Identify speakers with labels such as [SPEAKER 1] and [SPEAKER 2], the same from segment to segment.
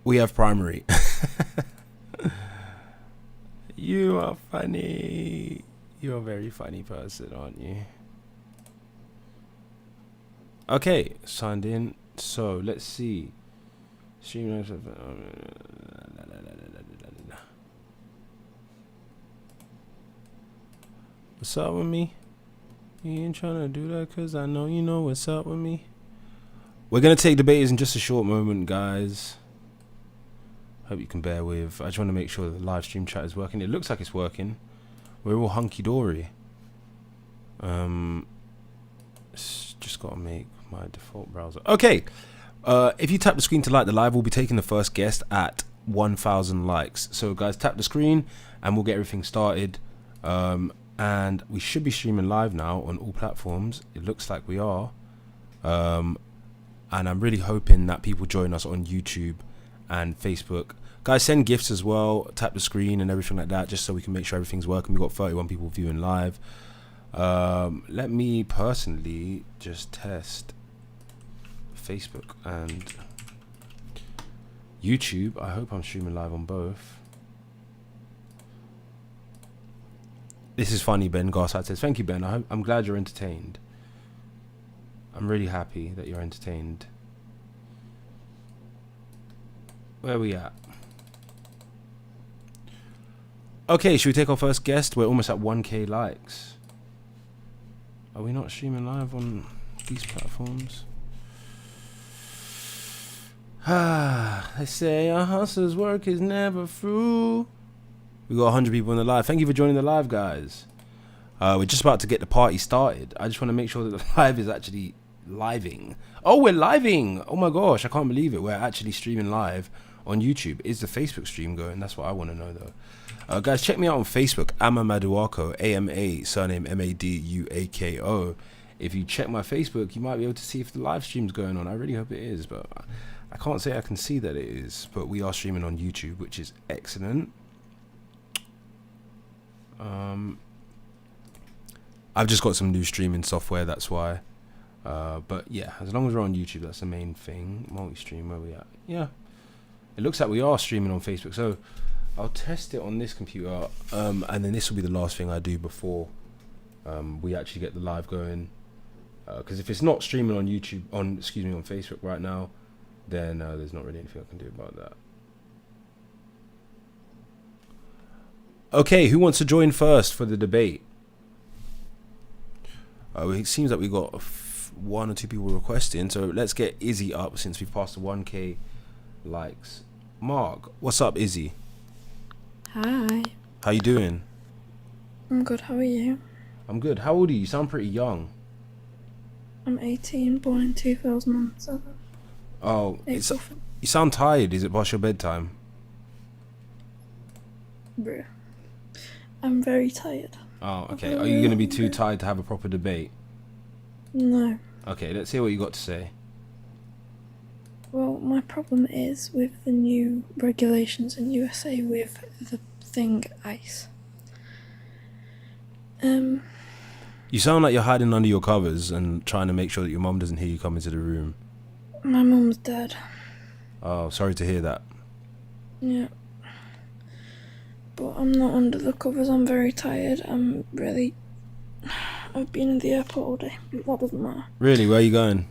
[SPEAKER 1] We have primary. You are funny. You're a very funny person, aren't you? Okay, signed in. So let's see. What's up with me? You ain't trying to do that because I know you know what's up with me. We're going to take debaters in just a short moment, guys. Hope you can bear with. I just want to make sure the live stream chat is working. It looks like it's working. We're all hunky-dory. Just got to make my default browser. Okay. If you tap the screen to like the live, we'll be taking the first guest at 1,000 likes. So, guys, tap the screen and we'll get everything started. And we should be streaming live now on all platforms. It looks like we are. And I'm really hoping that people join us on YouTube and Facebook. Guys, send gifts as well. Tap the screen and everything like that, just so we can make sure everything's working. We've got 31 people viewing live. Let me personally just test Facebook and YouTube. I hope I'm streaming live on both. This is funny, Ben Garside says. Thank you, Ben. I'm glad you're entertained. I'm really happy that you're entertained. Where are we at? Okay, should we take our first guest? We're almost at 1K likes. Are we not streaming live on these platforms? They say a hustler's work is never through. We got 100 people in the live. Thank you for joining the live, guys. We're just about to get the party started. I just want to make sure that the live is actually living. Oh, we're living. Oh my gosh, I can't believe it. We're actually streaming live on YouTube. Is the Facebook stream going? That's what I want to know, though. Guys, check me out on Facebook. Ama Maduako, AMA, surname Maduako. If you check my Facebook, you might be able to see if the live stream's going on. I really hope it is, but I can't say I can see that it is. But we are streaming on YouTube, which is excellent. I've just got some new streaming software, that's why. But yeah, as long as we're on YouTube, that's the main thing. Multi-stream, where we at? Yeah, it looks like we are streaming on Facebook. So I'll test it on this computer, and then this will be the last thing I do before we actually get the live going. Because if it's not streaming on YouTube, on Facebook right now, then there's not really anything I can do about that. Okay, who wants to join first for the debate? It seems like we got one or two people requesting, so let's get Izzy up since we've passed the 1K likes. Mark, what's up, Izzy?
[SPEAKER 2] Hi.
[SPEAKER 1] How you doing?
[SPEAKER 2] I'm good, how are you?
[SPEAKER 1] I'm good. How old are you? You sound pretty young.
[SPEAKER 2] I'm 18, born in 2007.
[SPEAKER 1] Oh, you sound tired. Is it past your bedtime?
[SPEAKER 2] Bruh. I'm very tired.
[SPEAKER 1] Oh, okay. Are you going to be too tired to have a proper debate?
[SPEAKER 2] No.
[SPEAKER 1] Okay, let's hear what you got to say.
[SPEAKER 2] Well, my problem is with the new regulations in USA with the thing ICE.
[SPEAKER 1] You sound like you're hiding under your covers and trying to make sure that your mum doesn't hear you come into the room.
[SPEAKER 2] My mum's dead.
[SPEAKER 1] Oh, sorry to hear that.
[SPEAKER 2] Yeah. But I'm not under the covers, I'm very tired. I've been in the airport all day, but that doesn't matter.
[SPEAKER 1] Really? Where are you going?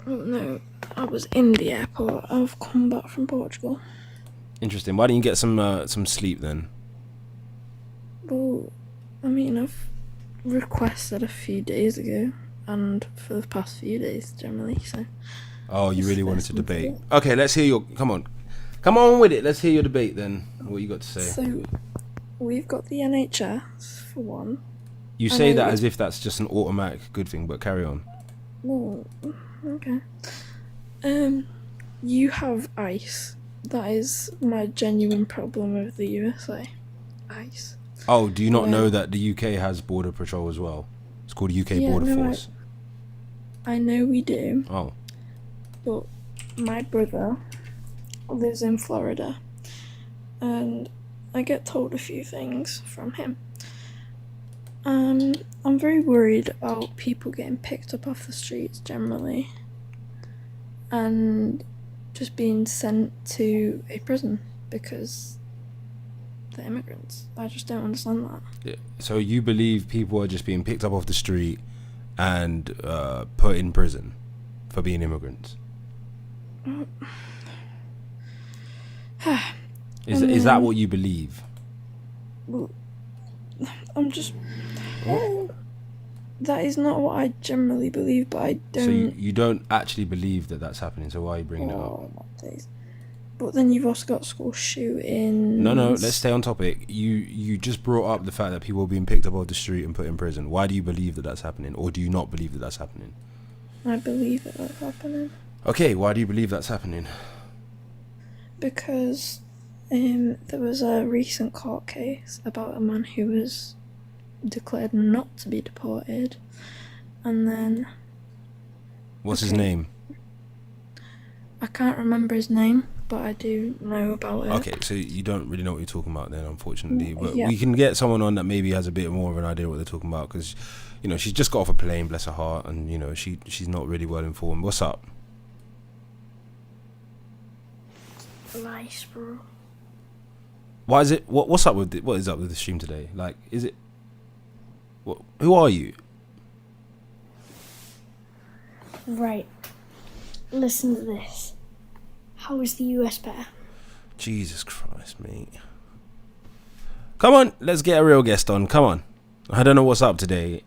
[SPEAKER 2] Oh no, I was in the airport. I've come back from Portugal.
[SPEAKER 1] Interesting. Why didn't you get some sleep then?
[SPEAKER 2] Well, I mean, I've requested a few days ago, and for the past few days generally, so...
[SPEAKER 1] Oh, you really wanted to debate. Okay, let's hear your... Come on with it. Let's hear your debate then. What you got to say?
[SPEAKER 2] So, we've got the NHS, for one.
[SPEAKER 1] You say that as if that's just an automatic good thing, but carry on.
[SPEAKER 2] Well, okay. You have ICE. That is my genuine problem with the USA. ICE.
[SPEAKER 1] Oh, do you not know that the UK has border patrol as well? It's called UK Border Force.
[SPEAKER 2] I know we do.
[SPEAKER 1] Oh.
[SPEAKER 2] But my brother lives in Florida, and I get told a few things from him. I'm very worried about people getting picked up off the streets generally, and just being sent to a prison because they're immigrants. I just don't understand that.
[SPEAKER 1] Yeah. So you believe people are just being picked up off the street and put in prison for being immigrants? Is that what you believe?
[SPEAKER 2] Well, I'm just... That is not what I generally believe, but I don't...
[SPEAKER 1] So you don't actually believe that that's happening, so why are you bringing it up?
[SPEAKER 2] Oh, my days. But then you've also got school shootings.
[SPEAKER 1] No, let's stay on topic. You just brought up the fact that people are being picked up off the street and put in prison. Why do you believe that that's happening, or do you not believe that that's happening?
[SPEAKER 2] I believe that that's happening.
[SPEAKER 1] Okay, why do you believe that's happening?
[SPEAKER 2] Because there was a recent court case about a man who was declared not to be deported, and then...
[SPEAKER 1] What's his name?
[SPEAKER 2] I can't remember his name, but I do know about it.
[SPEAKER 1] Okay, so you don't really know what you're talking about then, unfortunately. But
[SPEAKER 2] Yeah.
[SPEAKER 1] we can get someone on that maybe has a bit more of an idea what they're talking about, because, you know, she's just got off a plane, bless her heart, and, you know, she's not really well informed. What's up?
[SPEAKER 2] Lice, bro.
[SPEAKER 1] Why is it? What's up with what is up with the stream today? Like, is it? What? Who are you?
[SPEAKER 3] Right. Listen to this. How is the US better?
[SPEAKER 1] Jesus Christ, mate. Come on, let's get a real guest on. Come on. I don't know what's up today.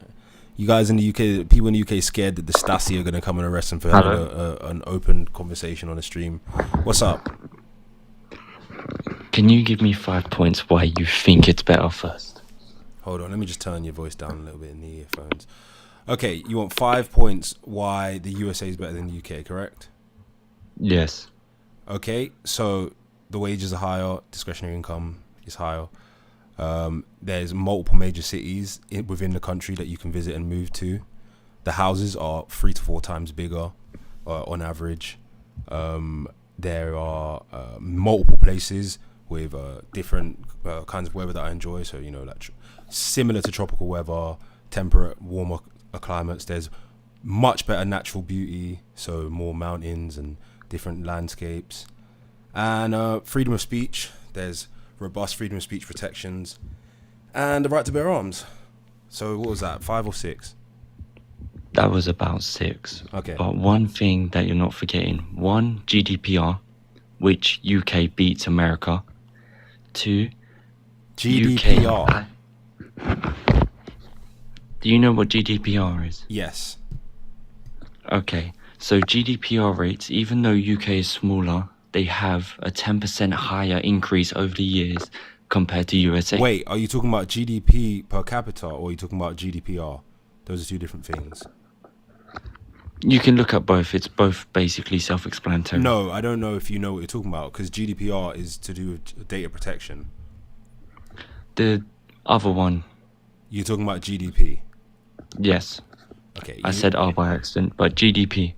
[SPEAKER 1] You guys in the UK, people in the UK scared that the Stasi are going to come and arrest them for having an open conversation on a stream. What's up?
[SPEAKER 4] Can you give me 5 points why you think it's better first?
[SPEAKER 1] Hold on, let me just turn your voice down a little bit in the earphones. Okay, you want 5 points why the USA is better than the UK, correct?
[SPEAKER 4] Yes.
[SPEAKER 1] Okay, so the wages are higher, discretionary income is higher. There's multiple major cities within the country that you can visit and move to. The houses are 3 to 4 times bigger on average. There are multiple places with different kinds of weather that I enjoy. So, you know, like similar to tropical weather, temperate, warmer climates. There's much better natural beauty, so more mountains and different landscapes. And freedom of speech. There's robust freedom of speech protections. And the right to bear arms. So what was that, 5 or 6?
[SPEAKER 4] That was about 6.
[SPEAKER 1] Okay.
[SPEAKER 4] But one thing that you're not forgetting. 1, GDPR, which UK beats America. 2,
[SPEAKER 1] GDPR.
[SPEAKER 4] Do you know what GDPR is?
[SPEAKER 1] Yes.
[SPEAKER 4] Okay. So GDPR rates, even though UK is smaller, they have a 10% higher increase over the years compared to USA.
[SPEAKER 1] Wait, are you talking about GDP per capita or are you talking about GDPR? Those are 2 different things.
[SPEAKER 4] You can look at both. It's both basically self-explanatory.
[SPEAKER 1] No, I don't know if you know what you're talking about, because GDPR is to do with data protection.
[SPEAKER 4] The other one,
[SPEAKER 1] You're talking about GDP.
[SPEAKER 4] yes.
[SPEAKER 1] Okay.
[SPEAKER 4] I said R by accident, but GDP.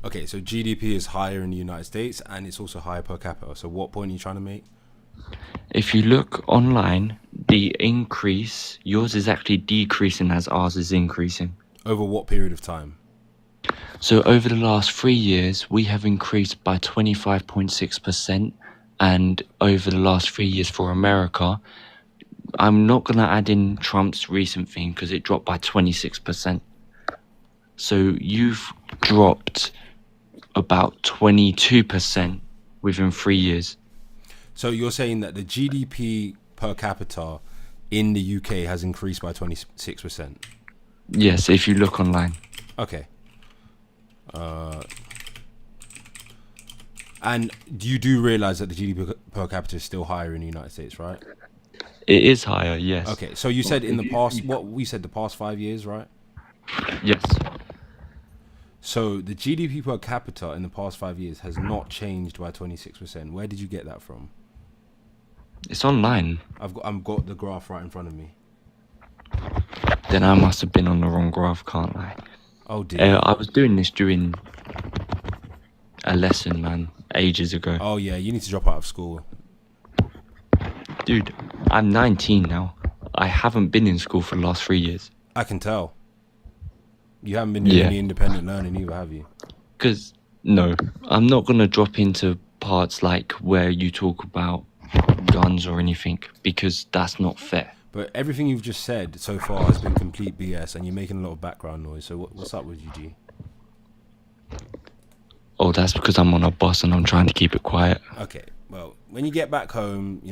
[SPEAKER 1] Okay, so GDP is higher in the United States and it's also higher per capita. So what point are you trying to make?
[SPEAKER 4] If you look online, the increase, yours is actually decreasing as ours is increasing.
[SPEAKER 1] Over what period of time?
[SPEAKER 4] So over the last 3 years, we have increased by 25.6%. And over the last 3 years for America, I'm not going to add in Trump's recent thing because it dropped by 26%. So you've dropped about 22% within 3 years.
[SPEAKER 1] So you're saying that the GDP per capita in the UK has increased by 26%?
[SPEAKER 4] Yes, if you look online.
[SPEAKER 1] Okay. And you do realise that the GDP per capita is still higher in the United States, right?
[SPEAKER 4] It is higher, yes.
[SPEAKER 1] Okay, so you said in the past, what we said the past 5 years, right?
[SPEAKER 4] Yes.
[SPEAKER 1] So the GDP per capita in the past 5 years has not changed by 26%. Where did you get that from?
[SPEAKER 4] It's online.
[SPEAKER 1] I've got the graph right in front of me.
[SPEAKER 4] Then I must have been on the wrong graph, can't I?
[SPEAKER 1] Oh dear.
[SPEAKER 4] I was doing this during a lesson, man, ages ago.
[SPEAKER 1] Oh yeah, you need to drop out of school.
[SPEAKER 4] Dude, I'm 19 now. I haven't been in school for the last 3 years.
[SPEAKER 1] I can tell. You haven't been doing any independent learning either, have you?
[SPEAKER 4] Because No, I'm not going to drop into parts like where you talk about guns or anything because that's not fair.
[SPEAKER 1] But everything you've just said so far has been complete BS, and you're making a lot of background noise. So what's up with you, G?
[SPEAKER 4] Oh, that's because I'm on a bus and I'm trying to keep it quiet.
[SPEAKER 1] Okay, well, when you get back home,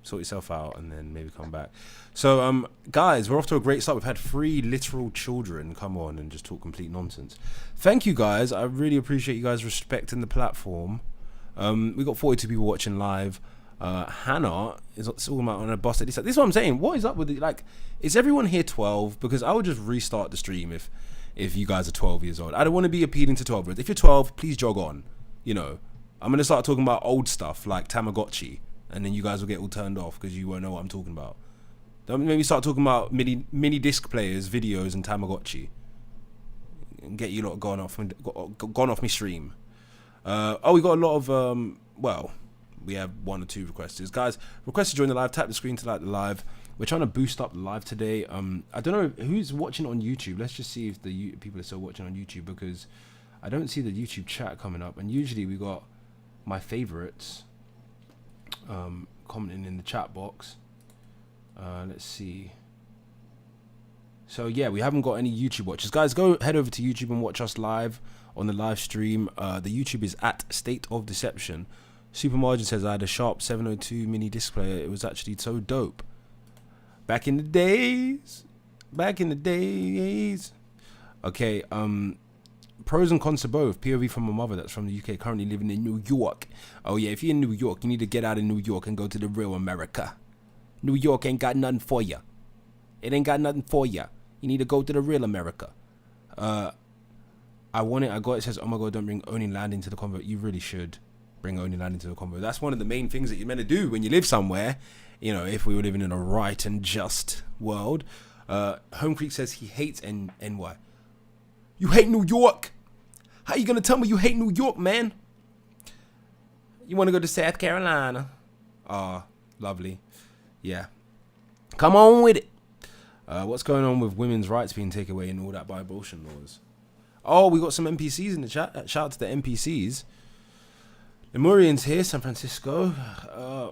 [SPEAKER 1] sort yourself out and then maybe come back. So, guys, we're off to a great start. We've had 3 literal children come on and just talk complete nonsense. Thank you, guys. I really appreciate you guys respecting the platform. We got 42 people watching live. Hannah is talking about on a bus. This is what I'm saying. What is up with it? Like, is everyone here 12? Because I would just restart the stream if you guys are 12 years old. I don't want to be appealing to 12-year-olds. If you're 12, please jog on. I'm going to start talking about old stuff like Tamagotchi, and then you guys will get all turned off because you won't know what I'm talking about. Don't maybe start talking about mini disc players, videos, and Tamagotchi, and get you lot gone off me stream. We got a lot of we have 1 or 2 requests. Guys, request to join the live. Tap the screen to like the live. We're trying to boost up the live today. I don't know who's watching on YouTube. Let's just see if the people are still watching on YouTube, because I don't see the YouTube chat coming up. And usually we got my favorites commenting in the chat box. Let's see. So yeah, we haven't got any YouTube watchers. Guys, go head over to YouTube and watch us live on the live stream. The YouTube is at State of Deception. Super Margin says, I had a Sharp 702 mini disc player. It was actually so dope. Back in the days. Okay, pros and cons to both. POV from my mother that's from the UK, currently living in New York. Oh yeah, if you're in New York, you need to get out of New York and go to the real America. New York ain't got nothing for you. It ain't got nothing for you. You need to go to the real America. I want it. I got it. It says, oh my God, don't bring Only Land into the convo. You really should bring Only Land into the convo. That's one of the main things that you're meant to do when you live somewhere. If we were living in a right and just world. Home Creek says he hates NY. You hate New York? How you gonna tell me you hate New York, man? You want to go to South Carolina? Lovely. Yeah. Come on with it. What's going on with women's rights being taken away and all that by abortion laws? Oh, we got some NPCs in the chat. Shout out to the NPCs. Lemurian's here, San Francisco.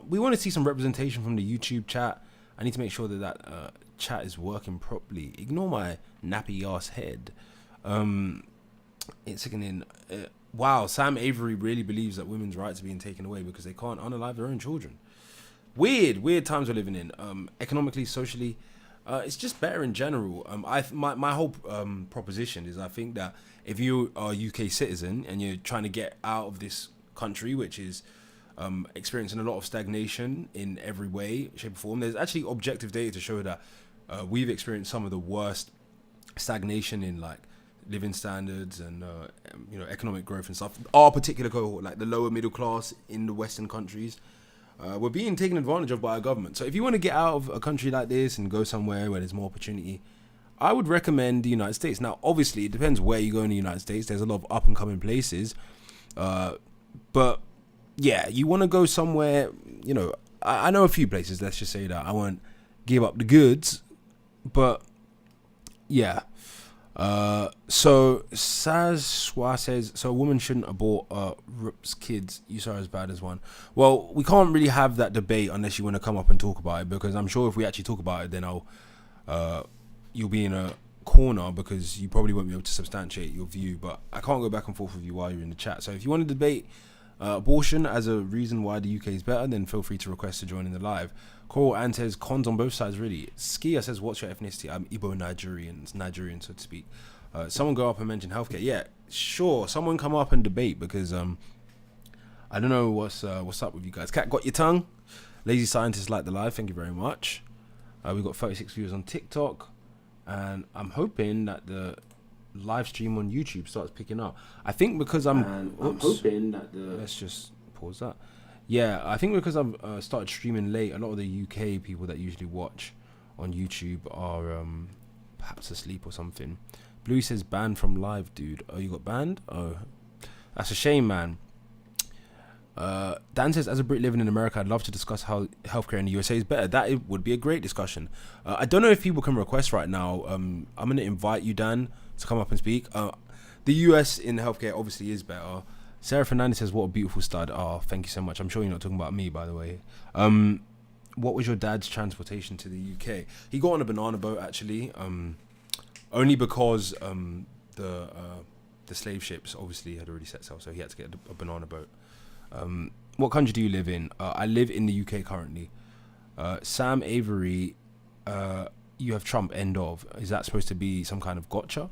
[SPEAKER 1] We want to see some representation from the YouTube chat. I need to make sure that chat is working properly. Ignore my nappy ass head. It's sickening. Wow, Sam Avery really believes that women's rights are being taken away because they can't unalive their own children. Weird times we're living in. Economically, socially, it's just better in general. My whole proposition is I think that if you are a UK citizen and you're trying to get out of this country, which is experiencing a lot of stagnation in every way, shape or form, there's actually objective data to show that we've experienced some of the worst stagnation in like living standards and economic growth and stuff. Our particular cohort, like the lower middle class in the Western countries, we're being taken advantage of by our government. So if you want to get out of a country like this and go somewhere where there's more opportunity, I would recommend the United States. Now, obviously, it depends where you go in the United States. There's a lot of up and coming places. But yeah, you want to go somewhere, I know a few places, let's just say that. I won't give up the goods, but yeah. So Sazwa says, so a woman shouldn't abort Rup's kids. You saw as bad as one. Well, we can't really have that debate unless you want to come up and talk about it, because I'm sure if we actually talk about it, then you'll be in a corner because you probably won't be able to substantiate your view. But I can't go back and forth with you while you're in the chat. So if you want to debate abortion as a reason why the UK is better, then feel free to request to join in the live. Coral Ann says, cons on both sides really. Skia says, what's your ethnicity? I'm Igbo Nigerian, so to speak. Someone go up and mention healthcare. Yeah, sure. Someone come up and debate, because I don't know what's up with you guys. Cat, got your tongue? Lazy Scientist like the live. Thank you very much. We've got 36 viewers on TikTok, and I'm hoping that the live stream on YouTube starts picking up. I think because I'm hoping that let's just pause that. Yeah, I think because I've started streaming late, a lot of the UK people that usually watch on YouTube are perhaps asleep or something. Bluey says, banned from live, dude. Oh, you got banned? Oh, that's a shame, man. Dan says, as a Brit living in America, I'd love to discuss how healthcare in the USA is better. That would be a great discussion. I don't know if people can request right now. I'm going to invite you, Dan, to come up and speak. The US in healthcare obviously is better. Sarah Fernandez says, "What a beautiful stud." Oh, thank you so much. I'm sure you're not talking about me, by the way. What was your dad's transportation to the UK? He got on a banana boat, actually. Only because the slave ships obviously had already set sail, so he had to get a banana boat. What country do you live in? I live in the UK currently. Sam Avery, you have Trump, end of. Is that supposed to be some kind of gotcha?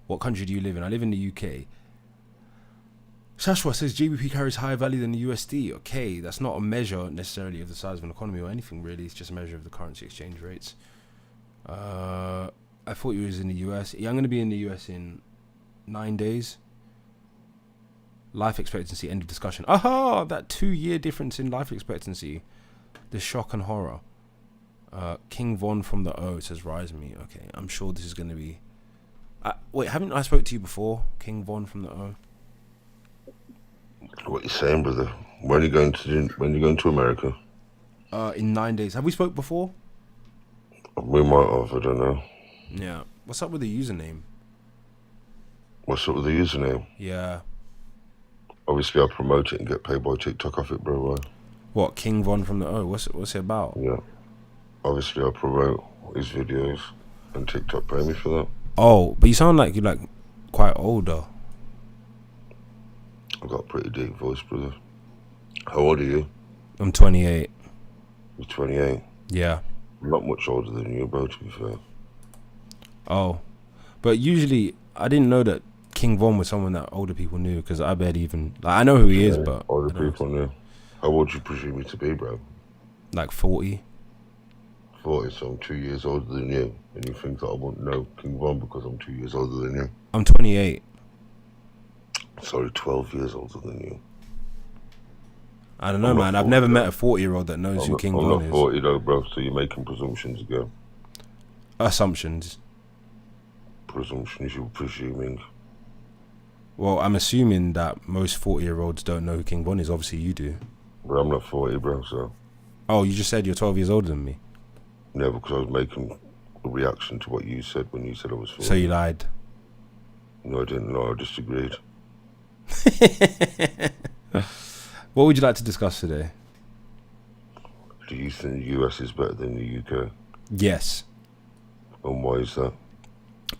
[SPEAKER 1] What country do you live in? I live in the UK. Shashwa says GBP carries higher value than the USD. Okay, that's not a measure necessarily of the size of an economy or anything really. It's just a measure of the currency exchange rates. I thought you was in the US. Yeah, I'm going to be in the US in 9 days. Life expectancy, end of discussion. Aha! That 2-year difference in life expectancy. The shock and horror. King Von from the O says rise me. Okay, I'm sure this is going to be... wait, haven't I spoke to you before? King Von from the O.
[SPEAKER 5] What you saying, brother? When are you going to America?
[SPEAKER 1] In 9 days. Have we spoke before?
[SPEAKER 5] We might have, I don't know.
[SPEAKER 1] Yeah. What's up with the username?
[SPEAKER 5] What's up with the username?
[SPEAKER 1] Yeah.
[SPEAKER 5] Obviously, I promote it and get paid by TikTok off it, bro. Right?
[SPEAKER 1] What, King Von from the O? What's it about?
[SPEAKER 5] Yeah. Obviously, I promote his videos and TikTok pay me for that.
[SPEAKER 1] Oh, but you sound like you're like quite older.
[SPEAKER 5] I've got a pretty deep voice, brother. How old are you?
[SPEAKER 1] I'm 28.
[SPEAKER 5] You're 28.
[SPEAKER 1] Yeah.
[SPEAKER 5] I'm not much older than you, bro, to be fair.
[SPEAKER 1] Oh. But usually, I didn't know that King Von was someone that older people knew, because I bet even... Like, I know who he is, but...
[SPEAKER 5] Older people knew. How old do you presume me to be, bro?
[SPEAKER 1] Like 40.
[SPEAKER 5] 40, so I'm 2 years older than you. And you think that I won't know King Von because I'm 2 years older than you?
[SPEAKER 1] I'm 28.
[SPEAKER 5] Sorry, 12 years older than you.
[SPEAKER 1] I don't know, man. I've never met a 40-year-old that knows who King Von
[SPEAKER 5] I'm
[SPEAKER 1] is.
[SPEAKER 5] not 40 though, bro, so you're making presumptions again.
[SPEAKER 1] Assumptions.
[SPEAKER 5] Presumptions, you're presuming.
[SPEAKER 1] Well, I'm assuming that most 40-year-olds don't know who King Von is. Obviously, you do.
[SPEAKER 5] But I'm not 40, bro, so...
[SPEAKER 1] Oh, you just said you're 12 years older than me.
[SPEAKER 5] Yeah, because I was making a reaction to what you said when you said I was 40.
[SPEAKER 1] So you lied.
[SPEAKER 5] No, I didn't lie, I just agreed.
[SPEAKER 1] What would you like to discuss today?
[SPEAKER 5] Do you think the US is better than the UK?
[SPEAKER 1] Yes.
[SPEAKER 5] And why is that?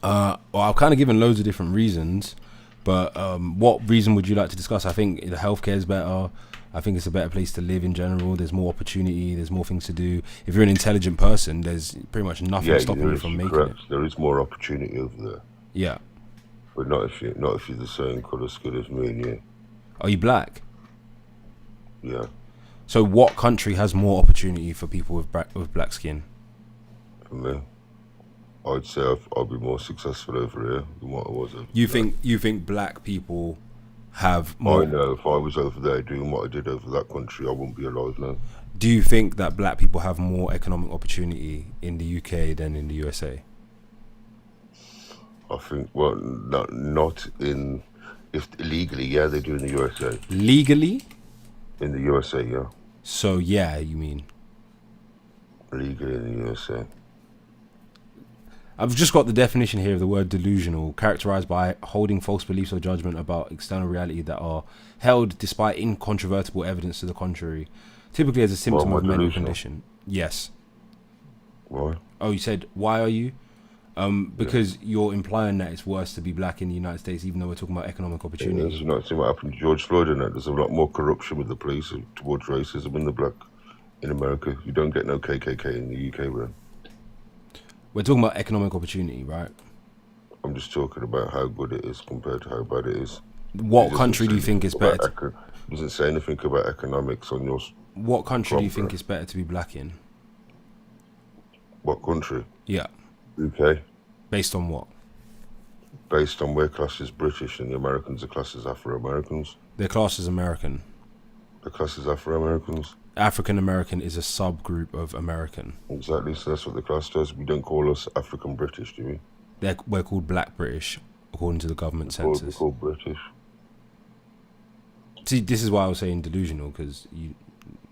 [SPEAKER 1] Well, I've kind of given loads of different reasons, but what reason would you like to discuss? I think the healthcare is better. I think it's a better place to live in general. There's more opportunity. There's more things to do. If you're an intelligent person, there's pretty much nothing stopping you from making it.
[SPEAKER 5] There is more opportunity over there.
[SPEAKER 1] Yeah.
[SPEAKER 5] But not if you're the same colour skin as me and you.
[SPEAKER 1] Are you black?
[SPEAKER 5] Yeah.
[SPEAKER 1] So what country has more opportunity for people with black skin?
[SPEAKER 5] For me, I'd say I'll be more successful over here than what I was over there.
[SPEAKER 1] You think black people have more?
[SPEAKER 5] I know if I was over there doing what I did over that country, I wouldn't be alive now.
[SPEAKER 1] Do you think that black people have more economic opportunity in the UK than in the USA?
[SPEAKER 5] I think, well, not in... If legally, yeah, they do in the USA.
[SPEAKER 1] Legally?
[SPEAKER 5] In the USA, yeah.
[SPEAKER 1] So, yeah, you mean?
[SPEAKER 5] Legally in the USA.
[SPEAKER 1] I've just got the definition here of the word delusional, characterized by holding false beliefs or judgment about external reality that are held despite incontrovertible evidence to the contrary, typically as a symptom of mental condition. Yes.
[SPEAKER 5] Why?
[SPEAKER 1] Oh, you said, why are you? Because you're implying that it's worse to be black in the United States, even though we're talking about economic opportunity.
[SPEAKER 5] Yeah, not seeing what happened to George Floyd and that. There's a lot more corruption with the police towards racism in the black in America. You don't get no KKK in the UK, bro.
[SPEAKER 1] We're talking about economic opportunity, right?
[SPEAKER 5] I'm just talking about how good it is compared to how bad it is.
[SPEAKER 1] What country do you think is better?
[SPEAKER 5] It doesn't say anything about economics on your...
[SPEAKER 1] What country do you think is better to be black in?
[SPEAKER 5] What country?
[SPEAKER 1] Yeah.
[SPEAKER 5] UK.
[SPEAKER 1] Based on what?
[SPEAKER 5] Based on we're classed as British and the Americans are classed as Afro-Americans.
[SPEAKER 1] They're classed as American.
[SPEAKER 5] They're classed as Afro-Americans.
[SPEAKER 1] African-American is a subgroup of American.
[SPEAKER 5] Exactly, so that's what they're classed as. We don't call us African-British, do we?
[SPEAKER 1] We're called Black British, according to the government census.
[SPEAKER 5] We're called British.
[SPEAKER 1] See, this is why I was saying delusional, because, you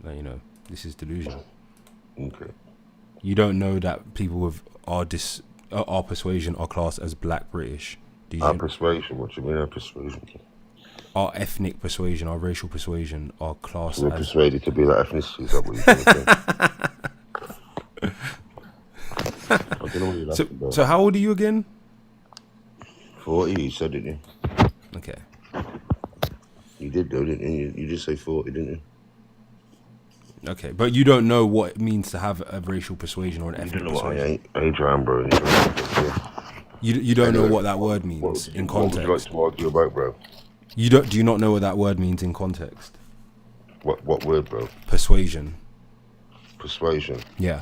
[SPEAKER 1] know, this is delusional.
[SPEAKER 5] Okay.
[SPEAKER 1] You don't know that people with our persuasion are classed as Black British.
[SPEAKER 5] Our persuasion? What do you mean our persuasion?
[SPEAKER 1] our ethnic persuasion, our racial persuasion, our class
[SPEAKER 5] So we're
[SPEAKER 1] as.
[SPEAKER 5] persuaded to be that ethnicity. Is that what you're trying to say? I don't know what you're laughing about.
[SPEAKER 1] So how old are you again?
[SPEAKER 5] 40, you said, didn't you?
[SPEAKER 1] Okay.
[SPEAKER 5] You did though, didn't you? You did say 40, didn't you?
[SPEAKER 1] Okay, but you don't know what it means to have a racial persuasion or an
[SPEAKER 5] You
[SPEAKER 1] ethnic
[SPEAKER 5] don't know what
[SPEAKER 1] persuasion.
[SPEAKER 5] I ain't trying, bro.
[SPEAKER 1] You don't know
[SPEAKER 5] Anyway,
[SPEAKER 1] what that word means in
[SPEAKER 5] What would you like
[SPEAKER 1] context.
[SPEAKER 5] to argue about, bro?
[SPEAKER 1] Do you not know what that word means in context?
[SPEAKER 5] What word, bro?
[SPEAKER 1] Persuasion.
[SPEAKER 5] Persuasion.
[SPEAKER 1] Yeah.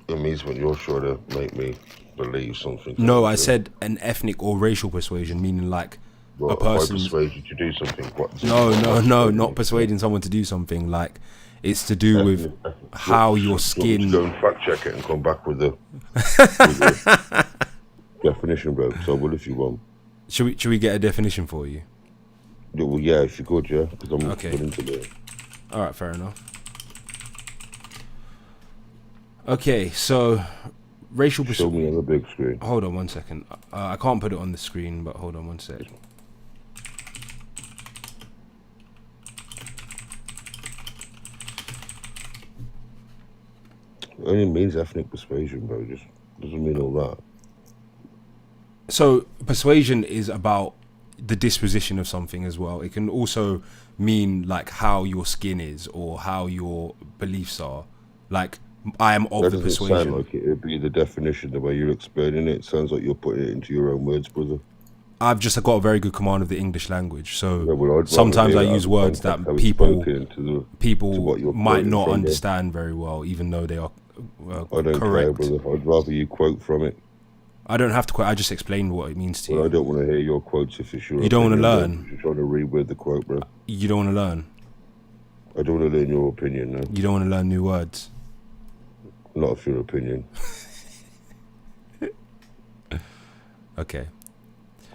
[SPEAKER 5] It means when you're trying to make me believe something.
[SPEAKER 1] No, I said an ethnic or racial persuasion, meaning like
[SPEAKER 5] Well,
[SPEAKER 1] a person.
[SPEAKER 5] If I persuade you to do something, what?
[SPEAKER 1] No, not persuading someone to do something. Like it's to do with how your skin.
[SPEAKER 5] Go and fact check it and come back with the definition, bro. So I will if you want.
[SPEAKER 1] Should we get a definition for you?
[SPEAKER 5] Yeah, well, yeah, if you could, yeah, because I'm
[SPEAKER 1] Okay.
[SPEAKER 5] willing to learn.
[SPEAKER 1] All right, fair enough. Okay, so racial
[SPEAKER 5] Show me on the big screen.
[SPEAKER 1] Hold on one second. I can't put it on the screen, but hold on one sec.
[SPEAKER 5] It only means ethnic persuasion, bro. Just doesn't mean all that.
[SPEAKER 1] So persuasion is about the disposition of something as well. It can also mean like how your skin is or how your beliefs are. Like I am of
[SPEAKER 5] That
[SPEAKER 1] the
[SPEAKER 5] doesn't
[SPEAKER 1] persuasion.
[SPEAKER 5] sound like it would be the definition the way you're explaining it. It sounds like you're putting it into your own words, brother.
[SPEAKER 1] I've just got a very good command of the English language, so
[SPEAKER 5] Yeah, well, I'd rather
[SPEAKER 1] sometimes
[SPEAKER 5] hear
[SPEAKER 1] I
[SPEAKER 5] it
[SPEAKER 1] use
[SPEAKER 5] out of
[SPEAKER 1] words
[SPEAKER 5] context,
[SPEAKER 1] that
[SPEAKER 5] how it's
[SPEAKER 1] people
[SPEAKER 5] spoken to
[SPEAKER 1] people
[SPEAKER 5] what you're
[SPEAKER 1] might
[SPEAKER 5] quoting
[SPEAKER 1] not
[SPEAKER 5] from, bro.
[SPEAKER 1] understand very well, even though they are
[SPEAKER 5] I don't care,
[SPEAKER 1] correct.
[SPEAKER 5] brother. I'd rather you quote from it.
[SPEAKER 1] I don't have to quote. I just explained what it means to
[SPEAKER 5] Well, I
[SPEAKER 1] you.
[SPEAKER 5] don't want to hear your quotes if it's your
[SPEAKER 1] You don't wanna
[SPEAKER 5] opinion, bro,
[SPEAKER 1] learn?
[SPEAKER 5] 'cause you're trying to reword the quote, bro.
[SPEAKER 1] You don't want to learn.
[SPEAKER 5] I don't want to learn your opinion, no.
[SPEAKER 1] You don't want to learn new words.
[SPEAKER 5] Not of your opinion.
[SPEAKER 1] Okay.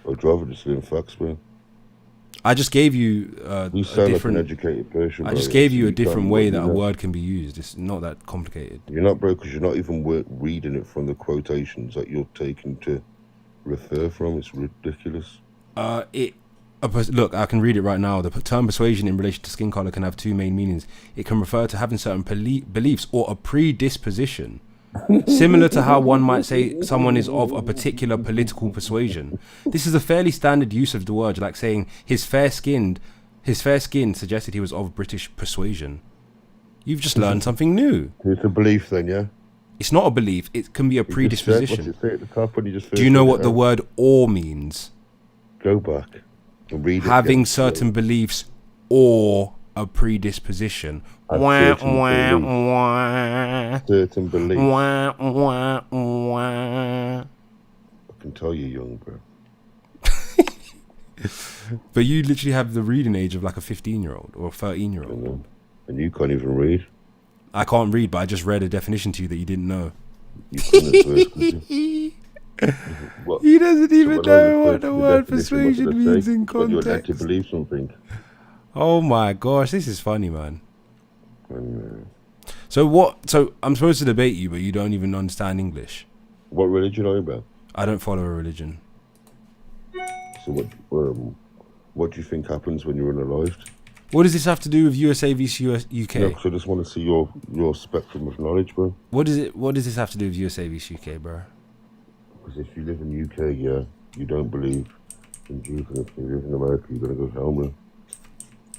[SPEAKER 5] I'd rather just learn facts, bro.
[SPEAKER 1] I just gave you
[SPEAKER 5] You
[SPEAKER 1] a
[SPEAKER 5] sound like an
[SPEAKER 1] different.
[SPEAKER 5] educated person,
[SPEAKER 1] I
[SPEAKER 5] bro.
[SPEAKER 1] just gave you a
[SPEAKER 5] can't
[SPEAKER 1] different way
[SPEAKER 5] work
[SPEAKER 1] that a
[SPEAKER 5] with
[SPEAKER 1] word can be used. It's not that complicated.
[SPEAKER 5] You're not, bro, because you're not even reading it from the quotations that you're taking to refer from. It's ridiculous.
[SPEAKER 1] Look, I can read it right now. The term persuasion in relation to skin color can have two main meanings. It can refer to having certain beliefs or a predisposition, similar to how one might say someone is of a particular political persuasion. This is a fairly standard use of the word, like saying his fair skin suggested he was of British persuasion. You've just learned something new.
[SPEAKER 5] It's a belief then, yeah?
[SPEAKER 1] It's not a belief. It can be a
[SPEAKER 5] What's
[SPEAKER 1] predisposition.
[SPEAKER 5] it say at the top when you just
[SPEAKER 1] Do you know
[SPEAKER 5] first
[SPEAKER 1] what
[SPEAKER 5] read it
[SPEAKER 1] the
[SPEAKER 5] out?
[SPEAKER 1] word "or" means?
[SPEAKER 5] Go back and read it.
[SPEAKER 1] Having
[SPEAKER 5] again.
[SPEAKER 1] certain beliefs or a predisposition.
[SPEAKER 5] Have
[SPEAKER 1] Wah,
[SPEAKER 5] certain
[SPEAKER 1] wah,
[SPEAKER 5] beliefs.
[SPEAKER 1] wah.
[SPEAKER 5] Certain beliefs.
[SPEAKER 1] Wah, wah, wah.
[SPEAKER 5] I can tell you're young, bro.
[SPEAKER 1] But you literally have the reading age of like a 15-year-old or a 13-year-old.
[SPEAKER 5] And you can't even read.
[SPEAKER 1] I can't read, but I just read a definition to you that you didn't know.
[SPEAKER 5] You couldn't at first, could you? What?
[SPEAKER 1] He doesn't even
[SPEAKER 5] when I
[SPEAKER 1] know
[SPEAKER 5] referred
[SPEAKER 1] what
[SPEAKER 5] to
[SPEAKER 1] the
[SPEAKER 5] the
[SPEAKER 1] word
[SPEAKER 5] definition, what
[SPEAKER 1] persuasion
[SPEAKER 5] did I
[SPEAKER 1] means
[SPEAKER 5] say?
[SPEAKER 1] in
[SPEAKER 5] When you're led to
[SPEAKER 1] context.
[SPEAKER 5] believe something.
[SPEAKER 1] Oh my gosh, this is funny, man.
[SPEAKER 5] And,
[SPEAKER 1] So I'm supposed to debate you, but you don't even understand English.
[SPEAKER 5] what religion are you about?
[SPEAKER 1] I don't follow a religion.
[SPEAKER 5] So what do you think happens when you're unalived?
[SPEAKER 1] What does this have to do with USA vs UK?
[SPEAKER 5] No, 'cause I just want to see your spectrum of knowledge, bro.
[SPEAKER 1] What does this have to do with USA vs UK, bro?
[SPEAKER 5] Because if you live in UK, yeah, you don't believe in Jesus. If you live in America, you're gonna go to hell, man.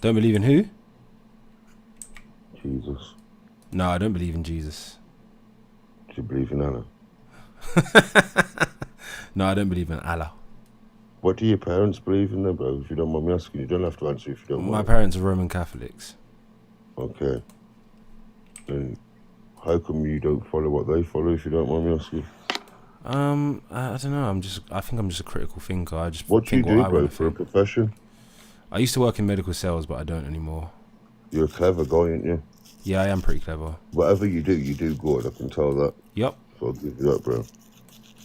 [SPEAKER 1] Don't believe in who?
[SPEAKER 5] Jesus.
[SPEAKER 1] No, I don't believe in Jesus.
[SPEAKER 5] Do you believe in Allah?
[SPEAKER 1] No, I don't believe in Allah.
[SPEAKER 5] What do your parents believe in, then, bro? If you don't mind me asking, you don't have to answer if you don't
[SPEAKER 1] My
[SPEAKER 5] mind.
[SPEAKER 1] parents are Roman Catholics.
[SPEAKER 5] Okay. Then how come you don't follow what they follow if you don't mind me asking?
[SPEAKER 1] I don't know. I think I'm just a critical thinker. I just
[SPEAKER 5] What do you
[SPEAKER 1] think
[SPEAKER 5] do,
[SPEAKER 1] what I
[SPEAKER 5] bro,
[SPEAKER 1] want to
[SPEAKER 5] for a
[SPEAKER 1] think.
[SPEAKER 5] profession?
[SPEAKER 1] I used to work in medical sales, but I don't anymore.
[SPEAKER 5] You're a clever guy, aren't you?
[SPEAKER 1] Yeah, I am pretty clever.
[SPEAKER 5] Whatever you do good. I can tell that.
[SPEAKER 1] Yep,
[SPEAKER 5] So I'll give you that, bro.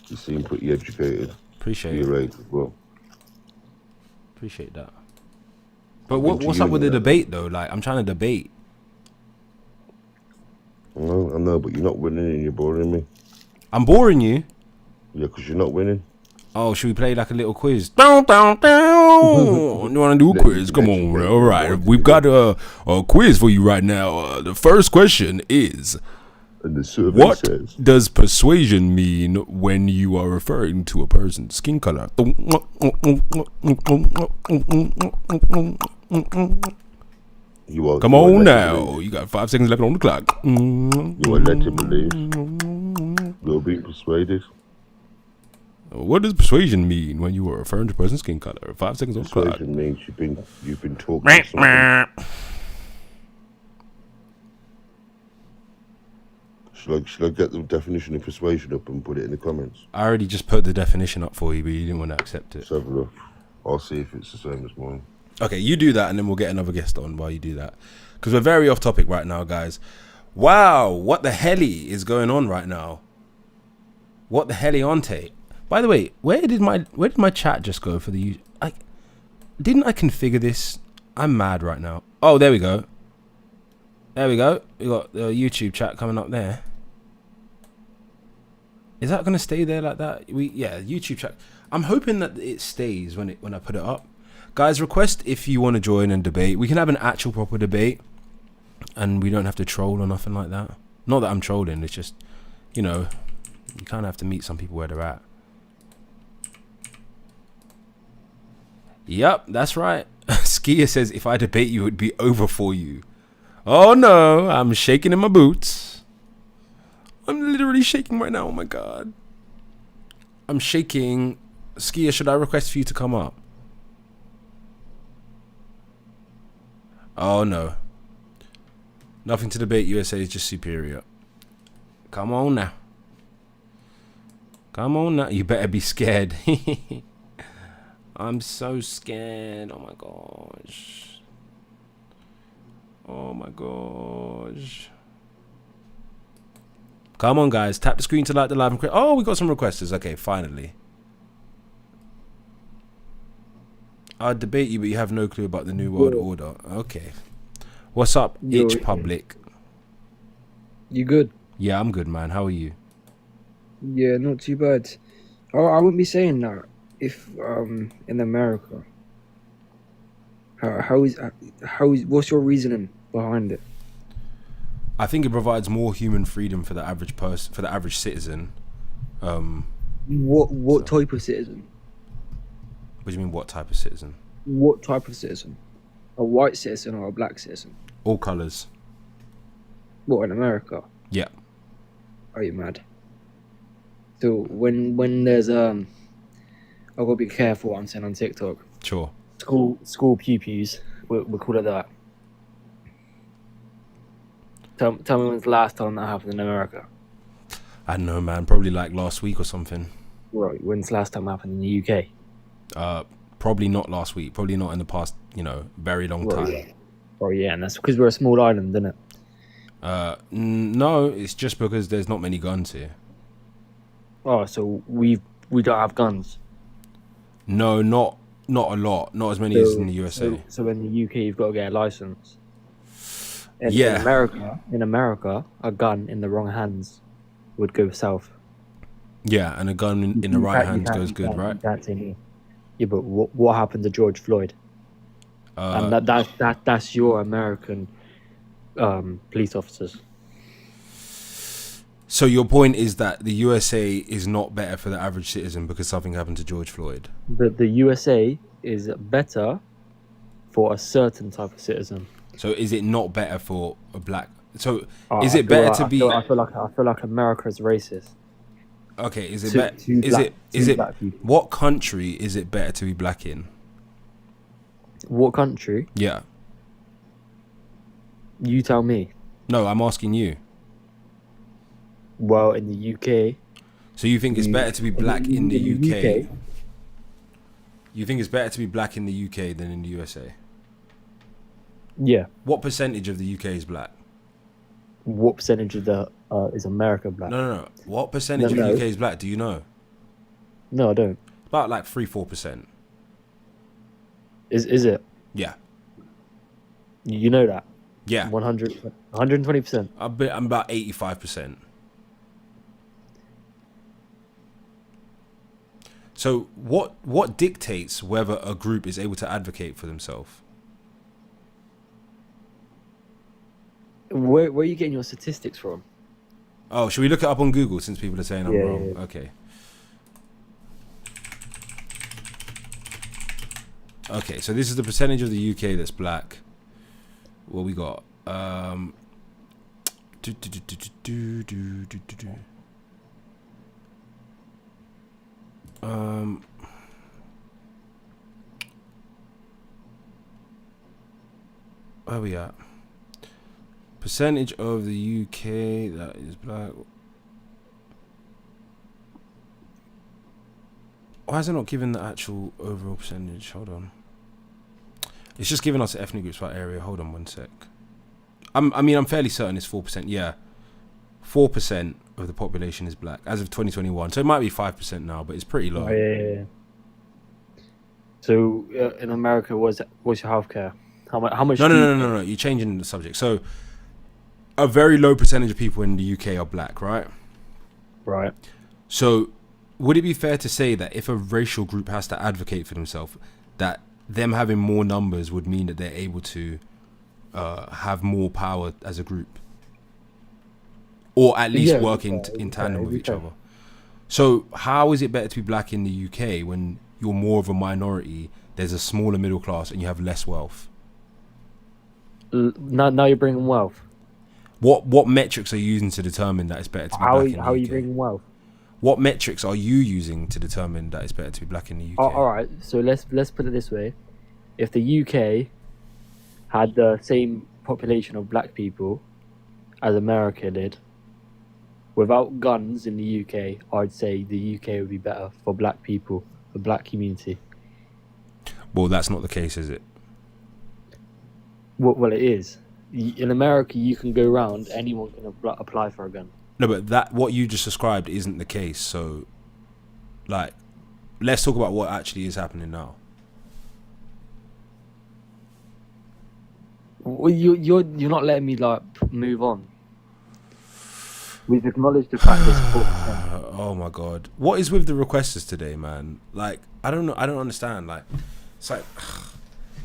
[SPEAKER 5] You seem pretty educated.
[SPEAKER 1] appreciate
[SPEAKER 5] For
[SPEAKER 1] it.
[SPEAKER 5] your age as well.
[SPEAKER 1] Appreciate that. But
[SPEAKER 5] Went to
[SPEAKER 1] what's up with the
[SPEAKER 5] uni,
[SPEAKER 1] debate though? Like, I'm trying to debate.
[SPEAKER 5] No, I know, but you're not winning and you're boring me.
[SPEAKER 1] I'm boring you.
[SPEAKER 5] Yeah, because you're not winning.
[SPEAKER 1] Oh, should we play like a little quiz? Down, down, down. You want to do a quiz? Come on. All right. We've got a quiz for you right now. The first question is,
[SPEAKER 5] And the survey
[SPEAKER 1] what
[SPEAKER 5] says,
[SPEAKER 1] does persuasion mean when you are referring to a person's skin color?
[SPEAKER 5] you are.
[SPEAKER 1] Come
[SPEAKER 5] you are
[SPEAKER 1] on
[SPEAKER 5] led to
[SPEAKER 1] now.
[SPEAKER 5] believe-
[SPEAKER 1] You got 5 seconds left on the clock.
[SPEAKER 5] You are led to believe. You're being persuaded.
[SPEAKER 1] What does persuasion mean when you are referring to a person's skin color? 5 seconds on the clock.
[SPEAKER 5] Persuasion means you've been talking to something. Should I get the definition of persuasion up and put it in the comments?
[SPEAKER 1] I already just put the definition up for you, but you didn't want to accept it.
[SPEAKER 5] Let's have a look. I'll see if it's the same as mine.
[SPEAKER 1] Okay, you do that, and then we'll get another guest on while you do that, because we're very off topic right now, guys. Wow, what the helly is going on right now? What the heliante? By the way, where did my chat just go for the? Didn't I configure this? I'm mad right now. Oh, there we go. There we go. We got the YouTube chat coming up there. Is that gonna stay there like that? YouTube chat. I'm hoping that it stays when I put it up. Guys, request if you want to join and debate. We can have an actual proper debate, and we don't have to troll or nothing like that. Not that I'm trolling. It's just, you know, you kind of have to meet some people where they're at. Yep, that's right. Skier says, if I debate you, it would be over for you. Oh no, I'm shaking in my boots. I'm literally shaking right now. Oh my god. I'm shaking. Skier, should I request for you to come up? Oh no. Nothing to debate. USA is just superior. Come on now. Come on now. You better be scared. I'm so scared. Oh my gosh. Oh my gosh. Come on, guys. Tap the screen to like the live. Oh, we got some requesters. Okay, finally. I'd debate you, but you have no clue about the New World Order. Okay. What's up, Itch Public?
[SPEAKER 6] You good?
[SPEAKER 1] Yeah, I'm good, man. How are you?
[SPEAKER 6] Yeah, not too bad. Oh, I wouldn't be saying that if in America. How is what's your reasoning behind it?
[SPEAKER 1] I think it provides more human freedom for the average person, for the average citizen.
[SPEAKER 6] What type of citizen?
[SPEAKER 1] What do you mean, what type of citizen?
[SPEAKER 6] What type of citizen? A white citizen or a black citizen?
[SPEAKER 1] All colours.
[SPEAKER 6] What, in America?
[SPEAKER 1] Yeah.
[SPEAKER 6] Are you mad? So when there's I've got to be careful what I'm saying on TikTok.
[SPEAKER 1] Sure.
[SPEAKER 6] School pew-pews, we'll call it that. Tell me when's the last time that happened in America?
[SPEAKER 1] I don't know, man. Probably like last week or something.
[SPEAKER 6] Right, when's the last time it happened in the UK?
[SPEAKER 1] Probably not last week. Probably not in the past, very long time.
[SPEAKER 6] Yeah. Oh yeah, and that's because we're a small island, isn't it?
[SPEAKER 1] No, it's just because there's not many guns here.
[SPEAKER 6] Oh, so we don't have guns.
[SPEAKER 1] No, not a lot. Not as many as in the USA.
[SPEAKER 6] So in the UK, you've got to get a license.
[SPEAKER 1] Yeah.
[SPEAKER 6] In America, a gun in the wrong hands would go south.
[SPEAKER 1] Yeah, and a gun in the right hands goes good, right?
[SPEAKER 6] That's in here. Yeah, but what happened to George Floyd? And that's your American police officers.
[SPEAKER 1] So your point is that the USA is not better for the average citizen because something happened to George Floyd?
[SPEAKER 6] The USA is better for a certain type of citizen.
[SPEAKER 1] So is it not better for a black? So is
[SPEAKER 6] I
[SPEAKER 1] it better
[SPEAKER 6] feel
[SPEAKER 1] to be?
[SPEAKER 6] I feel like America is racist.
[SPEAKER 1] Okay, is it
[SPEAKER 6] To-
[SPEAKER 1] better?
[SPEAKER 6] to
[SPEAKER 1] Is
[SPEAKER 6] black-
[SPEAKER 1] it?
[SPEAKER 6] to
[SPEAKER 1] Is it?
[SPEAKER 6] black people.
[SPEAKER 1] What country is it better to be black in?
[SPEAKER 6] What country?
[SPEAKER 1] Yeah.
[SPEAKER 6] You tell me.
[SPEAKER 1] No, I'm asking you.
[SPEAKER 6] Well, in the UK.
[SPEAKER 1] So you think it's better to be black in the UK?
[SPEAKER 6] UK.
[SPEAKER 1] You think it's better to be black in the UK than in the USA?
[SPEAKER 6] Yeah.
[SPEAKER 1] What percentage of the UK is black?
[SPEAKER 6] What percentage of the is America black?
[SPEAKER 1] No. What percentage
[SPEAKER 6] No,
[SPEAKER 1] of
[SPEAKER 6] no.
[SPEAKER 1] the UK is black? Do you know?
[SPEAKER 6] No, I don't.
[SPEAKER 1] About like 3-4%.
[SPEAKER 6] Is it?
[SPEAKER 1] Yeah.
[SPEAKER 6] You know that?
[SPEAKER 1] Yeah.
[SPEAKER 6] 120%.
[SPEAKER 1] I'm about 85%. So what dictates whether a group is able to advocate for themselves?
[SPEAKER 6] Where are you getting your statistics from?
[SPEAKER 1] Oh, should we look it up on Google since people are saying I'm wrong?
[SPEAKER 6] Yeah.
[SPEAKER 1] Okay. Okay, so this is the percentage of the UK that's black. What we got? Where we at? Percentage of the UK that is black. Why is it not giving the actual overall percentage? Hold on. It's just giving us the ethnic groups by area. Hold on one sec. I'm fairly certain it's 4%. Yeah, 4% of the population is black as of 2021. So it might be 5% now, but it's pretty low.
[SPEAKER 6] Oh, yeah. So in America, what's your healthcare? How much?
[SPEAKER 1] No. You're changing the subject. So a very low percentage of people in the UK are black, right?
[SPEAKER 6] Right.
[SPEAKER 1] So would it be fair to say that if a racial group has to advocate for themselves, that them having more numbers would mean that they're able to have more power as a group, or at least working in tandem with each other? So how is it better to be black in the UK when you're more of a minority, there's a smaller middle class, and you have less wealth?
[SPEAKER 6] Now you're bringing wealth.
[SPEAKER 1] What metrics are you using to determine that it's better to be black in the UK?
[SPEAKER 6] How are you bringing wealth?
[SPEAKER 1] What metrics are you using to determine that it's better to be black in the UK?
[SPEAKER 6] All right, so let's put it this way: if the UK had the same population of black people as America did, without guns in the UK, I'd say the UK would be better for black people, the black community.
[SPEAKER 1] Well, that's not the case, is it?
[SPEAKER 6] Well, it is. In America, you can go around, anyone can apply for a gun.
[SPEAKER 1] No, but that what you just described isn't the case. So, like, let's talk about what actually is happening now.
[SPEAKER 6] Well, you're not letting me move on. We've acknowledged the fact this 4%.
[SPEAKER 1] Oh my god, what is with the requesters today, man? Like, I don't know. I don't understand. Like, it's like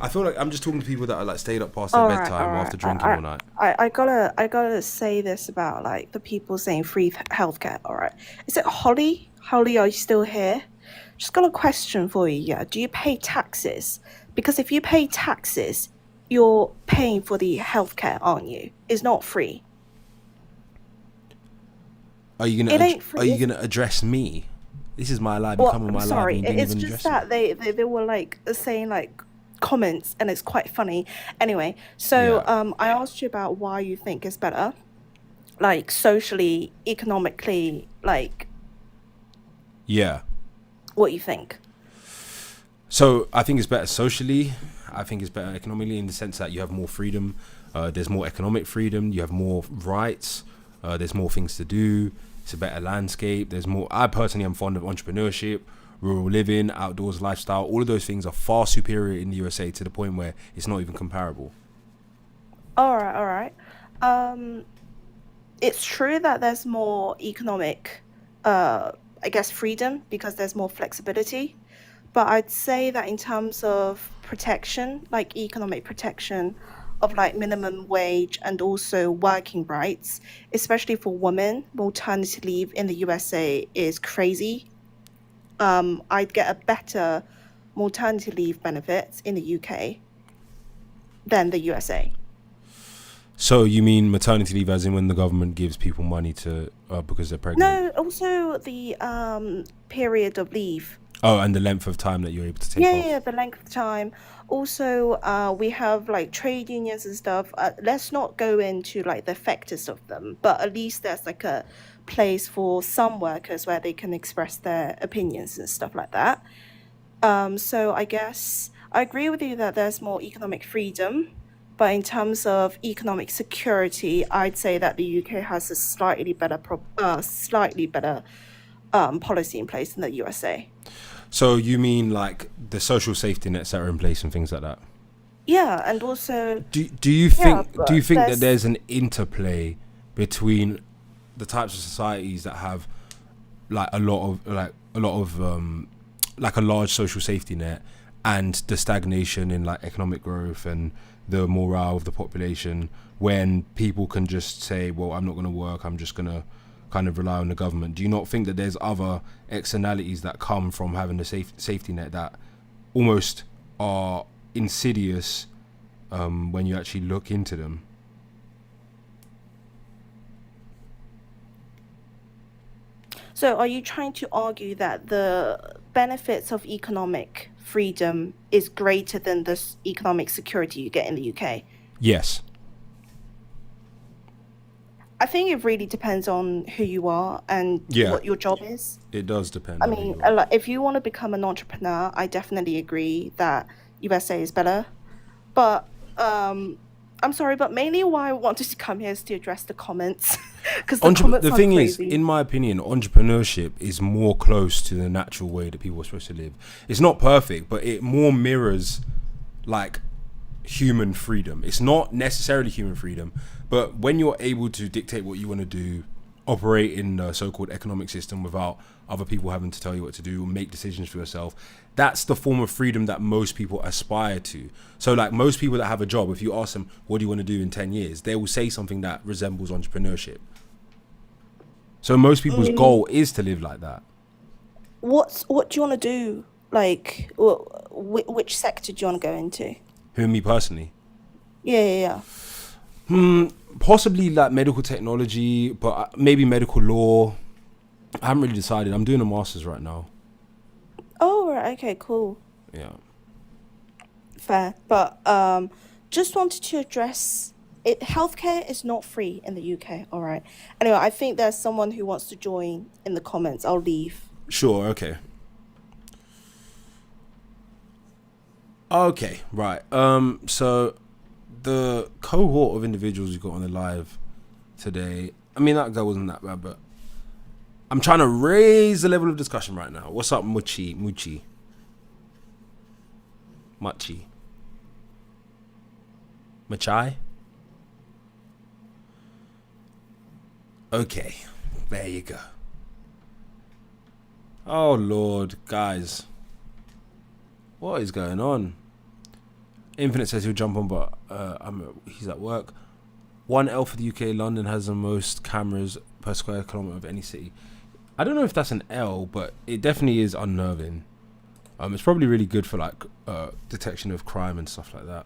[SPEAKER 1] I feel like I'm just talking to people that are like stayed up past their bedtime after drinking all night.
[SPEAKER 2] I gotta say this about like the people saying free healthcare. All right, is it Holly? Holly, are you still here? Just got a question for you. Yeah, do you pay taxes? Because if you pay taxes, you're paying for the healthcare, aren't you? It's not free.
[SPEAKER 1] Are you gonna address me? This is my life.
[SPEAKER 2] Well,
[SPEAKER 1] Becoming my
[SPEAKER 2] I'm
[SPEAKER 1] life.
[SPEAKER 2] sorry.
[SPEAKER 1] And you didn't
[SPEAKER 2] It's
[SPEAKER 1] even
[SPEAKER 2] just
[SPEAKER 1] address
[SPEAKER 2] that they were like saying like comments, and it's quite funny. Anyway, so
[SPEAKER 1] Yeah.
[SPEAKER 2] I asked you about why you think it's better, like socially, economically, like
[SPEAKER 1] Yeah.
[SPEAKER 2] what you think.
[SPEAKER 1] So I think it's better socially. I think it's better economically in the sense that you have more freedom. There's more economic freedom. You have more rights. There's more things to do. It's a better landscape. There's more. I personally am fond of entrepreneurship, rural living, outdoors lifestyle. All of those things are far superior in the USA to the point where it's not even comparable.
[SPEAKER 2] All right. It's true that there's more economic, I guess, freedom because there's more flexibility. But I'd say that in terms of protection, like economic protection of like minimum wage and also working rights, especially for women, maternity leave in the USA is crazy. I'd get a better maternity leave benefits in the UK than the USA.
[SPEAKER 1] So you mean maternity leave as in when the government gives people money to because they're pregnant?
[SPEAKER 2] No, also the period of leave.
[SPEAKER 1] Oh, and the length of time that you're able to take off.
[SPEAKER 2] Yeah, the length of time. Also, we have like trade unions and stuff. Let's not go into like the factors of them, but at least there's like a place for some workers where they can express their opinions and stuff like that. So I guess I agree with you that there's more economic freedom, but in terms of economic security, I'd say that the UK has a slightly better policy in place than the USA.
[SPEAKER 1] So you mean like the social safety nets that are in place and things like that?
[SPEAKER 2] Yeah, and also
[SPEAKER 1] Do you think
[SPEAKER 2] but
[SPEAKER 1] do you think that
[SPEAKER 2] there's-
[SPEAKER 1] there's an interplay between the types of societies that have like a lot of like a large social safety net, and the stagnation in like economic growth and the morale of the population, when people can just say, well, I'm not going to work, I'm just going to kind of rely on the government? Do you not think that there's other externalities that come from having a safety net that almost are insidious when you actually look into them?
[SPEAKER 7] So are you trying to argue that the benefits of economic freedom is greater than the economic security you get in the UK?
[SPEAKER 1] Yes.
[SPEAKER 7] I think it really depends on who you are and what your job is.
[SPEAKER 1] It does depend.
[SPEAKER 7] I mean, if you want to become an entrepreneur, I definitely agree that USA is better. But I'm sorry, but mainly why I wanted to come here is to address the comments. Because
[SPEAKER 1] the thing is, in my opinion, entrepreneurship is more close to the natural way that people are supposed to live. It's not perfect, but it more mirrors like human freedom. It's not necessarily human freedom, but when you're able to dictate what you want to do, operate in the so-called economic system without other people having to tell you what to do, make decisions for yourself, that's the form of freedom that most people aspire to. So like most people that have a job, if you ask them, what do you want to do in 10 years? They will say something that resembles entrepreneurship. So most people's goal is to live like that.
[SPEAKER 7] What do you want to do? Like, which sector do you want to go into?
[SPEAKER 1] Who, me personally?
[SPEAKER 7] Yeah.
[SPEAKER 1] Possibly like medical technology, but maybe medical law. I haven't really decided. I'm doing a master's right now.
[SPEAKER 7] Oh, right. Okay, cool.
[SPEAKER 1] Yeah.
[SPEAKER 7] Fair. But just wanted to address it. Healthcare is not free in the UK. All right. Anyway, I think there's someone who wants to join in the comments. I'll leave.
[SPEAKER 1] Sure. Okay. Okay. Right. So the cohort of individuals you got on the live today, I mean, that guy wasn't that bad, but I'm trying to raise the level of discussion right now. What's up, Muchi? Machai? Okay, there you go. Oh, Lord, guys. What is going on? Infinite says he'll jump on, but he's at work. 1L for the UK. London has the most cameras per square kilometre of any city. I don't know if that's an L, but it definitely is unnerving. It's probably really good for like detection of crime and stuff like that.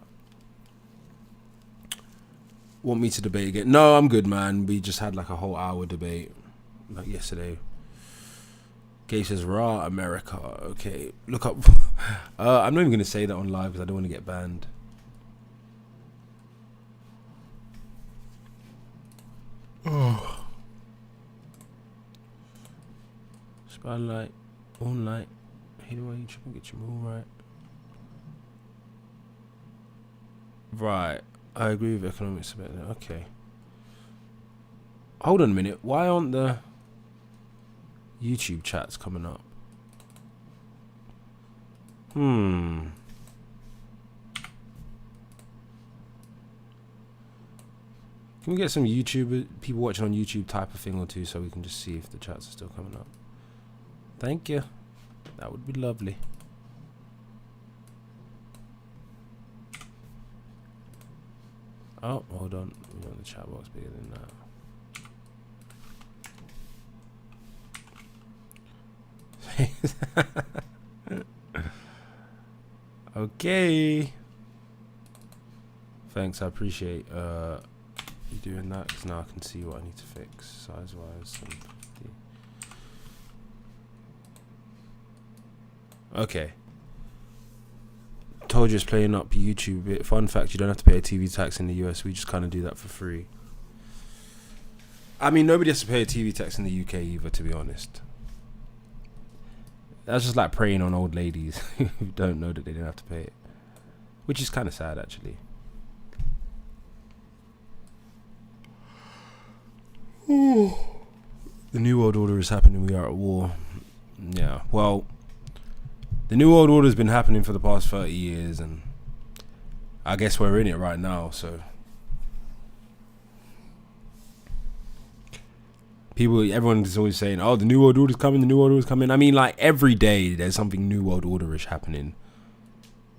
[SPEAKER 1] Want me to debate again? No, I'm good, man. We just had like a whole hour debate like yesterday. Gay says raw America. Okay, look up. I'm not even gonna say that on live because I don't want to get banned. Oh. Spotlight, all night. Hate the way you trip and get your move right. Right, I agree with economics about that. Okay. Hold on a minute. Why aren't the YouTube chats coming up? Can we get some people watching on YouTube type of thing or two so we can just see if the chats are still coming up? Thank you. That would be lovely. Oh, hold on. We want the chat box bigger than that. Okay. Thanks, I appreciate you doing that, because now I can see what I need to fix size-wise. Okay. Told you it's playing up YouTube bit. Fun fact, you don't have to pay a TV tax in the US. We just kind of do that for free. I mean, nobody has to pay a TV tax in the UK either, to be honest. That's just like preying on old ladies who don't know that they don't have to pay it. Which is kind of sad, actually. The New World Order is happening. We are at war. Yeah, well, the New World Order has been happening for the past 30 years, and I guess we're in it right now, so. Everyone's always saying, "Oh, the new world order's coming. The new world order's coming." I mean, like every day there's something new world orderish happening.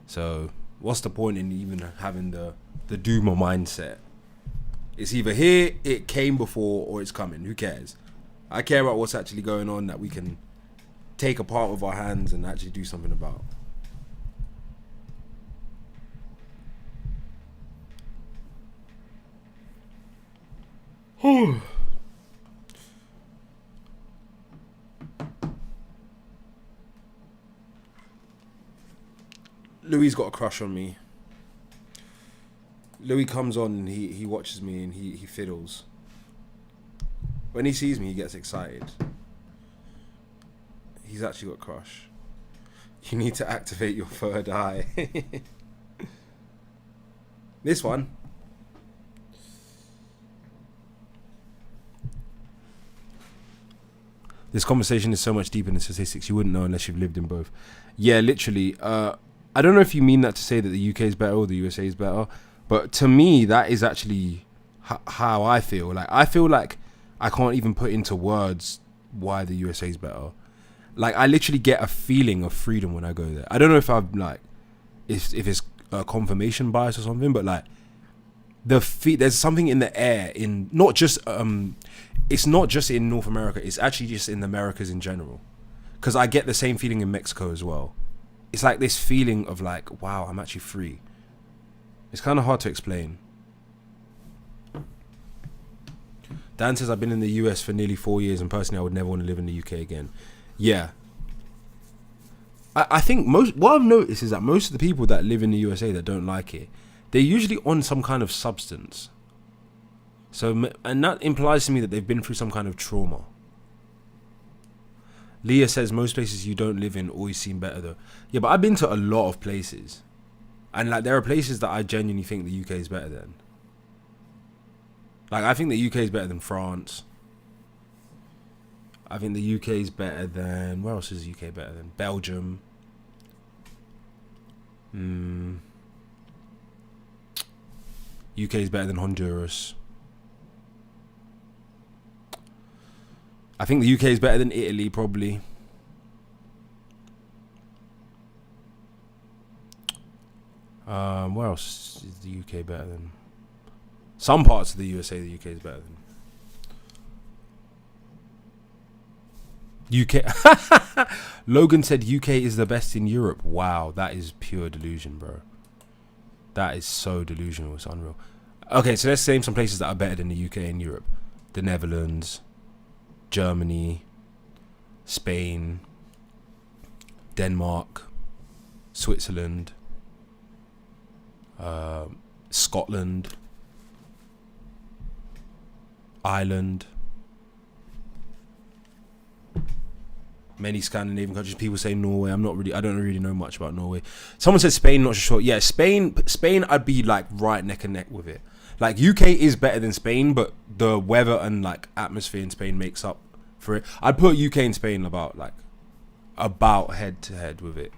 [SPEAKER 1] So what's the point in even having the doomer mindset? It's either here, it came before, or it's coming. Who cares? I care about what's actually going on that we can take apart with our hands and actually do something about. Louis got a crush on me. Louis comes on and he watches me and he fiddles. When he sees me, he gets excited. He's actually got a crush. You need to activate your third eye. This one. This conversation is so much deeper than statistics. You wouldn't know unless you've lived in both. Yeah, literally. I don't know if you mean that to say that the UK is better or the USA is better, but to me, that is actually how I feel. Like, I feel like I can't even put into words why the USA is better. Like, I literally get a feeling of freedom when I go there. I don't know if I'm like, if it's a confirmation bias or something, but like, there's something in the air in not just it's not just in North America. It's actually just in the Americas in general. Because I get the same feeling in Mexico as well. It's like this feeling of like, wow, I'm actually free. It's kind of hard to explain. Dan says, I've been in the US for nearly 4 years and personally I would never want to live in the UK again. Yeah. I think what I've noticed is that most of the people that live in the USA that don't like it, they're usually on some kind of substance. So, and that implies to me that they've been through some kind of trauma. Leah says most places you don't live in always seem better though. Yeah, but I've been to a lot of places. And like there are places that I genuinely think the UK is better than. Like I think the UK is better than France. I think the UK is better than... Where else is the UK better than? Belgium. UK is better than Honduras. I think the UK is better than Italy, probably. Where else is the UK better than? Some parts of the USA, the UK is better than. UK. Logan said UK is the best in Europe. Wow, that is pure delusion, bro. That is so delusional. It's unreal. Okay, so let's name some places that are better than the UK in Europe. The Netherlands, Germany, Spain, Denmark, Switzerland, Scotland, Ireland, many Scandinavian countries. People say Norway. I don't really know much about Norway. Someone said Spain, not sure. Yeah, Spain I'd be like right neck and neck with it. Like UK is better than Spain, but the weather and like atmosphere in Spain makes up for it. I'd put UK and Spain about head to head with it.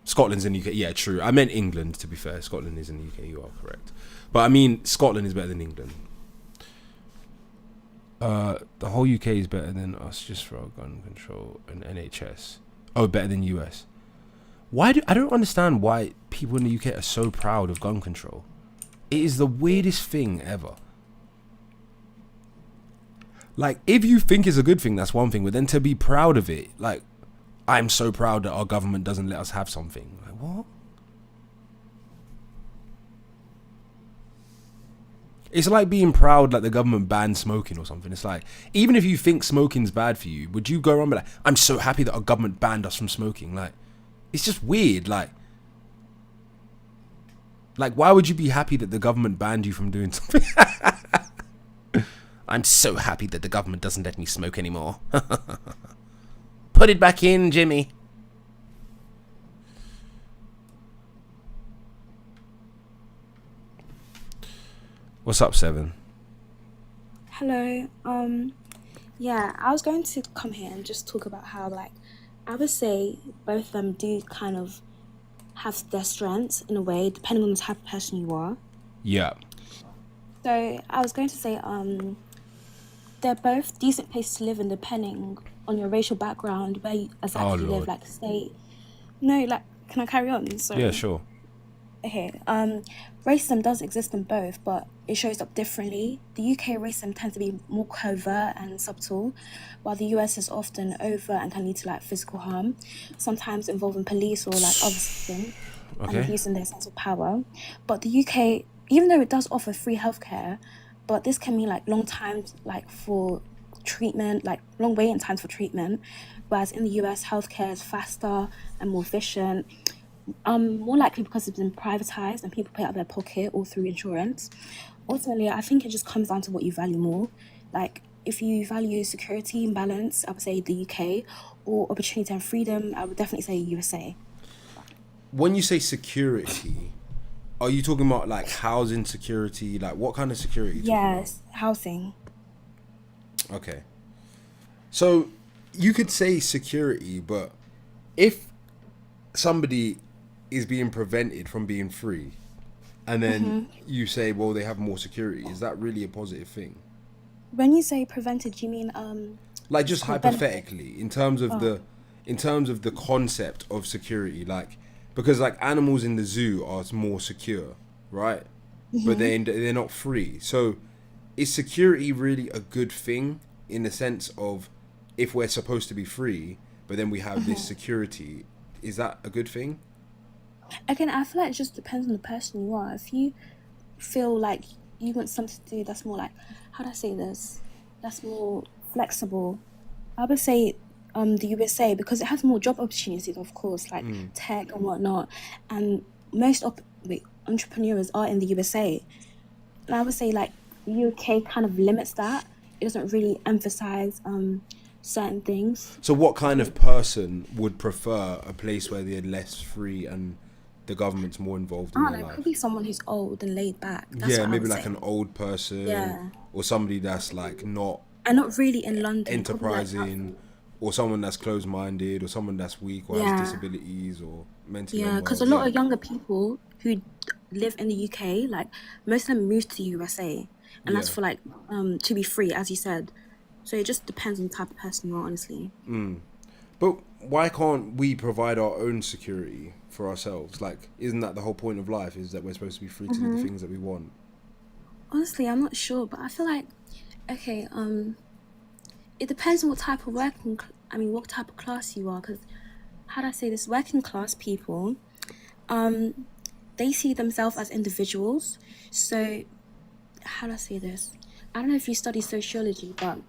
[SPEAKER 1] Scotland's in the UK. Yeah, true. I meant England, to be fair. Scotland is in the UK. You are correct. But I mean, Scotland is better than England. The whole UK is better than us just for our gun control and NHS. Oh, better than US. I don't understand why people in the UK are so proud of gun control. It is the weirdest thing ever. Like, if you think it's a good thing, that's one thing, but then to be proud of it, like, I'm so proud that our government doesn't let us have something. Like, what? It's like being proud that the government banned smoking or something. It's like, even if you think smoking's bad for you, would you go around and be like, I'm so happy that our government banned us from smoking? Like, it's just weird. Like, why would you be happy that the government banned you from doing something? I'm so happy that the government doesn't let me smoke anymore. Put it back in, Jimmy. What's up, Seven?
[SPEAKER 8] Hello. Yeah, I was going to come here and just talk about how, like, I would say both of them do kind of have their strengths in a way, depending on the type of person you are.
[SPEAKER 1] Yeah.
[SPEAKER 8] So I was going to say, they're both decent places to live in, depending on your racial background, where you exactly live.
[SPEAKER 1] Lord.
[SPEAKER 8] Like, say, no, like, can I carry on?
[SPEAKER 1] Yeah,
[SPEAKER 8] Sorry.
[SPEAKER 1] sure.
[SPEAKER 8] Okay. Racism does exist in both, but it shows up differently. The UK racism tends to be more covert and subtle, while the US is often overt and can lead to like physical harm, sometimes involving police or like other systems and
[SPEAKER 1] Okay.
[SPEAKER 8] abusing their sense of power. But the UK, even though it does offer free healthcare, but this can mean like long times like for treatment, like long waiting times for treatment, whereas in the US healthcare is faster and more efficient. More likely because it's been privatized and people pay out of their pocket or through insurance. Ultimately, I think it just comes down to what you value more. Like, if you value security and balance, I would say the UK, or opportunity and freedom, I would definitely say USA.
[SPEAKER 1] When you say security, are you talking about like housing security? Like what kind of security?
[SPEAKER 8] Yes, housing.
[SPEAKER 1] Okay. So you could say security, but if somebody is being prevented from being free, and then you say, well, they have more security, is that really a positive thing?
[SPEAKER 8] When you say prevented, do you mean
[SPEAKER 1] Like just
[SPEAKER 8] for benefit?
[SPEAKER 1] hypothetically, in terms of the concept of security, like because like animals in the zoo are more secure, right? But they're not free. So is security really a good thing in the sense of if we're supposed to be free, but then we have this security, is that a good thing?
[SPEAKER 8] Again, I feel like it just depends on the person you are. If you feel like you want something to do that's more like, how do I say this? That's more flexible. I would say the USA, because it has more job opportunities, of course, like tech and whatnot. And most entrepreneurs are in the USA. And I would say like the UK kind of limits that. It doesn't really emphasize certain things.
[SPEAKER 1] So what kind of person would prefer a place where they're less free and the government's more involved in
[SPEAKER 8] I don't
[SPEAKER 1] their
[SPEAKER 8] know,
[SPEAKER 1] life?
[SPEAKER 8] it could be someone who's old and laid back. That's
[SPEAKER 1] Yeah,
[SPEAKER 8] what I
[SPEAKER 1] maybe
[SPEAKER 8] would
[SPEAKER 1] like
[SPEAKER 8] say.
[SPEAKER 1] an old person,
[SPEAKER 8] Yeah.
[SPEAKER 1] or somebody that's like not
[SPEAKER 8] And not really in London.
[SPEAKER 1] enterprising, or someone that's closed-minded, or someone that's weak or
[SPEAKER 8] Yeah.
[SPEAKER 1] has disabilities or mentally
[SPEAKER 8] Yeah,
[SPEAKER 1] unwell.
[SPEAKER 8] because a lot of younger people who live in the UK, like most of them moved to the USA, and that's
[SPEAKER 1] Yeah.
[SPEAKER 8] for like to be free, as you said. So it just depends on the type of person you are, honestly.
[SPEAKER 1] But why can't we provide our own security for ourselves? Like, isn't that the whole point of life? Is that we're supposed to be free to do the things that we want?
[SPEAKER 8] Honestly, I'm not sure, but I feel like okay, it depends on what type of what type of class you are. Because how do I say this? Working class people, they see themselves as individuals. So how do I say this? I don't know if you study sociology, but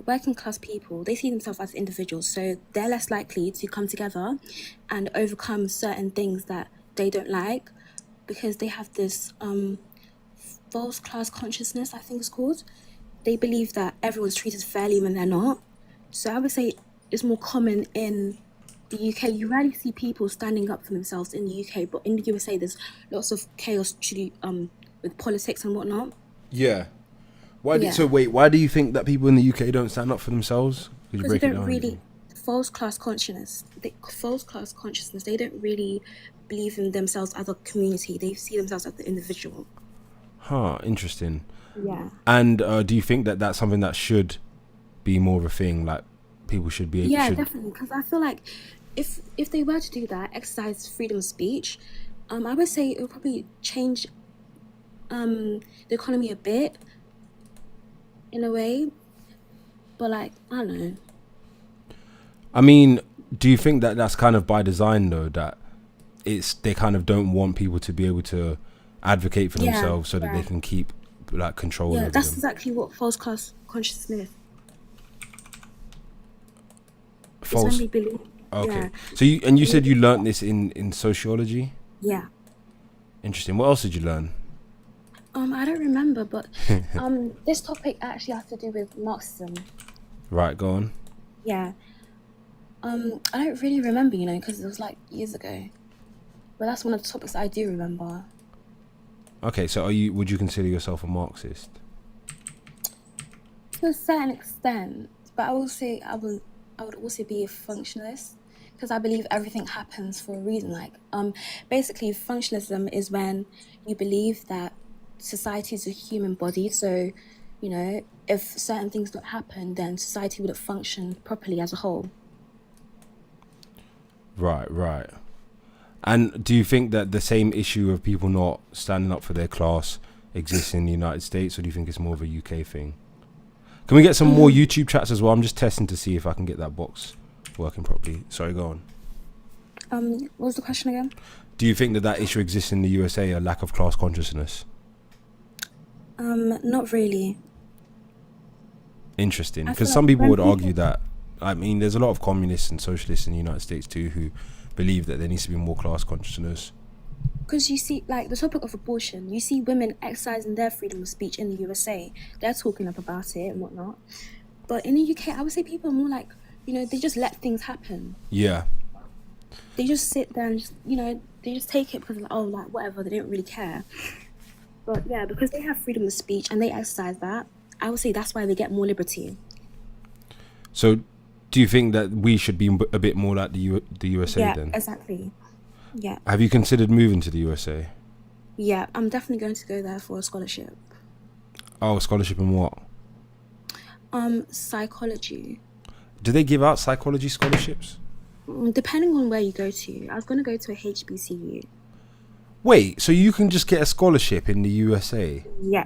[SPEAKER 8] working class people, they see themselves as individuals, so they're less likely to come together and overcome certain things that they don't like because they have this false class consciousness, I think it's called. They believe that everyone's treated fairly when they're not. So I would say it's more common in the UK. You rarely see people standing up for themselves in the UK, but in the USA there's lots of chaos with politics and whatnot.
[SPEAKER 1] Yeah.
[SPEAKER 8] Yeah.
[SPEAKER 1] Why do you think that people in the UK don't stand up for themselves? Could you
[SPEAKER 8] Because
[SPEAKER 1] break
[SPEAKER 8] they
[SPEAKER 1] it
[SPEAKER 8] don't
[SPEAKER 1] down?
[SPEAKER 8] really false class consciousness. They don't really believe in themselves as a community. They see themselves as the individual.
[SPEAKER 1] Huh, interesting.
[SPEAKER 8] Yeah.
[SPEAKER 1] And do you think that that's something that should be more of a thing? Like, people should be...
[SPEAKER 8] Yeah,
[SPEAKER 1] should...
[SPEAKER 8] definitely. Because I feel like if they were to do that, exercise freedom of speech, I would say it would probably change the economy a bit, in a way. But like, I don't know.
[SPEAKER 1] I mean, do you think that that's kind of by design, though, that they kind of don't want people to be able to advocate for themselves so that they can keep like control over
[SPEAKER 8] That's
[SPEAKER 1] them?
[SPEAKER 8] exactly what false class consciousness is. It's
[SPEAKER 1] False.
[SPEAKER 8] when we believe.
[SPEAKER 1] Okay.
[SPEAKER 8] Yeah.
[SPEAKER 1] So you said you learnt this in sociology?
[SPEAKER 8] Yeah.
[SPEAKER 1] Interesting. What else did you learn?
[SPEAKER 8] I don't remember, but this topic actually has to do with Marxism.
[SPEAKER 1] Right, go on.
[SPEAKER 8] Yeah. I don't really remember, because it was like years ago. But that's one of the topics I do remember.
[SPEAKER 1] Okay, so would you consider yourself a Marxist?
[SPEAKER 8] To a certain extent, but I would also be a functionalist because I believe everything happens for a reason. Like, basically, functionalism is when you believe that society is a human body, so You know, if certain things don't happen, then society wouldn't function properly as a whole.
[SPEAKER 1] Right. And do you think that the same issue of people not standing up for their class exists in the United States, or do you think it's more of a UK thing? Can we get some more YouTube chats as well? I'm just testing to see if I can get that box working properly. Sorry, go on.
[SPEAKER 8] What was the question again?
[SPEAKER 1] Do you think that that issue exists in the USA, a lack of class consciousness?
[SPEAKER 8] Not really.
[SPEAKER 1] Interesting,
[SPEAKER 8] I
[SPEAKER 1] because
[SPEAKER 8] feel
[SPEAKER 1] some
[SPEAKER 8] like
[SPEAKER 1] people
[SPEAKER 8] when
[SPEAKER 1] would
[SPEAKER 8] people-
[SPEAKER 1] argue that, I mean, there's a lot of communists and socialists in the United States too who believe that there needs to be more class consciousness.
[SPEAKER 8] Because you see, like, the topic of abortion, you see women exercising their freedom of speech in the USA. They're talking up about it and whatnot. But in the UK, I would say people are more like, you know, they just let things happen.
[SPEAKER 1] Yeah.
[SPEAKER 8] They just sit there and, just, you know, they just take it because, like, oh, like, whatever, they don't really care. But yeah, because they have freedom of speech and they exercise that, I would say that's why they get more liberty.
[SPEAKER 1] So do you think that we should be a bit more like the USA
[SPEAKER 8] Yeah,
[SPEAKER 1] then?
[SPEAKER 8] exactly. Yeah.
[SPEAKER 1] Have you considered moving to the USA?
[SPEAKER 8] Yeah, I'm definitely going to go there for a scholarship.
[SPEAKER 1] Oh, scholarship in what?
[SPEAKER 8] Psychology.
[SPEAKER 1] Do they give out psychology scholarships?
[SPEAKER 8] Depending on where you go to. I was going to go to a HBCU.
[SPEAKER 1] Wait, so you can just get a scholarship in the USA?
[SPEAKER 8] Yeah.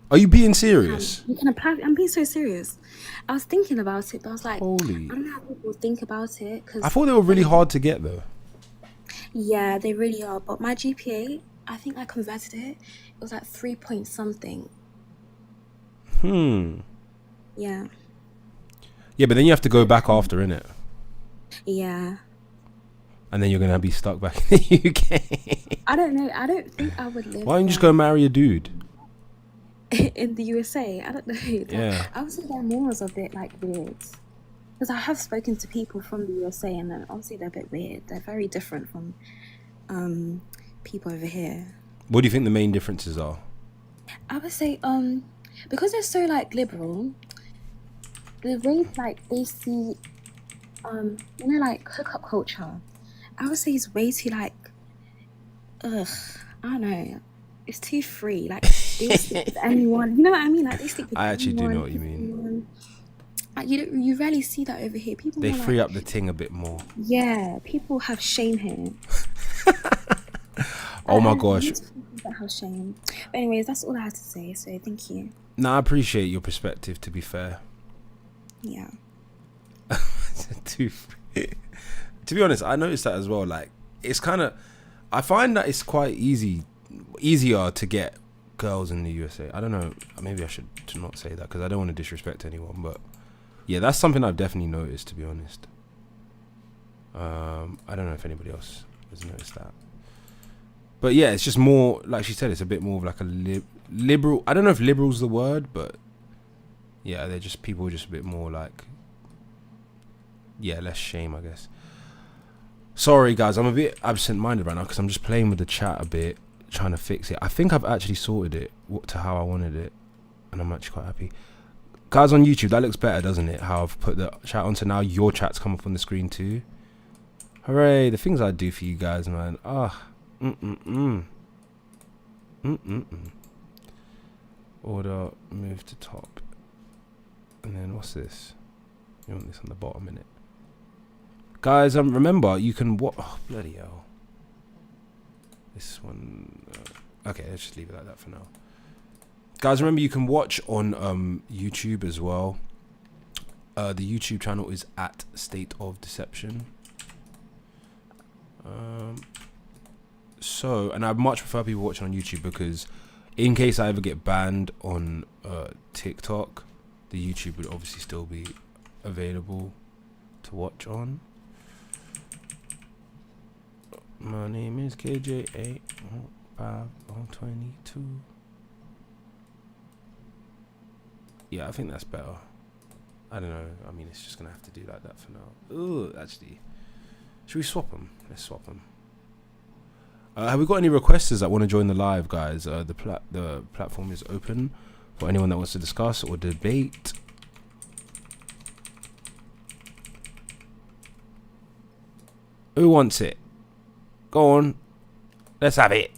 [SPEAKER 1] Are you being serious?
[SPEAKER 8] You can apply. I'm being so serious. I was thinking about it, but I was like,
[SPEAKER 1] Holy.
[SPEAKER 8] I don't know how people think about it. Cause
[SPEAKER 1] I thought they were really hard to get though.
[SPEAKER 8] Yeah, they really are. But my GPA, I think I converted it. It was like 3 point something. Yeah.
[SPEAKER 1] Yeah, but then you have to go back after, innit?
[SPEAKER 8] Yeah.
[SPEAKER 1] And then you're going to be stuck back in the UK.
[SPEAKER 8] I don't know. I don't think I would live
[SPEAKER 1] Why don't you just go marry a dude?
[SPEAKER 8] in the USA. I don't know.
[SPEAKER 1] Yeah.
[SPEAKER 8] I would say their morals are a bit like weird. Because I have spoken to people from the USA and then obviously they're a bit weird. They're very different from people over here.
[SPEAKER 1] What do you think the main differences are?
[SPEAKER 8] I would say because they're so like liberal, the way like they see you know, like hookup culture, I would say it's way too like I don't know, it's too free. Like they will stick with anyone, you know what I mean? Like they stick with
[SPEAKER 1] I actually do
[SPEAKER 8] anyone,
[SPEAKER 1] know what you mean.
[SPEAKER 8] anyone. Like, you rarely see that over here. People
[SPEAKER 1] They
[SPEAKER 8] more
[SPEAKER 1] free
[SPEAKER 8] like,
[SPEAKER 1] up the ting a bit more.
[SPEAKER 8] yeah, people have shame here.
[SPEAKER 1] Oh my gosh.
[SPEAKER 8] People have shame. But anyways, that's all I had to say. So thank you.
[SPEAKER 1] No, I appreciate your perspective, to be fair.
[SPEAKER 8] Yeah.
[SPEAKER 1] To be honest, I noticed that as well. Like, it's kind of, I find that it's quite easier to get girls in the USA. I don't know, maybe I should not say that because I don't want to disrespect anyone, but yeah, that's something I've definitely noticed, to be honest. I don't know if anybody else has noticed that, but yeah, it's just more, like she said, it's a bit more of like a liberal. I don't know if liberal's the word, but yeah, they're just people just a bit more like, yeah, less shame, I guess. Sorry guys, I'm a bit absent-minded right now because I'm just playing with the chat a bit, trying to fix it. I think I've actually sorted it to how I wanted it, and I'm actually quite happy. Guys on YouTube, that looks better, doesn't it? How I've put the chat on, so now your chat's come up on the screen too. Hooray, the things I do for you guys, man. Order, move to top. And then what's this? You want this on the bottom, innit? Guys, remember, you can watch... Oh, bloody hell. This one... okay, let's just leave it like that for now. Guys, remember, you can watch on YouTube as well. The YouTube channel is at State of Deception. So, and I much prefer people watching on YouTube because in case I ever get banned on TikTok, the YouTube would obviously still be available to watch on. My name is KJ85122. Yeah, I think that's better. I don't know. I mean, it's just gonna have to do like that for now. Ooh, actually, should we swap them? Let's swap them. Have we got any requesters that want to join the live, guys? The platform is open for anyone that wants to discuss or debate. Who wants it? Go on. Let's have it.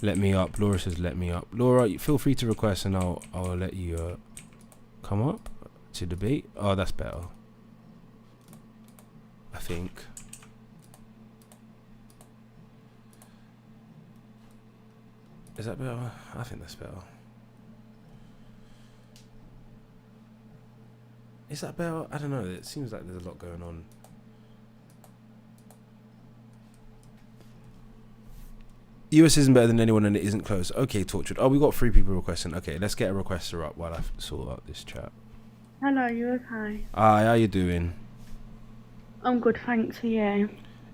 [SPEAKER 1] Let me up. Laura says let me up. Laura, feel free to request and I'll let you come up to debate. Oh, that's better. I think. Is that better? I think that's better. Is that better? I don't know. It seems like there's a lot going on. US isn't better than anyone and it isn't close. Okay, Tortured. Oh, we got 3 people requesting. Okay, let's get a requester up while I sort out this chat.
[SPEAKER 9] Hello, you okay?
[SPEAKER 1] Hi, how you doing?
[SPEAKER 9] I'm good, thanks. For you?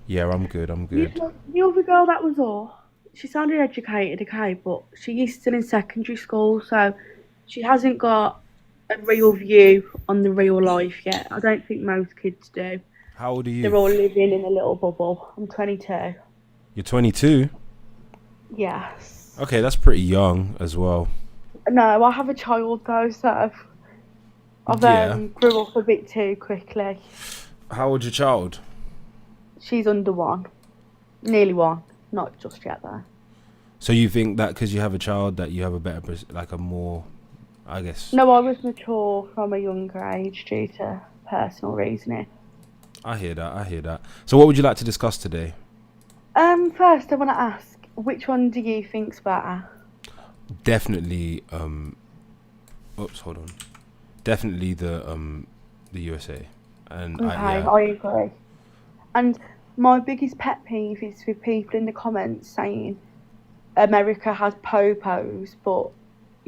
[SPEAKER 1] Yeah, I'm good.
[SPEAKER 9] The other girl that was all, she sounded educated, okay, but she's still in secondary school, so she hasn't got a real view on the real life yet. I don't think most kids do.
[SPEAKER 1] How old are you?
[SPEAKER 9] They're all living in a little bubble. I'm 22.
[SPEAKER 1] You're 22?
[SPEAKER 9] Yes.
[SPEAKER 1] Okay, that's pretty young as well.
[SPEAKER 9] No, I have a child though, so I've grew up a bit too quickly.
[SPEAKER 1] How old's your child?
[SPEAKER 9] She's under 1. Nearly 1. Not just yet though.
[SPEAKER 1] So you think that because you have a child that you have a better, like a more, I guess...
[SPEAKER 9] No, I was mature from a younger age due to personal reasoning.
[SPEAKER 1] I hear that. So what would you like to discuss today?
[SPEAKER 9] First I want to ask, which one do you think's better?
[SPEAKER 1] Definitely, hold on. Definitely the USA. And
[SPEAKER 9] okay, I agree. And my biggest pet peeve is with people in the comments saying America has popos, but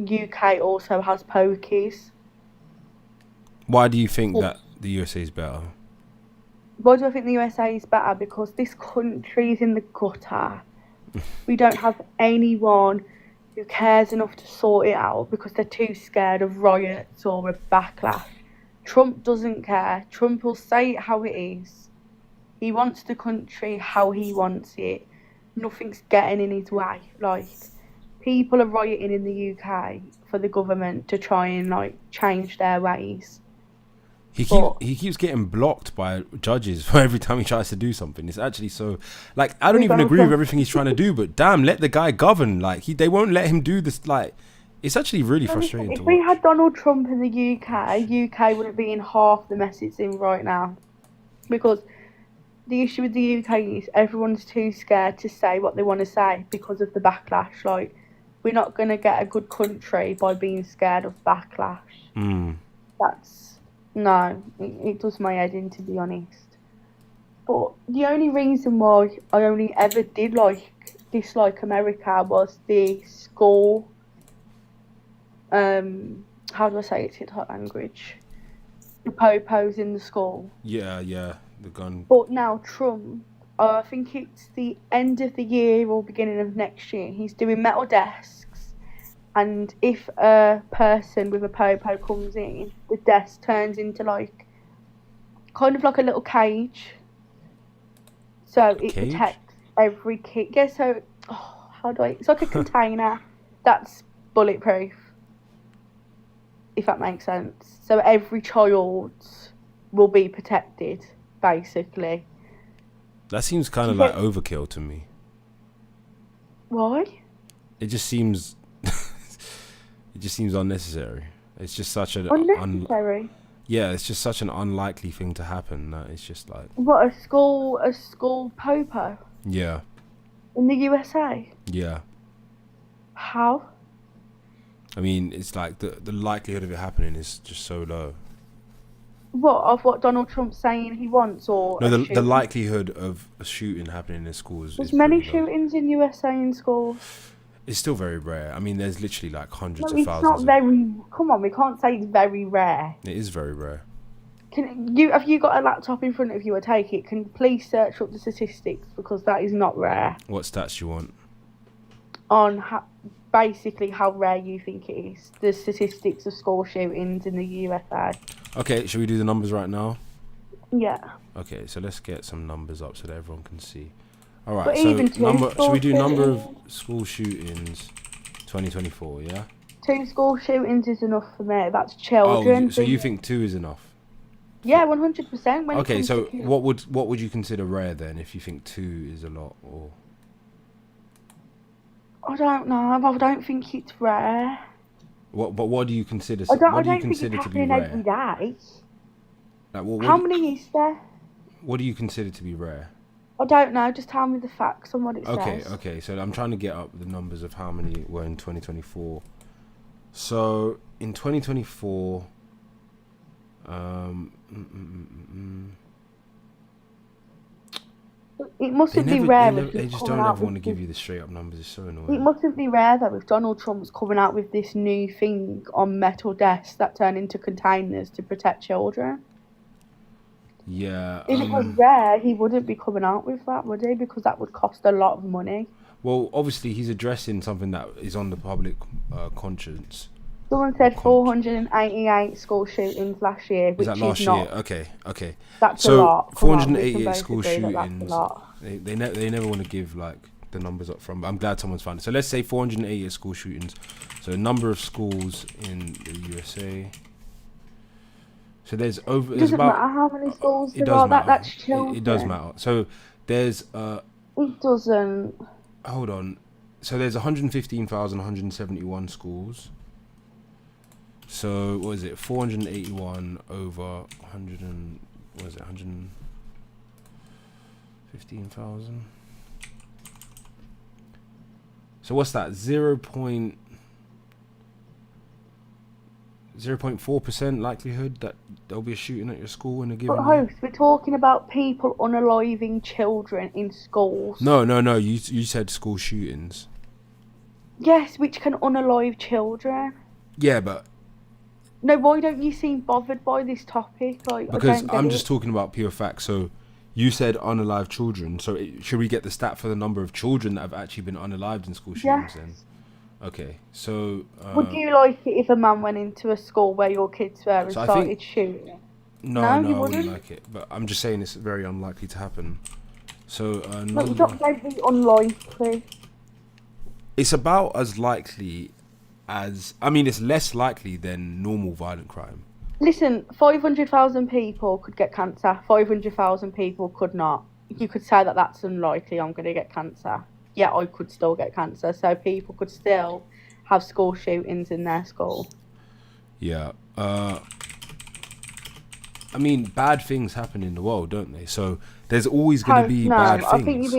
[SPEAKER 9] UK also has pokies.
[SPEAKER 1] Why do you think that the USA is better?
[SPEAKER 9] Why do I think the USA is better? Because this country is in the gutter. We don't have anyone who cares enough to sort it out because they're too scared of riots or a backlash. Trump doesn't care. Trump will say it how it is. He wants the country how he wants it. Nothing's getting in his way. Like, people are rioting in the UK for the government to try and like change their ways.
[SPEAKER 1] He keeps getting blocked by judges for every time he tries to do something. It's actually so, like, I don't even agree with everything he's trying to do, but damn, let the guy govern. Like, they won't let him do this. Like, it's actually really frustrating
[SPEAKER 9] if
[SPEAKER 1] to
[SPEAKER 9] we
[SPEAKER 1] watch.
[SPEAKER 9] had Donald Trump in the UK wouldn't be in half the mess it's in right now. Because the issue with the UK is everyone's too scared to say what they want to say because of the backlash. Like, we're not going to get a good country by being scared of backlash. No, it does my head in, to be honest. But the only reason why I only ever did dislike America was the school. How do I say it in that language? The popos in the school.
[SPEAKER 1] Yeah, the gun.
[SPEAKER 9] But now Trump, I think it's the end of the year or beginning of next year, he's doing metal desks. And if a person with a popo comes in, the desk turns into kind of like a little cage. So it protects every kid. Yeah, so, it's like a container that's bulletproof. If that makes sense. So every child will be protected, basically.
[SPEAKER 1] That seems kind of like overkill to me.
[SPEAKER 9] Why?
[SPEAKER 1] It just seems... It just seems unnecessary. It's just such an
[SPEAKER 9] unnecessary.
[SPEAKER 1] It's just such an unlikely thing to happen. That it's just like
[SPEAKER 9] what, a school popo?
[SPEAKER 1] Yeah.
[SPEAKER 9] In the USA?
[SPEAKER 1] Yeah.
[SPEAKER 9] How?
[SPEAKER 1] I mean, it's like the likelihood of it happening is just so low.
[SPEAKER 9] What Donald Trump's saying he wants, or
[SPEAKER 1] no, the likelihood of a shooting happening in schools.
[SPEAKER 9] There's many shootings in USA in schools.
[SPEAKER 1] It's still very rare. I mean, there's literally like hundreds of thousands.
[SPEAKER 9] It's not very. Come on, we can't say it's very rare.
[SPEAKER 1] It is very rare.
[SPEAKER 9] Have you got a laptop in front of you or take it? Can you please search up the statistics, because that is not rare.
[SPEAKER 1] What stats do you want?
[SPEAKER 9] On basically how rare you think it is. The statistics of school shootings in the USA.
[SPEAKER 1] Okay, should we do the numbers right now?
[SPEAKER 9] Yeah.
[SPEAKER 1] Okay, so let's get some numbers up so that everyone can see. All right,
[SPEAKER 9] but
[SPEAKER 1] so should we do number of school shootings 2024, yeah?
[SPEAKER 9] 2 school shootings is enough for me. That's children.
[SPEAKER 1] Oh, so you think 2 is enough?
[SPEAKER 9] Yeah, 100%.
[SPEAKER 1] Okay, so what would you consider rare then if you think 2 is a lot? Or
[SPEAKER 9] I don't know. I don't think it's rare.
[SPEAKER 1] But what do you consider?
[SPEAKER 9] I
[SPEAKER 1] What do you
[SPEAKER 9] don't think
[SPEAKER 1] consider
[SPEAKER 9] it's
[SPEAKER 1] to be
[SPEAKER 9] happening every
[SPEAKER 1] rare?
[SPEAKER 9] day.
[SPEAKER 1] Like, what,
[SPEAKER 9] How many is there?
[SPEAKER 1] what do you consider to be rare?
[SPEAKER 9] I don't know. Just tell me the facts on what it says.
[SPEAKER 1] Okay. So I'm trying to get up the numbers of how many were in 2024. So in 2024,
[SPEAKER 9] It mustn't be rare.
[SPEAKER 1] They just don't ever want to give you the straight up numbers. It's so annoying.
[SPEAKER 9] It mustn't be rare though if Donald Trump's coming out with this new thing on metal desks that turn into containers to protect children.
[SPEAKER 1] Yeah.
[SPEAKER 9] If it was rare, he wouldn't be coming out with that, would he? Because that would cost a lot of money.
[SPEAKER 1] Well, obviously he's addressing something that is on the public conscience.
[SPEAKER 9] Someone said 488 school shootings last year, which
[SPEAKER 1] Is that last
[SPEAKER 9] not,
[SPEAKER 1] year? Okay.
[SPEAKER 9] That's
[SPEAKER 1] So
[SPEAKER 9] a lot. Come on, we can
[SPEAKER 1] 488
[SPEAKER 9] both
[SPEAKER 1] school
[SPEAKER 9] agree that
[SPEAKER 1] shootings.
[SPEAKER 9] that's a lot.
[SPEAKER 1] They never want to give like the numbers up front. But I'm glad someone's found it. So let's say 488 school shootings. So the number of schools in the USA. So there's over.
[SPEAKER 9] It doesn't matter how many schools there are. That's children.
[SPEAKER 1] It does matter. So there's
[SPEAKER 9] It doesn't.
[SPEAKER 1] Hold on. So there's 115,171 schools. So what is it? 481 over 100 and what is it? 115,000. So what's that? 0.4% likelihood that there'll be a shooting at your school in a given
[SPEAKER 9] But
[SPEAKER 1] year?
[SPEAKER 9] host, we're talking about people unaliving children in schools.
[SPEAKER 1] No. You said school shootings.
[SPEAKER 9] Yes, which can unalive children.
[SPEAKER 1] Yeah, but
[SPEAKER 9] No, why don't you seem bothered by this topic? Like,
[SPEAKER 1] because I'm just talking about pure facts. So you said unalive children. So should we get the stat for the number of children that have actually been unalived in school shootings then? Okay, so
[SPEAKER 9] would you like it if a man went into a school where your kids were and
[SPEAKER 1] So I
[SPEAKER 9] started
[SPEAKER 1] think-
[SPEAKER 9] shooting?
[SPEAKER 1] no,
[SPEAKER 9] you
[SPEAKER 1] I
[SPEAKER 9] wouldn't?
[SPEAKER 1] wouldn't like it. But I'm just saying it's very unlikely to happen. So
[SPEAKER 9] Like, don't be unlikely.
[SPEAKER 1] it's about as likely as it's less likely than normal violent crime.
[SPEAKER 9] Listen, 500,000 people could get cancer. 500,000 people could not. You could say that that's unlikely. I'm going to get cancer. Yeah, I could still get cancer. So people could still have school shootings in their school.
[SPEAKER 1] Yeah. Bad things happen in the world, don't they? So there's always going to be bad things.
[SPEAKER 9] I think you're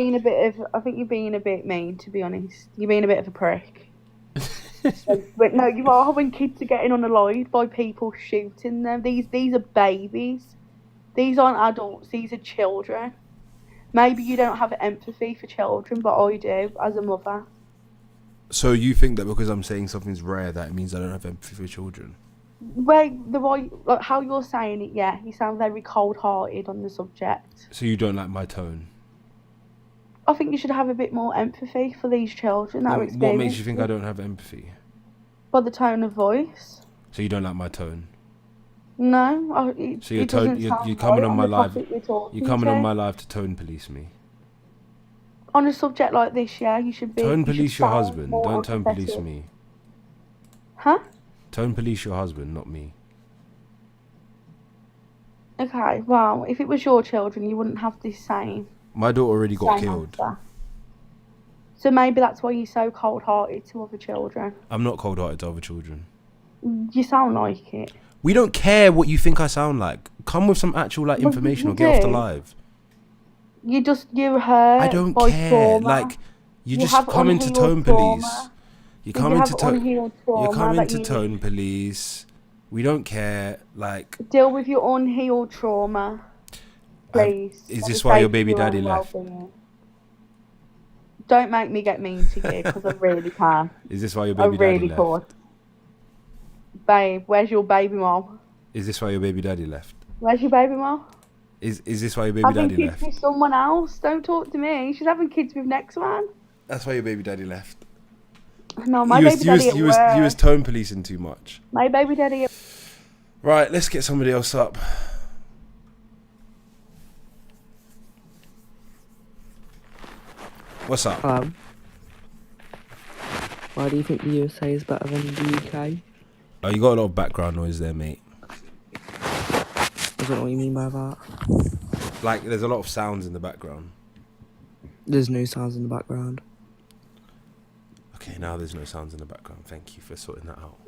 [SPEAKER 9] being a bit mean, to be honest. You're being a bit of a prick. But no, you are when kids are getting unalived by people shooting them. These are babies. These aren't adults. These are children. Maybe you don't have empathy for children, but I do as a mother.
[SPEAKER 1] So you think that because I'm saying something's rare, that it means I don't have empathy for children?
[SPEAKER 9] Like how you're saying it, yeah, you sound very cold-hearted on the subject.
[SPEAKER 1] So you don't like my tone?
[SPEAKER 9] I think you should have a bit more empathy for these children that are
[SPEAKER 1] What
[SPEAKER 9] experiencing.
[SPEAKER 1] makes you think I don't have empathy?
[SPEAKER 9] By the tone of voice.
[SPEAKER 1] So you don't like my tone?
[SPEAKER 9] No,
[SPEAKER 1] So you're coming on my live. You're coming on my live to tone police me.
[SPEAKER 9] On a subject like this, yeah, you should be.
[SPEAKER 1] Tone police your husband. Don't tone police
[SPEAKER 9] empathetic.
[SPEAKER 1] me.
[SPEAKER 9] Huh?
[SPEAKER 1] Tone police your husband, not me.
[SPEAKER 9] Okay, well, if it was your children, you wouldn't have this same.
[SPEAKER 1] My daughter already got
[SPEAKER 9] same
[SPEAKER 1] killed.
[SPEAKER 9] answer. So maybe that's why you're so cold-hearted to other children.
[SPEAKER 1] I'm not cold-hearted to other children.
[SPEAKER 9] You sound like it.
[SPEAKER 1] We don't care what you think I sound like. Come with some actual information or get off the live.
[SPEAKER 9] You're hurt.
[SPEAKER 1] I don't
[SPEAKER 9] by
[SPEAKER 1] care.
[SPEAKER 9] Trauma.
[SPEAKER 1] Like you just
[SPEAKER 9] have
[SPEAKER 1] come into
[SPEAKER 9] unhealed
[SPEAKER 1] tone police.
[SPEAKER 9] trauma.
[SPEAKER 1] You come into
[SPEAKER 9] unhealed
[SPEAKER 1] You're
[SPEAKER 9] trauma
[SPEAKER 1] coming
[SPEAKER 9] that
[SPEAKER 1] to
[SPEAKER 9] you
[SPEAKER 1] tone police. We don't care. Like
[SPEAKER 9] deal with your unhealed trauma, please.
[SPEAKER 1] Is
[SPEAKER 9] For
[SPEAKER 1] this
[SPEAKER 9] the
[SPEAKER 1] why your
[SPEAKER 9] sake of
[SPEAKER 1] baby
[SPEAKER 9] your
[SPEAKER 1] daddy
[SPEAKER 9] own
[SPEAKER 1] left?
[SPEAKER 9] well-being. Don't make me get mean to you because I really can.
[SPEAKER 1] Is this why your
[SPEAKER 9] I
[SPEAKER 1] baby daddy
[SPEAKER 9] really
[SPEAKER 1] left?
[SPEAKER 9] could. Babe, where's your baby mom?
[SPEAKER 1] Is this why your baby daddy left?
[SPEAKER 9] Where's your baby mom?
[SPEAKER 1] Is this why your baby
[SPEAKER 9] Having
[SPEAKER 1] daddy
[SPEAKER 9] kids
[SPEAKER 1] left?
[SPEAKER 9] with someone else. Don't talk to me. She's having kids with next man.
[SPEAKER 1] That's why your baby daddy left.
[SPEAKER 9] No, my baby daddy at
[SPEAKER 1] you
[SPEAKER 9] work.
[SPEAKER 1] was tone policing too much.
[SPEAKER 9] My baby daddy.
[SPEAKER 1] Right, let's get somebody else up. What's up?
[SPEAKER 10] Why do you think the USA is better than the UK?
[SPEAKER 1] Oh, you got a lot of background noise there, mate.
[SPEAKER 10] I don't know what you mean by that.
[SPEAKER 1] Like, there's a lot of sounds in the background.
[SPEAKER 10] There's no sounds in the background.
[SPEAKER 1] Okay, now there's no sounds in the background. Thank you for sorting that out.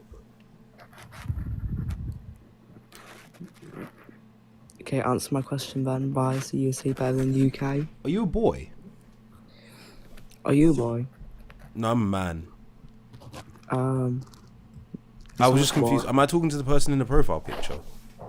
[SPEAKER 10] Okay, answer my question then. Why is the USA better than the UK?
[SPEAKER 1] Are you a boy?
[SPEAKER 10] Are you a boy?
[SPEAKER 1] No, I'm a man. I
[SPEAKER 10] so
[SPEAKER 1] was just confused.
[SPEAKER 10] what?
[SPEAKER 1] Am I talking to the person in the profile picture?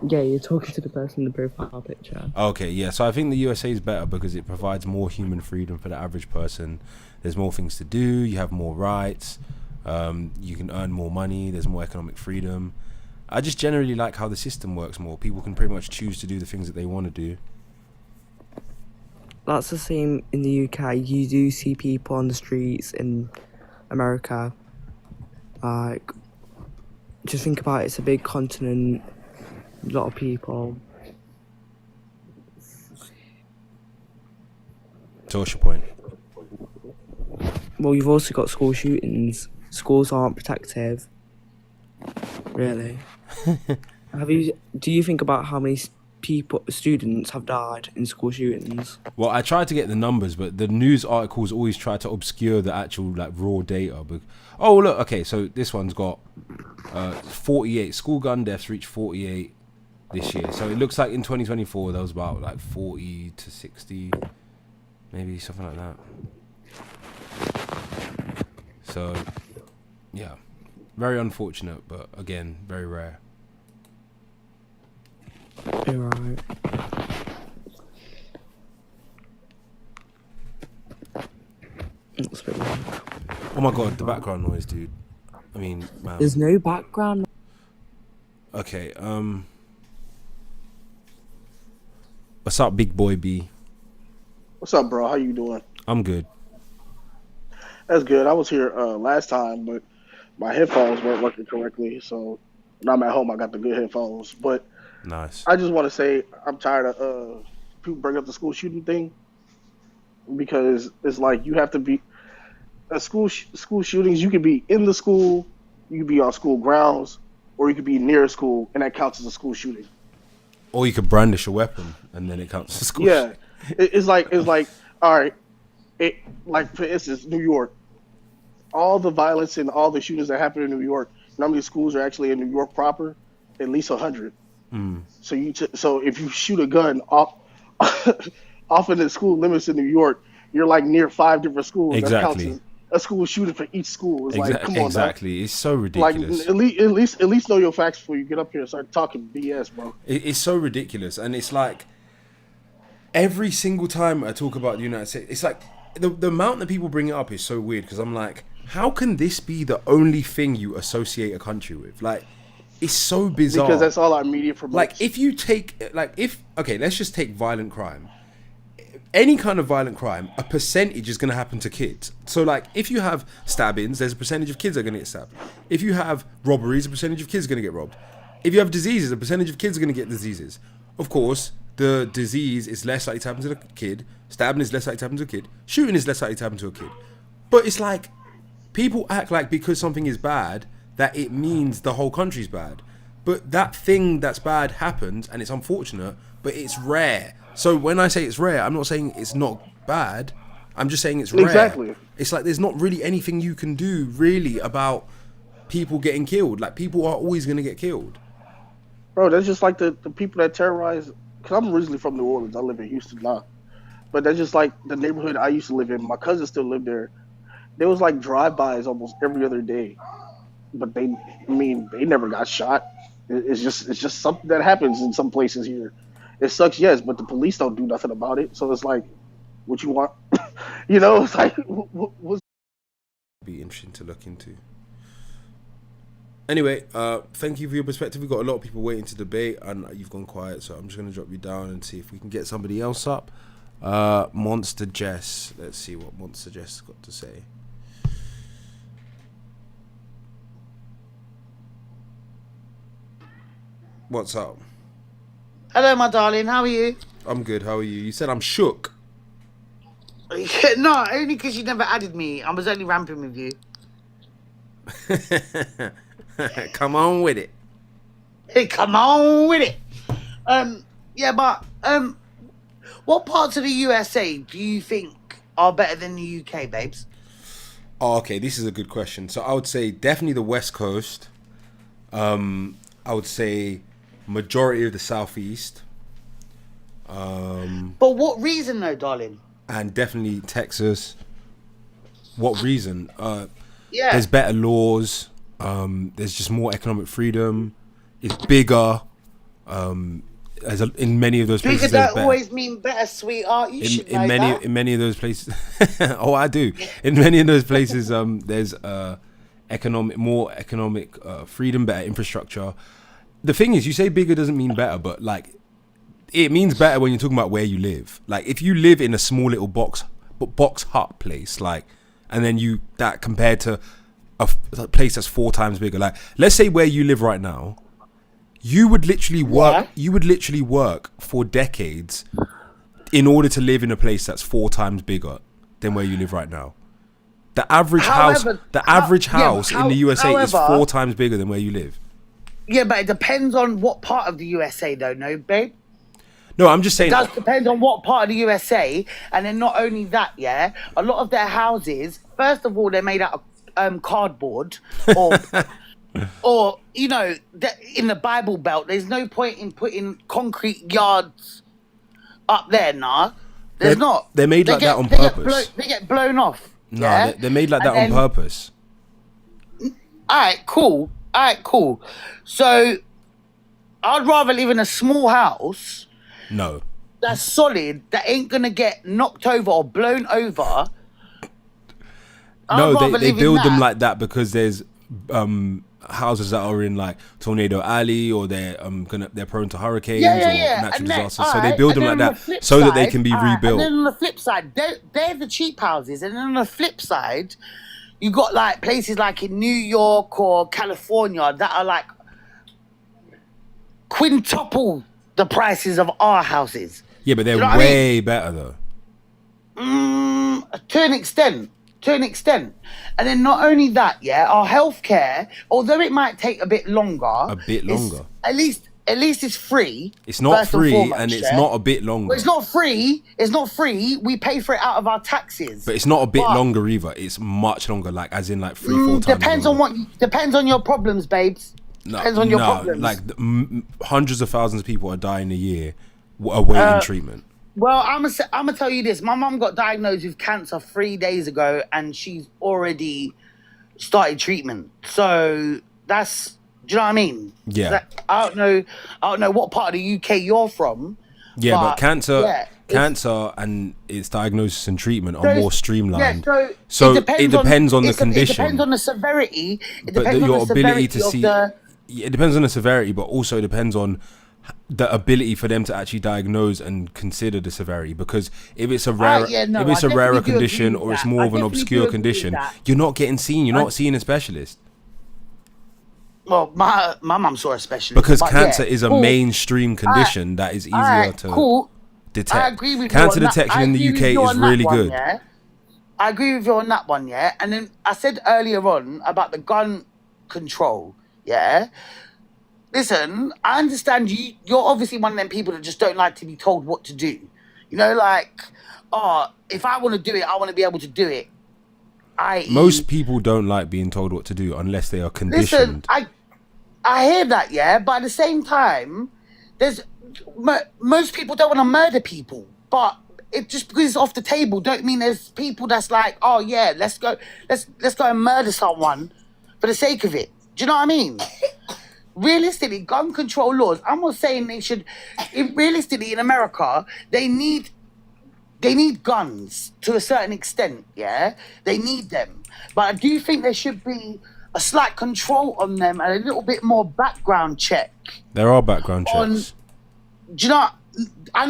[SPEAKER 10] Yeah, you're talking to the person in the profile picture.
[SPEAKER 1] Okay, yeah. So I think the USA is better because it provides more human freedom for the average person. There's more things to do. You have more rights. You can earn more money. There's more economic freedom. I just generally like how the system works more. People can pretty much choose to do the things that they want to do.
[SPEAKER 10] That's the same in the UK. You do see people on the streets in America. Like, just think about it. It's a big continent. A lot of people.
[SPEAKER 1] So what's your point?
[SPEAKER 10] Well, you've also got school shootings. Schools aren't protective. Really. Do you think about how many students have died in school shootings?
[SPEAKER 1] Well, I tried to get the numbers, but the news articles always try to obscure the actual raw data. But, oh look, okay, so this one's got 48 school gun deaths reached 48 this year. So it looks like in 2024 there was about 40 to 60, maybe something like that. So yeah, very unfortunate, but again, very rare.
[SPEAKER 10] You're right. That's a bit weird.
[SPEAKER 1] Oh my god, the background noise, dude. I mean, man.
[SPEAKER 10] There's no background.
[SPEAKER 1] Okay, what's up, big boy B?
[SPEAKER 11] What's up, bro? How you doing?
[SPEAKER 1] I'm good.
[SPEAKER 11] That's good. I was here last time, but my headphones weren't working correctly. So when I'm at home, I got the good headphones. But
[SPEAKER 1] Nice.
[SPEAKER 11] I just want to say I'm tired of people bring up the school shooting thing because it's like you have to be school shootings. You could be in the school, you could be on school grounds, or you could be near a school, and that counts as a school shooting.
[SPEAKER 1] Or you could brandish a weapon, and then it counts as school.
[SPEAKER 11] Yeah, it's like all right. Like for instance, New York, all the violence and all the shootings that happen in New York. How many schools are actually in New York proper? At least 100. So so if you shoot a gun off off in the school limits in New York, you're like near 5 different schools.
[SPEAKER 1] Exactly.
[SPEAKER 11] That counts as a school shooting for each school. It's like, come on,
[SPEAKER 1] exactly. It's so
[SPEAKER 11] like
[SPEAKER 1] ridiculous.
[SPEAKER 11] at least know your facts before you get up here and start talking BS, bro.
[SPEAKER 1] It's so ridiculous, and it's like every single time I talk about the United States, it's like the amount that people bring it up is so weird because I'm like, how can this be the only thing you associate a country with? Like, it's so bizarre.
[SPEAKER 11] Because that's all our media promotes.
[SPEAKER 1] Like, if you take, okay, let's just take violent crime. Any kind of violent crime, a percentage is going to happen to kids. So, like, if you have stabbings, there's a percentage of kids that are going to get stabbed. If you have robberies, a percentage of kids are going to get robbed. If you have diseases, a percentage of kids are going to get diseases. Of course, the disease is less likely to happen to the kid. Stabbing is less likely to happen to a kid. Shooting is less likely to happen to a kid. But it's like, people act like because something is bad, that it means the whole country's bad. But that thing that's bad happens, and it's unfortunate, but it's rare. So when I say it's rare, I'm not saying it's not bad. I'm just saying it's rare.
[SPEAKER 11] Exactly.
[SPEAKER 1] It's like there's not really anything you can do really about people getting killed. Like, people are always going to get killed.
[SPEAKER 11] Bro, that's just like the people that terrorize. Because I'm originally from New Orleans. I live in Houston now. But that's just like the neighborhood I used to live in. My cousins still live there. There was like drive-bys almost every other day. But they never got shot. It's just something that happens in some places here. It sucks, yes, but the police don't do nothing about it. So it's like, what you want? It's like, what's...
[SPEAKER 1] Be interesting to look into. Anyway, thank you for your perspective. We've got a lot of people waiting to debate, and you've gone quiet, so I'm just going to drop you down and see if we can get somebody else up. Monster Jess. Let's see what Monster Jess got to say. What's up?
[SPEAKER 12] Hello, my darling. How are you?
[SPEAKER 1] I'm good. How are you? You said I'm shook.
[SPEAKER 12] No, only because you never added me. I was only ramping with you.
[SPEAKER 1] Come on with it.
[SPEAKER 12] Hey, come on with it. Yeah, but what parts of the USA do you think are better than the UK, babes?
[SPEAKER 1] Oh, okay, this is a good question. So I would say definitely the West Coast. I would say majority of the Southeast.
[SPEAKER 12] But what reason though, darling?
[SPEAKER 1] And definitely Texas. What reason?
[SPEAKER 12] Yeah.
[SPEAKER 1] There's better laws. There's just more economic freedom. It's bigger. In many of those places,
[SPEAKER 12] Does
[SPEAKER 1] there's
[SPEAKER 12] that
[SPEAKER 1] better.
[SPEAKER 12] always mean better, sweetheart? You should know that.
[SPEAKER 1] In many of those places, oh, I do. In many of those places, there's more economic freedom, better infrastructure. The thing is, you say bigger doesn't mean better, but like it means better when you're talking about where you live. Like if you live in a small little box hut place, like, and then that compared to a place that's 4 times bigger. Like let's say where you live right now. You would literally work.
[SPEAKER 12] Yeah.
[SPEAKER 1] You would literally work for decades in order to live in a place that's 4 times bigger than where you live right now. The average house in the USA is 4 times bigger than where you live.
[SPEAKER 12] Yeah, but it depends on what part of the USA, though. No, babe.
[SPEAKER 1] No, I'm just saying.
[SPEAKER 12] It does depend on what part of the USA, and then not only that, yeah, a lot of their houses. First of all, they're made out of cardboard or. Or, you know, in the Bible Belt, there's no point in putting concrete yards up there, nah. There's not.
[SPEAKER 1] They're made like that on purpose.
[SPEAKER 12] They get blown off.
[SPEAKER 1] No,
[SPEAKER 12] yeah?
[SPEAKER 1] they're made like that on purpose.
[SPEAKER 12] All right, cool. So, I'd rather live in a small house.
[SPEAKER 1] No.
[SPEAKER 12] That's solid, that ain't going to get knocked over or blown over.
[SPEAKER 1] No, they build them like that because there's houses that are in like Tornado Alley or they're prone to hurricanes or natural disasters. So they build them like that so that they can be rebuilt.
[SPEAKER 12] And then on the flip side, they're the cheap houses. And then on the flip side, you got like places like in New York or California that are like quintuple the prices of our houses.
[SPEAKER 1] Yeah, but they're way better though.
[SPEAKER 12] To an extent. And then not only that, yeah, our healthcare, although it might take a bit longer. At least it's free.
[SPEAKER 1] It's not free, and it's not a bit longer.
[SPEAKER 12] Well, it's not free. We pay for it out of our taxes.
[SPEAKER 1] But it's not a bit longer either. It's much longer, like as in like 3-4 times.
[SPEAKER 12] Depends on your problems, babes. Depends on your problems.
[SPEAKER 1] Like hundreds of thousands of people are dying a year awaiting treatment.
[SPEAKER 12] Well, I'm gonna tell you this. My mum got diagnosed with cancer 3 days ago, and she's already started treatment. So that's, do you know what I mean?
[SPEAKER 1] Yeah.
[SPEAKER 12] I don't know what part of the UK you're from.
[SPEAKER 1] Yeah, but cancer and its diagnosis and treatment are more streamlined.
[SPEAKER 12] Yeah,
[SPEAKER 1] so it depends on the condition.
[SPEAKER 12] It depends on the severity. It
[SPEAKER 1] depends on the severity, but also it depends on the ability for them to actually diagnose and consider the severity, because if it's a rarer condition or it's more of an obscure condition, you're not getting seen. You're not seeing a specialist.
[SPEAKER 12] Well, my mum saw a specialist
[SPEAKER 1] because cancer is a mainstream condition that is easier to detect.
[SPEAKER 12] I agree with
[SPEAKER 1] cancer
[SPEAKER 12] you
[SPEAKER 1] detection in the UK is really good.
[SPEAKER 12] Yeah? I agree with you on that one, yeah. And then I said earlier on about the gun control, yeah. Listen, I understand you're obviously one of them people that just don't like to be told what to do. You know, like, if I want to do it, I want to be able to do it.
[SPEAKER 1] Most people don't like being told what to do unless they are conditioned.
[SPEAKER 12] Listen, I hear that, yeah, but at the same time, most people don't want to murder people, but it just because it's off the table don't mean there's people that's like, oh yeah, let's go and murder someone for the sake of it. Do you know what I mean? Realistically, gun control laws, I'm not saying they should. Realistically, in America, they need guns to a certain extent, yeah? They need them. But I do think there should be a slight control on them and a little bit more background check.
[SPEAKER 1] There are background checks.
[SPEAKER 12] Do you know, I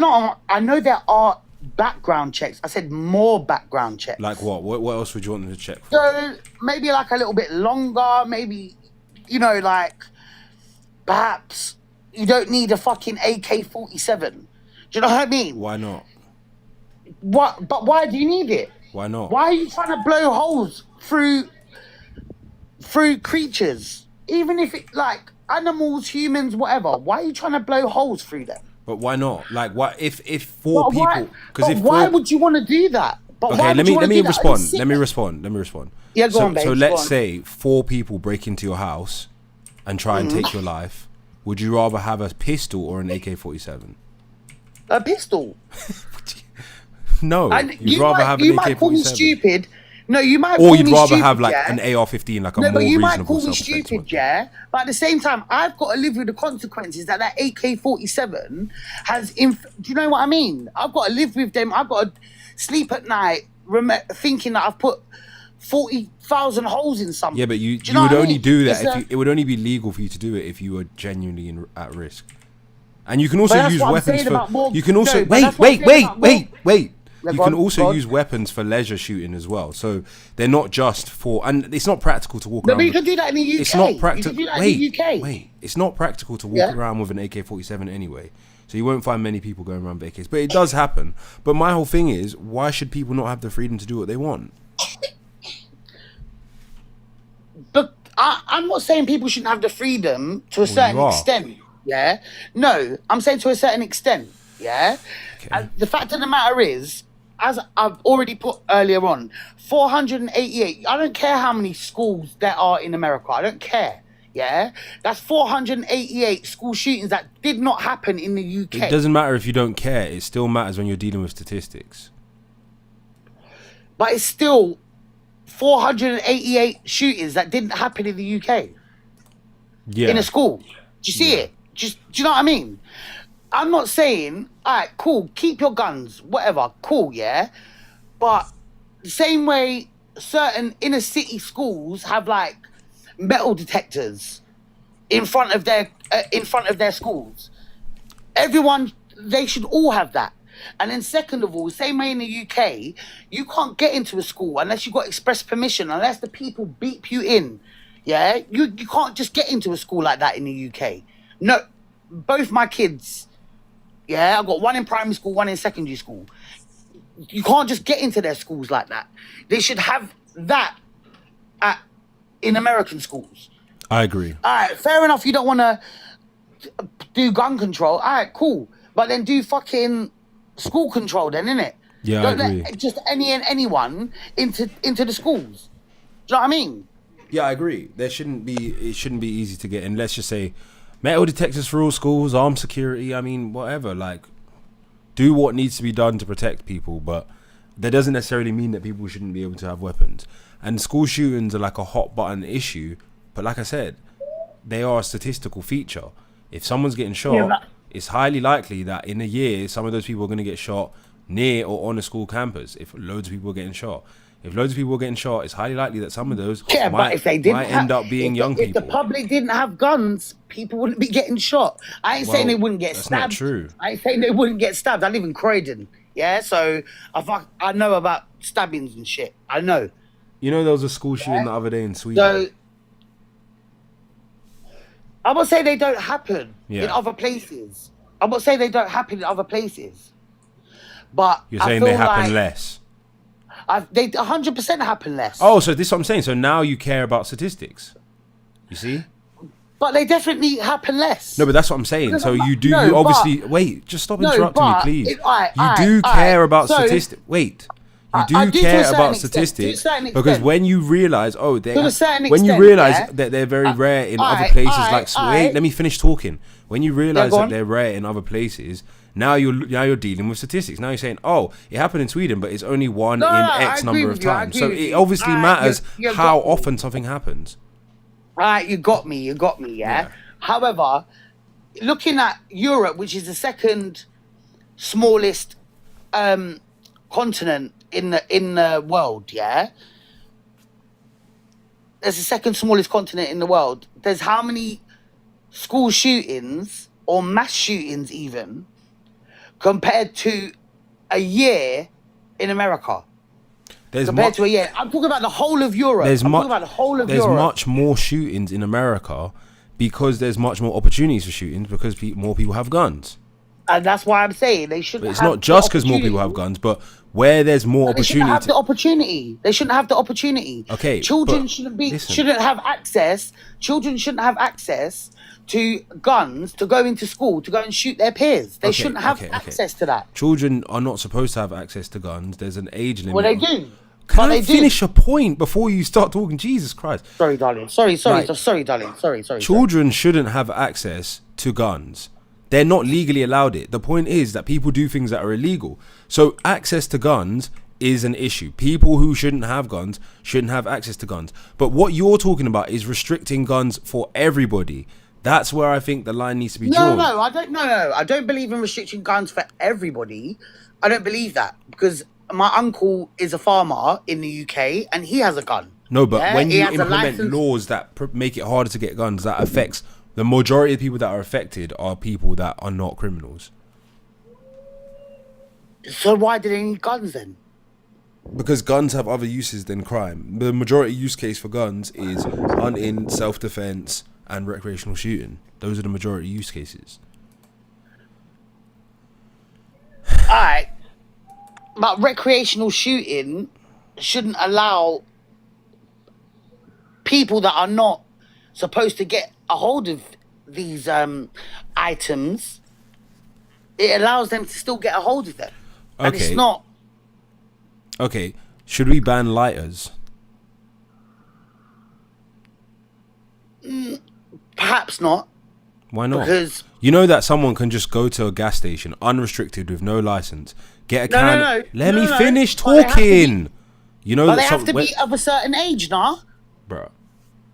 [SPEAKER 12] know there are background checks. I said more background checks.
[SPEAKER 1] Like what? What else would you want them to check for?
[SPEAKER 12] So maybe like a little bit longer, maybe, you know, like perhaps you don't need a fucking AK-47. Do you know what I mean?
[SPEAKER 1] Why not?
[SPEAKER 12] What? But why do you need it?
[SPEAKER 1] Why not?
[SPEAKER 12] Why are you trying to blow holes through creatures? Even if it, like, animals, humans, whatever. Why are you trying to blow holes through them?
[SPEAKER 1] But why not? Like, what if four people?
[SPEAKER 12] Why would you want to do that? But
[SPEAKER 1] Okay,
[SPEAKER 12] why
[SPEAKER 1] let
[SPEAKER 12] would you wanna
[SPEAKER 1] me
[SPEAKER 12] do that?
[SPEAKER 1] respond. Let me respond.
[SPEAKER 12] Yeah, go
[SPEAKER 1] so,
[SPEAKER 12] on, babe.
[SPEAKER 1] So
[SPEAKER 12] go
[SPEAKER 1] let's
[SPEAKER 12] on.
[SPEAKER 1] say 4 people break into your house and try and take your life. Would you rather have a pistol or an AK-47?
[SPEAKER 12] A pistol.
[SPEAKER 1] No,
[SPEAKER 12] And
[SPEAKER 1] you'd rather have an
[SPEAKER 12] you might call me
[SPEAKER 1] AK-47.
[SPEAKER 12] stupid. No, you might
[SPEAKER 1] Or
[SPEAKER 12] call
[SPEAKER 1] you'd
[SPEAKER 12] me
[SPEAKER 1] rather
[SPEAKER 12] stupid,
[SPEAKER 1] have like
[SPEAKER 12] yeah?
[SPEAKER 1] an AR-15, like a
[SPEAKER 12] No,
[SPEAKER 1] more
[SPEAKER 12] but you might
[SPEAKER 1] reasonable
[SPEAKER 12] call me
[SPEAKER 1] self-defense
[SPEAKER 12] stupid,
[SPEAKER 1] weapon.
[SPEAKER 12] yeah? But at the same time, I've got to live with the consequences that AK-47 has... Do you know what I mean? I've got to live with them. I've got to sleep at night thinking that I've put 40,000 holes in something.
[SPEAKER 1] Yeah, but you
[SPEAKER 12] know
[SPEAKER 1] would
[SPEAKER 12] what I
[SPEAKER 1] only
[SPEAKER 12] mean?
[SPEAKER 1] do that
[SPEAKER 12] It's
[SPEAKER 1] if it would only be legal for you to do it if you were genuinely at risk. And you can also
[SPEAKER 12] that's
[SPEAKER 1] use
[SPEAKER 12] what I'm
[SPEAKER 1] weapons
[SPEAKER 12] saying about more-
[SPEAKER 1] you can also
[SPEAKER 12] no, but that's what I'm saying about more- Yeah,
[SPEAKER 1] you
[SPEAKER 12] go
[SPEAKER 1] can
[SPEAKER 12] on,
[SPEAKER 1] also
[SPEAKER 12] go on.
[SPEAKER 1] use weapons for leisure shooting as well. So they're not just for, and it's not practical to walk
[SPEAKER 12] No,
[SPEAKER 1] around.
[SPEAKER 12] but you can do that in the UK.
[SPEAKER 1] It's not
[SPEAKER 12] You
[SPEAKER 1] practical.
[SPEAKER 12] can do that in the UK.
[SPEAKER 1] Wait, it's not practical to walk
[SPEAKER 12] Yeah.
[SPEAKER 1] around with an AK-47 anyway. So you won't find many people going around with AKs, but it does happen. But my whole thing is, why should people not have the freedom to do what they want?
[SPEAKER 12] But I'm not saying people shouldn't have the freedom to a certain
[SPEAKER 1] you are.
[SPEAKER 12] extent. Yeah. No, I'm saying to a certain extent. Yeah.
[SPEAKER 1] Okay.
[SPEAKER 12] And the fact of the matter is, as I've already put earlier on, 488. I don't care how many schools there are in America. I don't care. Yeah. That's 488 school shootings that did not happen in the UK.
[SPEAKER 1] It doesn't matter if you don't care. It still matters when you're dealing with statistics.
[SPEAKER 12] But it's still 488 shootings that didn't happen in the UK.
[SPEAKER 1] Yeah.
[SPEAKER 12] In a school. Do you see it? Do you know what I mean? I'm not saying, all right, cool, keep your guns, whatever, cool, yeah? But the same way certain inner city schools have like metal detectors in front of their schools. Everyone, they should all have that. And then second of all, same way in the UK, you can't get into a school unless you've got express permission, unless the people beep you in. Yeah? You can't just get into a school like that in the UK. No, both my kids, yeah, I've got one in primary school, one in secondary school. You can't just get into their schools like that. They should have that in American schools.
[SPEAKER 1] I agree.
[SPEAKER 12] All right, fair enough, you don't want to do gun control. All right, cool. But then do fucking school control then, innit?
[SPEAKER 1] Yeah,
[SPEAKER 12] Don't
[SPEAKER 1] I agree.
[SPEAKER 12] let just any and anyone into the schools. Do you know what I mean?
[SPEAKER 1] Yeah, I agree. It shouldn't be easy to get in. Let's just say metal detectors for all schools, armed security, I mean, whatever. Like, do what needs to be done to protect people, but that doesn't necessarily mean that people shouldn't be able to have weapons. And school shootings are like a hot button issue, but like I said, they are a statistical feature. If someone's getting shot, it's highly likely that in a year, some of those people are going to get shot near or on a school campus. If loads of people are getting shot. If loads of people are getting shot, it's highly likely that some of those
[SPEAKER 12] But if they didn't
[SPEAKER 1] end up being young
[SPEAKER 12] if
[SPEAKER 1] people.
[SPEAKER 12] the public didn't have guns, people wouldn't be getting shot. I ain't saying they wouldn't get
[SPEAKER 1] that's
[SPEAKER 12] stabbed.
[SPEAKER 1] not true.
[SPEAKER 12] I ain't saying they wouldn't get stabbed. I live in Croydon, yeah, so I know about stabbings and shit. I know.
[SPEAKER 1] You know, there was a school shooting the other day in Sweden.
[SPEAKER 12] So I'm not saying they don't happen in other places. I'm not saying they don't happen in other places. But
[SPEAKER 1] You're saying they happen less.
[SPEAKER 12] They 100% happen less.
[SPEAKER 1] Oh, so this is what I'm saying. So now you care about statistics. You see?
[SPEAKER 12] But they definitely happen less.
[SPEAKER 1] No, but that's what I'm saying.
[SPEAKER 12] Because
[SPEAKER 1] So
[SPEAKER 12] I'm not-
[SPEAKER 1] you do.
[SPEAKER 12] no,
[SPEAKER 1] You obviously
[SPEAKER 12] but-
[SPEAKER 1] wait. Just stop
[SPEAKER 12] No,
[SPEAKER 1] interrupting me,
[SPEAKER 12] but
[SPEAKER 1] please.
[SPEAKER 12] alright,
[SPEAKER 1] You do care about
[SPEAKER 12] so-
[SPEAKER 1] statistics. Wait. You
[SPEAKER 12] I
[SPEAKER 1] do
[SPEAKER 12] do to a
[SPEAKER 1] care
[SPEAKER 12] certain
[SPEAKER 1] about
[SPEAKER 12] extent, to a
[SPEAKER 1] statistics
[SPEAKER 12] certain
[SPEAKER 1] because
[SPEAKER 12] extent.
[SPEAKER 1] when you realize, oh,
[SPEAKER 12] To a certain
[SPEAKER 1] when you
[SPEAKER 12] extent,
[SPEAKER 1] realize
[SPEAKER 12] yeah.
[SPEAKER 1] that they're very rare in other
[SPEAKER 12] alright,
[SPEAKER 1] places,
[SPEAKER 12] alright,
[SPEAKER 1] wait, let me finish talking. When you realize
[SPEAKER 12] go
[SPEAKER 1] that
[SPEAKER 12] on.
[SPEAKER 1] they're rare in other places, now you're dealing with statistics. Now you're saying, oh, it happened in Sweden, but it's only one
[SPEAKER 12] No,
[SPEAKER 1] in
[SPEAKER 12] no, I
[SPEAKER 1] X
[SPEAKER 12] agree
[SPEAKER 1] number
[SPEAKER 12] with
[SPEAKER 1] of
[SPEAKER 12] you, I
[SPEAKER 1] times.
[SPEAKER 12] agree
[SPEAKER 1] So
[SPEAKER 12] with
[SPEAKER 1] it
[SPEAKER 12] you.
[SPEAKER 1] obviously
[SPEAKER 12] Alright,
[SPEAKER 1] matters
[SPEAKER 12] you
[SPEAKER 1] how
[SPEAKER 12] got me.
[SPEAKER 1] often something happens.
[SPEAKER 12] Right, you got me, yeah? However, looking at Europe, which is the second smallest continent in the world, yeah? There's the second smallest continent in the world. There's how many school shootings or mass shootings even compared to a year in America? Compared to a year. I'm talking about the whole of Europe.
[SPEAKER 1] There's
[SPEAKER 12] I'm talking about the whole of
[SPEAKER 1] there's
[SPEAKER 12] Europe.
[SPEAKER 1] much more shootings in America because there's much more opportunities for shootings because more people have guns.
[SPEAKER 12] And that's why I'm saying they
[SPEAKER 1] But
[SPEAKER 12] shouldn't
[SPEAKER 1] it's
[SPEAKER 12] have
[SPEAKER 1] not just
[SPEAKER 12] the
[SPEAKER 1] because more people have
[SPEAKER 12] opportunity.
[SPEAKER 1] guns, but where there's more
[SPEAKER 12] They shouldn't
[SPEAKER 1] opportunity.
[SPEAKER 12] have the opportunity. They shouldn't have the opportunity.
[SPEAKER 1] Okay,
[SPEAKER 12] Children
[SPEAKER 1] but listen.
[SPEAKER 12] shouldn't have access. Children shouldn't have access to guns to go into school to go and shoot their peers. They shouldn't have access to that.
[SPEAKER 1] Children are not supposed to have access to guns. There's an age limit.
[SPEAKER 12] Well, they do.
[SPEAKER 1] Can
[SPEAKER 12] But
[SPEAKER 1] I
[SPEAKER 12] they do.
[SPEAKER 1] finish a point before you start talking? Jesus Christ.
[SPEAKER 12] Sorry, darling. Sorry,
[SPEAKER 1] Like,
[SPEAKER 12] darling. Sorry.
[SPEAKER 1] Children shouldn't have access to guns. They're not legally allowed it. The point is that people do things that are illegal. So access to guns is an issue. People who shouldn't have guns shouldn't have access to guns. But what you're talking about is restricting guns for everybody. That's where I think the line needs to be drawn.
[SPEAKER 12] No, I don't. No, I don't believe in restricting guns for everybody. I don't believe that because my uncle is a farmer in the UK and he has a gun.
[SPEAKER 1] No, but
[SPEAKER 12] Yeah,
[SPEAKER 1] when
[SPEAKER 12] he
[SPEAKER 1] you
[SPEAKER 12] has a
[SPEAKER 1] implement
[SPEAKER 12] license.
[SPEAKER 1] laws that make it harder to get guns, that affects the majority of people that are affected are people that are not criminals.
[SPEAKER 12] So why do they need guns then?
[SPEAKER 1] Because guns have other uses than crime. The majority use case for guns is hunting, self-defense, and recreational shooting. Those are the majority use cases.
[SPEAKER 12] Alright, but recreational shooting shouldn't allow people that are not supposed to get a hold of these items. It allows them to still get a hold of them. And it's not.
[SPEAKER 1] Okay, should we ban lighters?
[SPEAKER 12] Perhaps not.
[SPEAKER 1] Why not?
[SPEAKER 12] Because
[SPEAKER 1] you know that someone can just go to a gas station unrestricted with no license, get a can. Let me finish talking. You know
[SPEAKER 12] but
[SPEAKER 1] that
[SPEAKER 12] they have to be of a certain age, nah?
[SPEAKER 1] bro.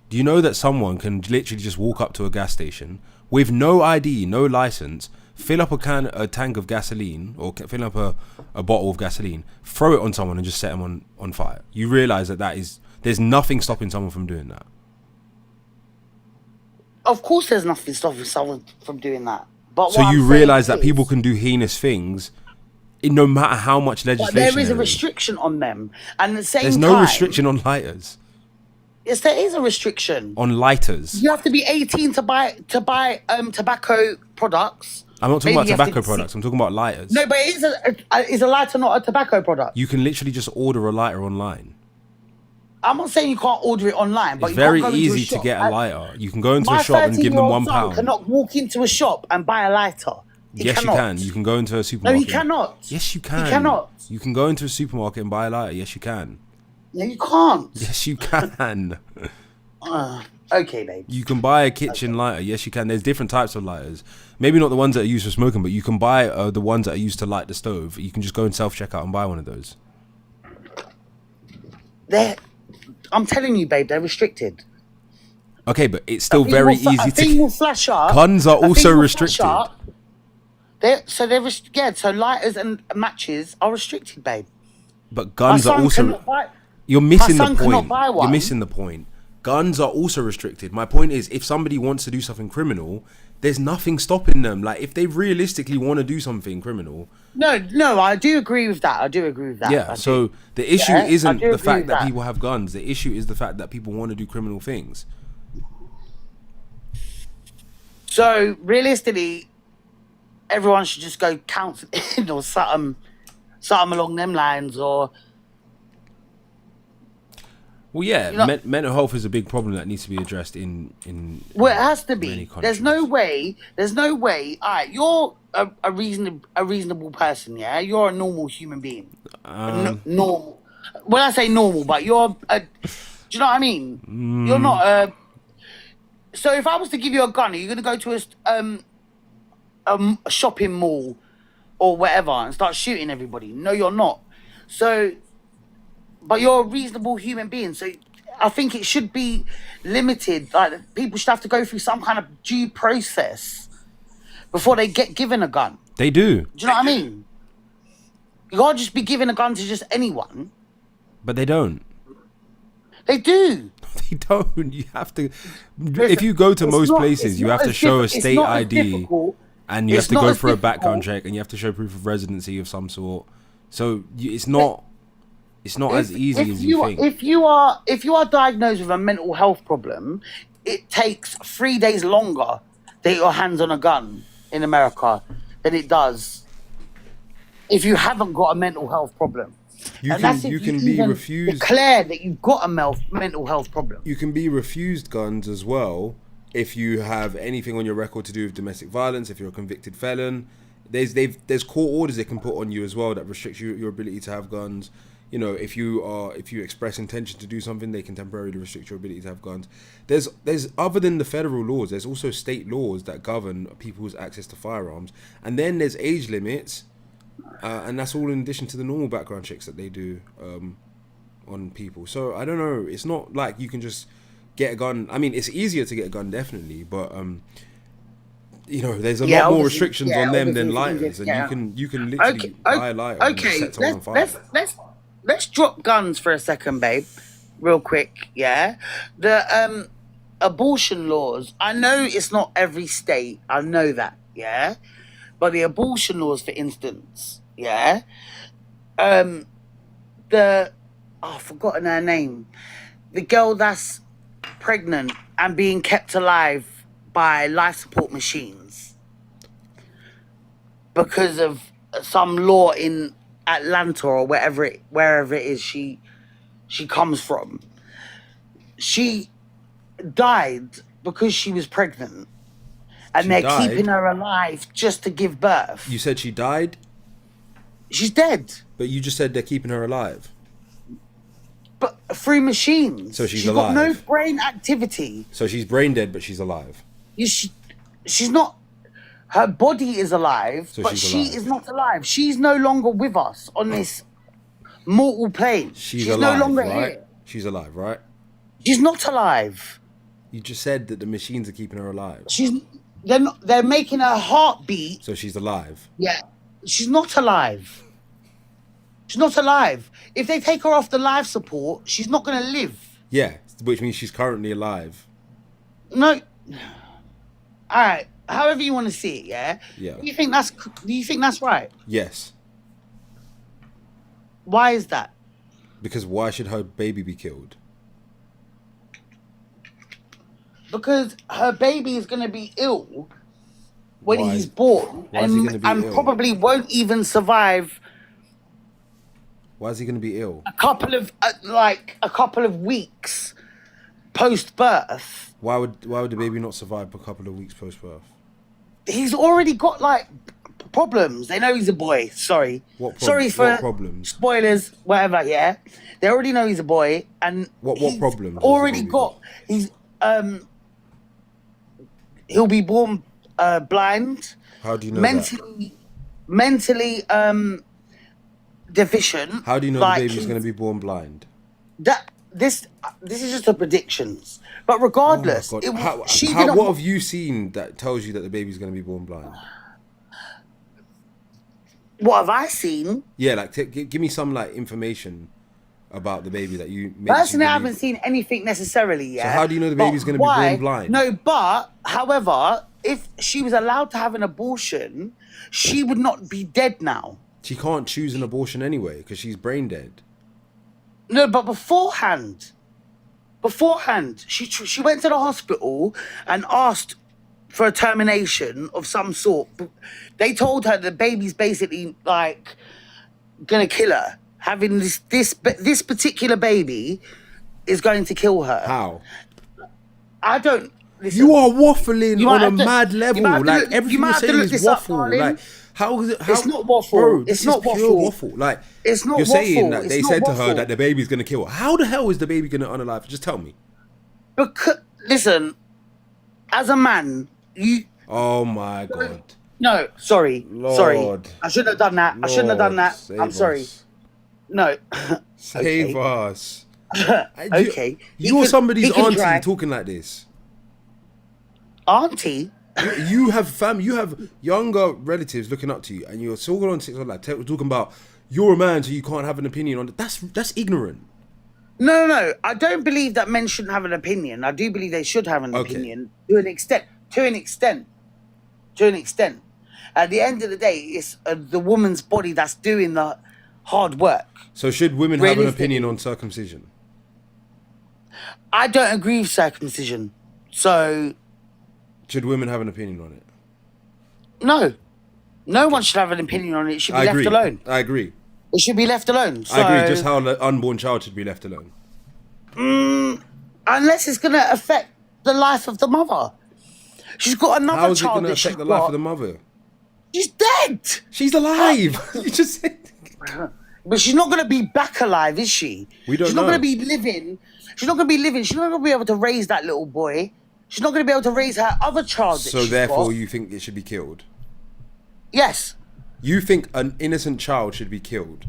[SPEAKER 1] Do you know that someone can literally just walk up to a gas station with no ID, no license, fill up a tank of gasoline, or fill up a bottle of gasoline, throw it on someone and just set them on fire? You realise that there's nothing stopping someone from doing that.
[SPEAKER 12] Of course there's nothing stopping someone from doing that. But
[SPEAKER 1] So
[SPEAKER 12] what
[SPEAKER 1] you
[SPEAKER 12] I'm
[SPEAKER 1] realise
[SPEAKER 12] saying
[SPEAKER 1] that people can do heinous things, no matter how much legislation.
[SPEAKER 12] But there is a
[SPEAKER 1] there
[SPEAKER 12] restriction on them. And at the same
[SPEAKER 1] There's
[SPEAKER 12] time...
[SPEAKER 1] no restriction on lighters.
[SPEAKER 12] Yes, there is a restriction.
[SPEAKER 1] On lighters.
[SPEAKER 12] You have to be 18 to buy tobacco products.
[SPEAKER 1] I'm not talking
[SPEAKER 12] Maybe
[SPEAKER 1] about
[SPEAKER 12] you have
[SPEAKER 1] tobacco
[SPEAKER 12] to-
[SPEAKER 1] products. I'm talking about lighters.
[SPEAKER 12] No, but is a lighter not a tobacco product?
[SPEAKER 1] You can literally just order a lighter online.
[SPEAKER 12] I'm not saying you can't order it online, but
[SPEAKER 1] It's
[SPEAKER 12] you can't
[SPEAKER 1] very
[SPEAKER 12] go into a
[SPEAKER 1] easy to
[SPEAKER 12] shop
[SPEAKER 1] get a
[SPEAKER 12] and-
[SPEAKER 1] lighter. You can go into
[SPEAKER 12] My
[SPEAKER 1] a shop and give them
[SPEAKER 12] 13-year-old son
[SPEAKER 1] £1.
[SPEAKER 12] cannot walk into a shop and buy a lighter. He
[SPEAKER 1] Yes,
[SPEAKER 12] cannot.
[SPEAKER 1] you can. You can go into a
[SPEAKER 12] No,
[SPEAKER 1] supermarket.
[SPEAKER 12] he cannot.
[SPEAKER 1] Yes, you can.
[SPEAKER 12] He cannot.
[SPEAKER 1] You can go into a supermarket and buy a lighter. Yes, you can.
[SPEAKER 12] No, you can't.
[SPEAKER 1] Yes, you can.
[SPEAKER 12] Okay, babe.
[SPEAKER 1] You can buy a kitchen lighter. Yes, you can. There's different types of lighters. Maybe not the ones that are used for smoking, but you can buy the ones that are used to light the stove. You can just go and self-checkout and buy one of those.
[SPEAKER 12] I'm telling you, babe, they're restricted.
[SPEAKER 1] Okay, but it's still
[SPEAKER 12] A thing
[SPEAKER 1] very
[SPEAKER 12] will
[SPEAKER 1] easy
[SPEAKER 12] a thing
[SPEAKER 1] to.
[SPEAKER 12] will flash up.
[SPEAKER 1] Guns are
[SPEAKER 12] a thing
[SPEAKER 1] also
[SPEAKER 12] will flash
[SPEAKER 1] restricted.
[SPEAKER 12] up. So lighters and matches are restricted, babe.
[SPEAKER 1] But guns
[SPEAKER 12] My
[SPEAKER 1] are
[SPEAKER 12] son
[SPEAKER 1] also.
[SPEAKER 12] cannot buy-
[SPEAKER 1] You're missing
[SPEAKER 12] my
[SPEAKER 1] the
[SPEAKER 12] son cannot
[SPEAKER 1] point.
[SPEAKER 12] buy
[SPEAKER 1] You're
[SPEAKER 12] one.
[SPEAKER 1] missing the point. Guns are also restricted. My point is, if somebody wants to do something criminal, there's nothing stopping them. Like, if they realistically want to do something criminal,
[SPEAKER 12] No, I do agree with that. I do agree with that.
[SPEAKER 1] yeah.
[SPEAKER 12] I
[SPEAKER 1] So
[SPEAKER 12] do.
[SPEAKER 1] the issue
[SPEAKER 12] Yeah, I
[SPEAKER 1] isn't
[SPEAKER 12] do
[SPEAKER 1] the
[SPEAKER 12] agree
[SPEAKER 1] fact
[SPEAKER 12] with
[SPEAKER 1] that
[SPEAKER 12] that.
[SPEAKER 1] people have guns. The issue is the fact that people want to do criminal things.
[SPEAKER 12] So realistically, everyone should just go counselling or something along them lines, or
[SPEAKER 1] Well, yeah,
[SPEAKER 12] You know-
[SPEAKER 1] mental health is a big problem that needs to be addressed in.
[SPEAKER 12] well, it has to
[SPEAKER 1] many
[SPEAKER 12] be. There's no way. All right, you're a reasonable person, yeah. You're a normal human being. Normal. When I say normal, but you're do you know what I mean? You're not a. So if I was to give you a gun, are you gonna go to a shopping mall or whatever and start shooting everybody? No, you're not. So, but you're a reasonable human being. So I think it should be limited. Like, people should have to go through some kind of due process before they get given a gun.
[SPEAKER 1] They do,
[SPEAKER 12] Do you know what I mean? You can't just be giving a gun to just anyone.
[SPEAKER 1] but they don't.
[SPEAKER 12] They do.
[SPEAKER 1] They don't. You have to. If you go to
[SPEAKER 12] It's
[SPEAKER 1] most
[SPEAKER 12] not-
[SPEAKER 1] places,
[SPEAKER 12] it's
[SPEAKER 1] you
[SPEAKER 12] not
[SPEAKER 1] have to
[SPEAKER 12] as
[SPEAKER 1] show a
[SPEAKER 12] it's
[SPEAKER 1] state
[SPEAKER 12] not as
[SPEAKER 1] ID,
[SPEAKER 12] difficult.
[SPEAKER 1] and you
[SPEAKER 12] It's
[SPEAKER 1] have to
[SPEAKER 12] not
[SPEAKER 1] go
[SPEAKER 12] as
[SPEAKER 1] for a background
[SPEAKER 12] difficult.
[SPEAKER 1] check, and you have to show proof of residency of some sort. So it's not. It's not as easy as you think.
[SPEAKER 12] If you are diagnosed with a mental health problem, it takes 3 days longer to get your hands on a gun in America than it does if you haven't got a mental health problem.
[SPEAKER 1] You
[SPEAKER 12] And
[SPEAKER 1] can
[SPEAKER 12] that's if
[SPEAKER 1] you
[SPEAKER 12] you
[SPEAKER 1] can be
[SPEAKER 12] even
[SPEAKER 1] refused.
[SPEAKER 12] declare that you've got a mental health problem.
[SPEAKER 1] You can be refused guns as well if you have anything on your record to do with domestic violence. If you're a convicted felon, there's court orders they can put on you as well that restrict your ability to have guns. You know, if you express intention to do something, they can temporarily restrict your ability to have guns. There's other than the federal laws, there's also state laws that govern people's access to firearms, and then there's age limits, and that's all in addition to the normal background checks that they do on people. So I don't know. It's not like you can just get a gun. I mean, it's easier to get a gun, definitely, but you know, there's a lot more restrictions on them than lighters, and you can literally buy a lighter and set someone on fire.
[SPEAKER 12] Let's drop guns for a second, babe, real quick. Yeah, the abortion laws. I know it's not every state. I know that. Yeah, but the abortion laws, for instance. Yeah, I've forgotten her name. The girl that's pregnant and being kept alive by life support machines because of some law in Atlanta or wherever it is she comes from. She died because she was pregnant, and they're keeping her alive just to give birth.
[SPEAKER 1] You said she died?
[SPEAKER 12] She's dead.
[SPEAKER 1] But you just said they're keeping her alive.
[SPEAKER 12] But through machines.
[SPEAKER 1] So she's
[SPEAKER 12] got
[SPEAKER 1] alive.
[SPEAKER 12] no brain activity.
[SPEAKER 1] So she's brain dead, but she's alive.
[SPEAKER 12] She's not. Her body is alive,
[SPEAKER 1] So
[SPEAKER 12] but
[SPEAKER 1] she's
[SPEAKER 12] she
[SPEAKER 1] alive.
[SPEAKER 12] is not alive. She's no longer with us on this mortal plane.
[SPEAKER 1] She's
[SPEAKER 12] She's
[SPEAKER 1] alive,
[SPEAKER 12] no longer
[SPEAKER 1] right?
[SPEAKER 12] here.
[SPEAKER 1] She's alive, right?
[SPEAKER 12] She's not alive.
[SPEAKER 1] You just said that the machines are keeping her alive.
[SPEAKER 12] They're making her heart beat.
[SPEAKER 1] So she's alive.
[SPEAKER 12] Yeah. She's not alive. She's not alive. If they take her off the life support, she's not going to live.
[SPEAKER 1] Yeah, which means she's currently alive.
[SPEAKER 12] No. All right. However you want to see it, yeah?
[SPEAKER 1] Yeah.
[SPEAKER 12] Do you think that's right?
[SPEAKER 1] Yes.
[SPEAKER 12] Why is that?
[SPEAKER 1] Because why should her baby be killed?
[SPEAKER 12] Because her baby is going to be ill when
[SPEAKER 1] Why?
[SPEAKER 12] he's born,
[SPEAKER 1] Why is he gonna be
[SPEAKER 12] and
[SPEAKER 1] ill?
[SPEAKER 12] probably won't even survive
[SPEAKER 1] Why is he going to be ill?
[SPEAKER 12] a couple of weeks post birth.
[SPEAKER 1] Why would the baby not survive for a couple of weeks post birth?
[SPEAKER 12] He's already got problems. They know he's a boy. Sorry. Sorry for
[SPEAKER 1] what problems?
[SPEAKER 12] spoilers, whatever. Yeah, they already know he's a boy, and
[SPEAKER 1] What problems? has
[SPEAKER 12] already
[SPEAKER 1] the baby
[SPEAKER 12] got. He'll be born blind.
[SPEAKER 1] How do you know
[SPEAKER 12] mentally deficient.
[SPEAKER 1] How do you know the baby's going to be born blind?
[SPEAKER 12] This is just a predictions. But regardless,
[SPEAKER 1] Oh my God. What have you seen that tells you that the baby's going to be born blind?
[SPEAKER 12] What have I seen?
[SPEAKER 1] Yeah, like give me some information about the baby that you.
[SPEAKER 12] Personally, I haven't seen anything necessarily yet.
[SPEAKER 1] So how do you know the baby's going to be born blind?
[SPEAKER 12] No, but however, if she was allowed to have an abortion, she would not be dead now.
[SPEAKER 1] She can't choose an abortion anyway because she's brain dead.
[SPEAKER 12] No, but beforehand, she went to the hospital and asked for a termination of some sort. They told her the baby's basically gonna kill her. Having this particular baby is going to kill her.
[SPEAKER 1] How?
[SPEAKER 12] I don't. Listen,
[SPEAKER 1] you are waffling on a mad level. Everything you're saying is waffle. How is it?
[SPEAKER 12] It's not waffle.
[SPEAKER 1] Bro,
[SPEAKER 12] it's not
[SPEAKER 1] pure
[SPEAKER 12] waffle.
[SPEAKER 1] waffle.
[SPEAKER 12] It's not
[SPEAKER 1] you're
[SPEAKER 12] waffle.
[SPEAKER 1] saying that they said to her
[SPEAKER 12] waffle.
[SPEAKER 1] that the baby's gonna kill her. How the hell is the baby gonna unalive? Just tell me.
[SPEAKER 12] Because listen, as a man, you.
[SPEAKER 1] Oh my God.
[SPEAKER 12] No, sorry,
[SPEAKER 1] Lord.
[SPEAKER 12] sorry. I shouldn't have done that. I shouldn't have done that.
[SPEAKER 1] Save
[SPEAKER 12] I'm sorry.
[SPEAKER 1] us.
[SPEAKER 12] No.
[SPEAKER 1] Save us.
[SPEAKER 12] Okay.
[SPEAKER 1] You're somebody's auntie
[SPEAKER 12] try.
[SPEAKER 1] talking like this.
[SPEAKER 12] Auntie?
[SPEAKER 1] You have you have younger relatives looking up to you, and you're still going on TikTok talking about you're a man, so you can't have an opinion on it. That's ignorant.
[SPEAKER 12] No. I don't believe that men shouldn't have an opinion. I do believe they should have an opinion to an extent. At the end of the day, it's the woman's body that's doing the hard work.
[SPEAKER 1] So should women have an opinion on circumcision?
[SPEAKER 12] I don't agree with circumcision. So
[SPEAKER 1] should women have an opinion on it?
[SPEAKER 12] No. No one should have an opinion on it. It should be
[SPEAKER 1] I
[SPEAKER 12] left
[SPEAKER 1] agree.
[SPEAKER 12] alone.
[SPEAKER 1] I agree.
[SPEAKER 12] It should be left alone. So,
[SPEAKER 1] I agree. Just how the unborn child should be left alone.
[SPEAKER 12] Unless it's going to affect the life of the mother. She's got another
[SPEAKER 1] How is it
[SPEAKER 12] child
[SPEAKER 1] going to
[SPEAKER 12] that she's
[SPEAKER 1] affect the life
[SPEAKER 12] got.
[SPEAKER 1] of the mother?
[SPEAKER 12] She's dead.
[SPEAKER 1] She's alive. You just said.
[SPEAKER 12] But she's not going to be back alive, is she?
[SPEAKER 1] We don't
[SPEAKER 12] She's
[SPEAKER 1] know.
[SPEAKER 12] not going to be living. She's not going to be living. She's not going to be able to raise that little boy. She's not going to be able to raise her other child. That
[SPEAKER 1] So
[SPEAKER 12] she's
[SPEAKER 1] therefore,
[SPEAKER 12] got.
[SPEAKER 1] you think it should be killed?
[SPEAKER 12] Yes.
[SPEAKER 1] You think an innocent child should be killed?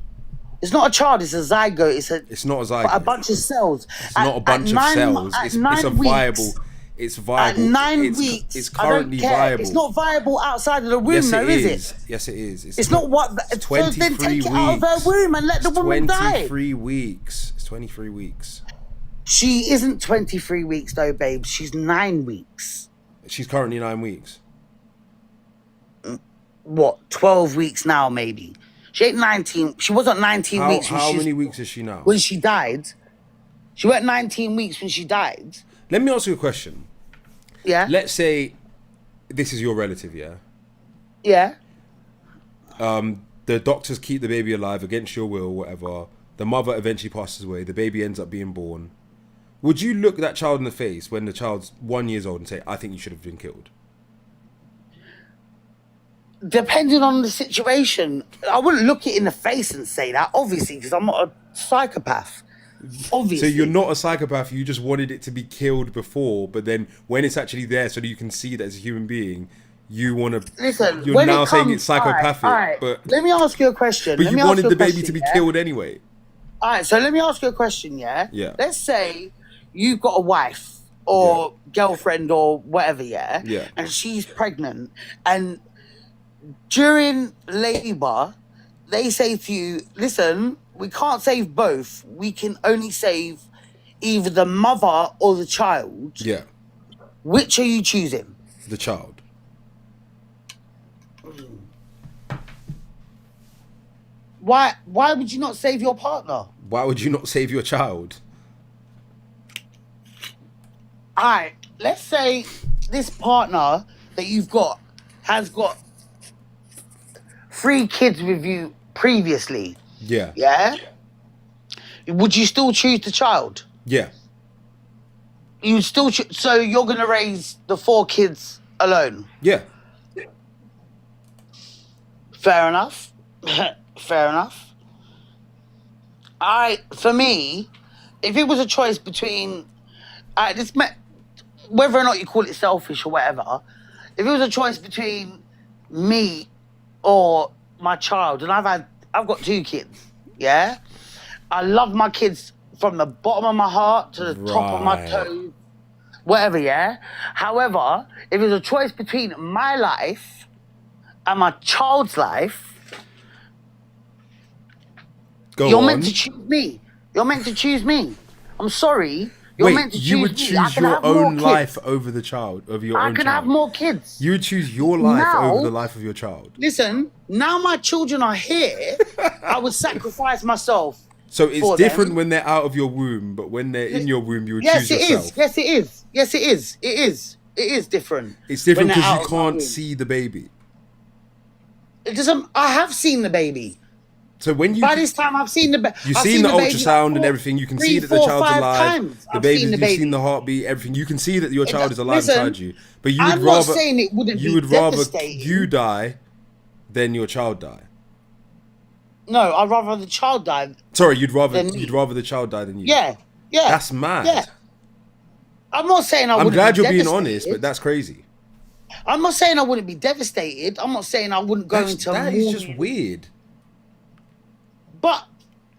[SPEAKER 12] It's not a child. It's a zygote.
[SPEAKER 1] It's not a zygote.
[SPEAKER 12] A bunch of cells.
[SPEAKER 1] It's not a bunch of cells. It's a viable. It's viable.
[SPEAKER 12] At 9
[SPEAKER 1] it's,
[SPEAKER 12] weeks,
[SPEAKER 1] It's
[SPEAKER 12] I don't
[SPEAKER 1] currently
[SPEAKER 12] care.
[SPEAKER 1] viable.
[SPEAKER 12] It's not viable outside of the womb,
[SPEAKER 1] Yes,
[SPEAKER 12] though,
[SPEAKER 1] it
[SPEAKER 12] is
[SPEAKER 1] is.
[SPEAKER 12] it?
[SPEAKER 1] Yes, it is.
[SPEAKER 12] It's not what. So then
[SPEAKER 1] 23
[SPEAKER 12] take it out of her
[SPEAKER 1] weeks.
[SPEAKER 12] womb and let the woman die.
[SPEAKER 1] 23 weeks. It's 23 weeks.
[SPEAKER 12] She isn't 23 weeks, though, babe. She's 9 weeks.
[SPEAKER 1] She's currently 9 weeks.
[SPEAKER 12] What? 12 weeks now, maybe. She ain't 19. She wasn't 19 weeks.
[SPEAKER 1] How many weeks is she now?
[SPEAKER 12] When she died. She went 19 weeks when she died.
[SPEAKER 1] Let me ask you a question.
[SPEAKER 12] Yeah.
[SPEAKER 1] Let's say this is your relative, yeah?
[SPEAKER 12] Yeah.
[SPEAKER 1] The doctors keep the baby alive against your will, whatever. The mother eventually passes away. The baby ends up being born. Would you look that child in the face when the child's 1 year old and say, I think you should have been killed?
[SPEAKER 12] Depending on the situation, I wouldn't look it in the face and say that, obviously, because I'm not a psychopath. Obviously.
[SPEAKER 1] So you're not a psychopath, you just wanted it to be killed before, but then when it's actually there so that you can see that as a human being, you want to...
[SPEAKER 12] Listen,
[SPEAKER 1] you're
[SPEAKER 12] when
[SPEAKER 1] now
[SPEAKER 12] it
[SPEAKER 1] saying
[SPEAKER 12] comes,
[SPEAKER 1] it's psychopathic,
[SPEAKER 12] all right.
[SPEAKER 1] but...
[SPEAKER 12] Let me ask you a question.
[SPEAKER 1] But
[SPEAKER 12] Let
[SPEAKER 1] you
[SPEAKER 12] me ask
[SPEAKER 1] wanted
[SPEAKER 12] you a
[SPEAKER 1] the baby
[SPEAKER 12] question,
[SPEAKER 1] to be
[SPEAKER 12] yeah?
[SPEAKER 1] killed anyway.
[SPEAKER 12] All right, so let me ask you a question, yeah?
[SPEAKER 1] Yeah.
[SPEAKER 12] Let's say you've got a wife or girlfriend or whatever, yeah?
[SPEAKER 1] Yeah.
[SPEAKER 12] And she's pregnant, and during labour, they say to you, listen, we can't save both. We can only save either the mother or the child.
[SPEAKER 1] Yeah.
[SPEAKER 12] Which are you choosing?
[SPEAKER 1] The child.
[SPEAKER 12] Why would you not save your partner?
[SPEAKER 1] Why would you not save your child?
[SPEAKER 12] All right, let's say this partner that you've got has got 3 kids with you previously.
[SPEAKER 1] Yeah.
[SPEAKER 12] Yeah? Would you still choose the child?
[SPEAKER 1] Yeah.
[SPEAKER 12] You would still so you're going to raise the 4 kids alone?
[SPEAKER 1] Yeah.
[SPEAKER 12] Fair enough. Fair enough. For me, if it was a choice between whether or not you call it selfish or whatever, if it was a choice between me or my child, and I've got 2 kids, yeah? I love my kids from the bottom of my heart to the top of my toes, whatever, yeah? However, if it was a choice between my life and my child's life, you're meant to choose me. You're meant to choose me. I'm sorry. You're meant to choose
[SPEAKER 1] you would
[SPEAKER 12] me.
[SPEAKER 1] choose your own life over the child, over your own child.
[SPEAKER 12] I can have more kids.
[SPEAKER 1] You would choose your life
[SPEAKER 12] Now-
[SPEAKER 1] over the life of your child.
[SPEAKER 12] Listen, now my children are here, I would sacrifice myself.
[SPEAKER 1] So it's
[SPEAKER 12] for
[SPEAKER 1] different
[SPEAKER 12] them.
[SPEAKER 1] when they're out of your womb, but when they're in your womb, you would
[SPEAKER 12] Yes,
[SPEAKER 1] choose
[SPEAKER 12] it
[SPEAKER 1] yourself.
[SPEAKER 12] is. Yes, it is. Yes, it is. It is. It is different.
[SPEAKER 1] It's different
[SPEAKER 12] when they're
[SPEAKER 1] because
[SPEAKER 12] out
[SPEAKER 1] you
[SPEAKER 12] of my
[SPEAKER 1] can't
[SPEAKER 12] womb.
[SPEAKER 1] see the baby.
[SPEAKER 12] It doesn't. I have seen the baby.
[SPEAKER 1] So when you
[SPEAKER 12] By this time, I've seen the baby.
[SPEAKER 1] you've seen the ultrasound and everything, you can see that the child's alive. The baby, you've seen the heartbeat, everything. You can see that your child is alive inside you. But you would
[SPEAKER 12] I'm
[SPEAKER 1] rather
[SPEAKER 12] not saying it wouldn't
[SPEAKER 1] you
[SPEAKER 12] be
[SPEAKER 1] would rather
[SPEAKER 12] devastating.
[SPEAKER 1] you die than your child die.
[SPEAKER 12] No, I'd rather the child die.
[SPEAKER 1] Sorry, you'd rather
[SPEAKER 12] Than me.
[SPEAKER 1] the child die than you.
[SPEAKER 12] Yeah, yeah.
[SPEAKER 1] That's mad.
[SPEAKER 12] Yeah. I'm not saying I
[SPEAKER 1] I'm
[SPEAKER 12] wouldn't
[SPEAKER 1] glad
[SPEAKER 12] be
[SPEAKER 1] you're being
[SPEAKER 12] devastated.
[SPEAKER 1] honest, but that's crazy.
[SPEAKER 12] I'm not saying I wouldn't be devastated. I'm not saying I wouldn't go into
[SPEAKER 1] That is
[SPEAKER 12] mourning.
[SPEAKER 1] just weird.
[SPEAKER 12] But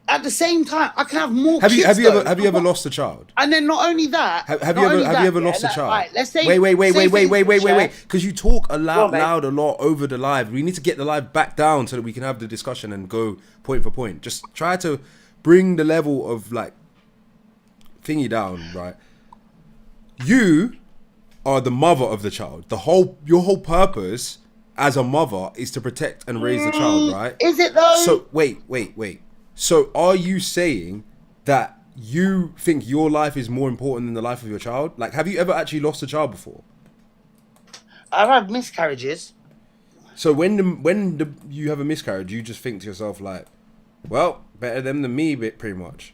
[SPEAKER 12] at the same time, I can have more
[SPEAKER 1] Have
[SPEAKER 12] kids.
[SPEAKER 1] you
[SPEAKER 12] though.
[SPEAKER 1] ever lost a child?
[SPEAKER 12] And then not only that.
[SPEAKER 1] Have
[SPEAKER 12] not
[SPEAKER 1] you
[SPEAKER 12] only
[SPEAKER 1] ever
[SPEAKER 12] that,
[SPEAKER 1] lost a
[SPEAKER 12] like,
[SPEAKER 1] child?
[SPEAKER 12] right, let's say.
[SPEAKER 1] Wait.
[SPEAKER 12] say for instance, yeah,
[SPEAKER 1] Because you talk
[SPEAKER 12] Go on,
[SPEAKER 1] loud a lot over the live. We need to get the live back down so that we can have the discussion and go point for point. Just try to bring the level of like thingy down, right? You are the mother of the child. Your whole purpose as a mother is to protect and raise the child, right?
[SPEAKER 12] Is it though?
[SPEAKER 1] So wait. So are you saying that you think your life is more important than the life of your child? Like, have you ever actually lost a child before?
[SPEAKER 12] I've had miscarriages.
[SPEAKER 1] So when you have a miscarriage, you just think to yourself like, well, better them than me, pretty much.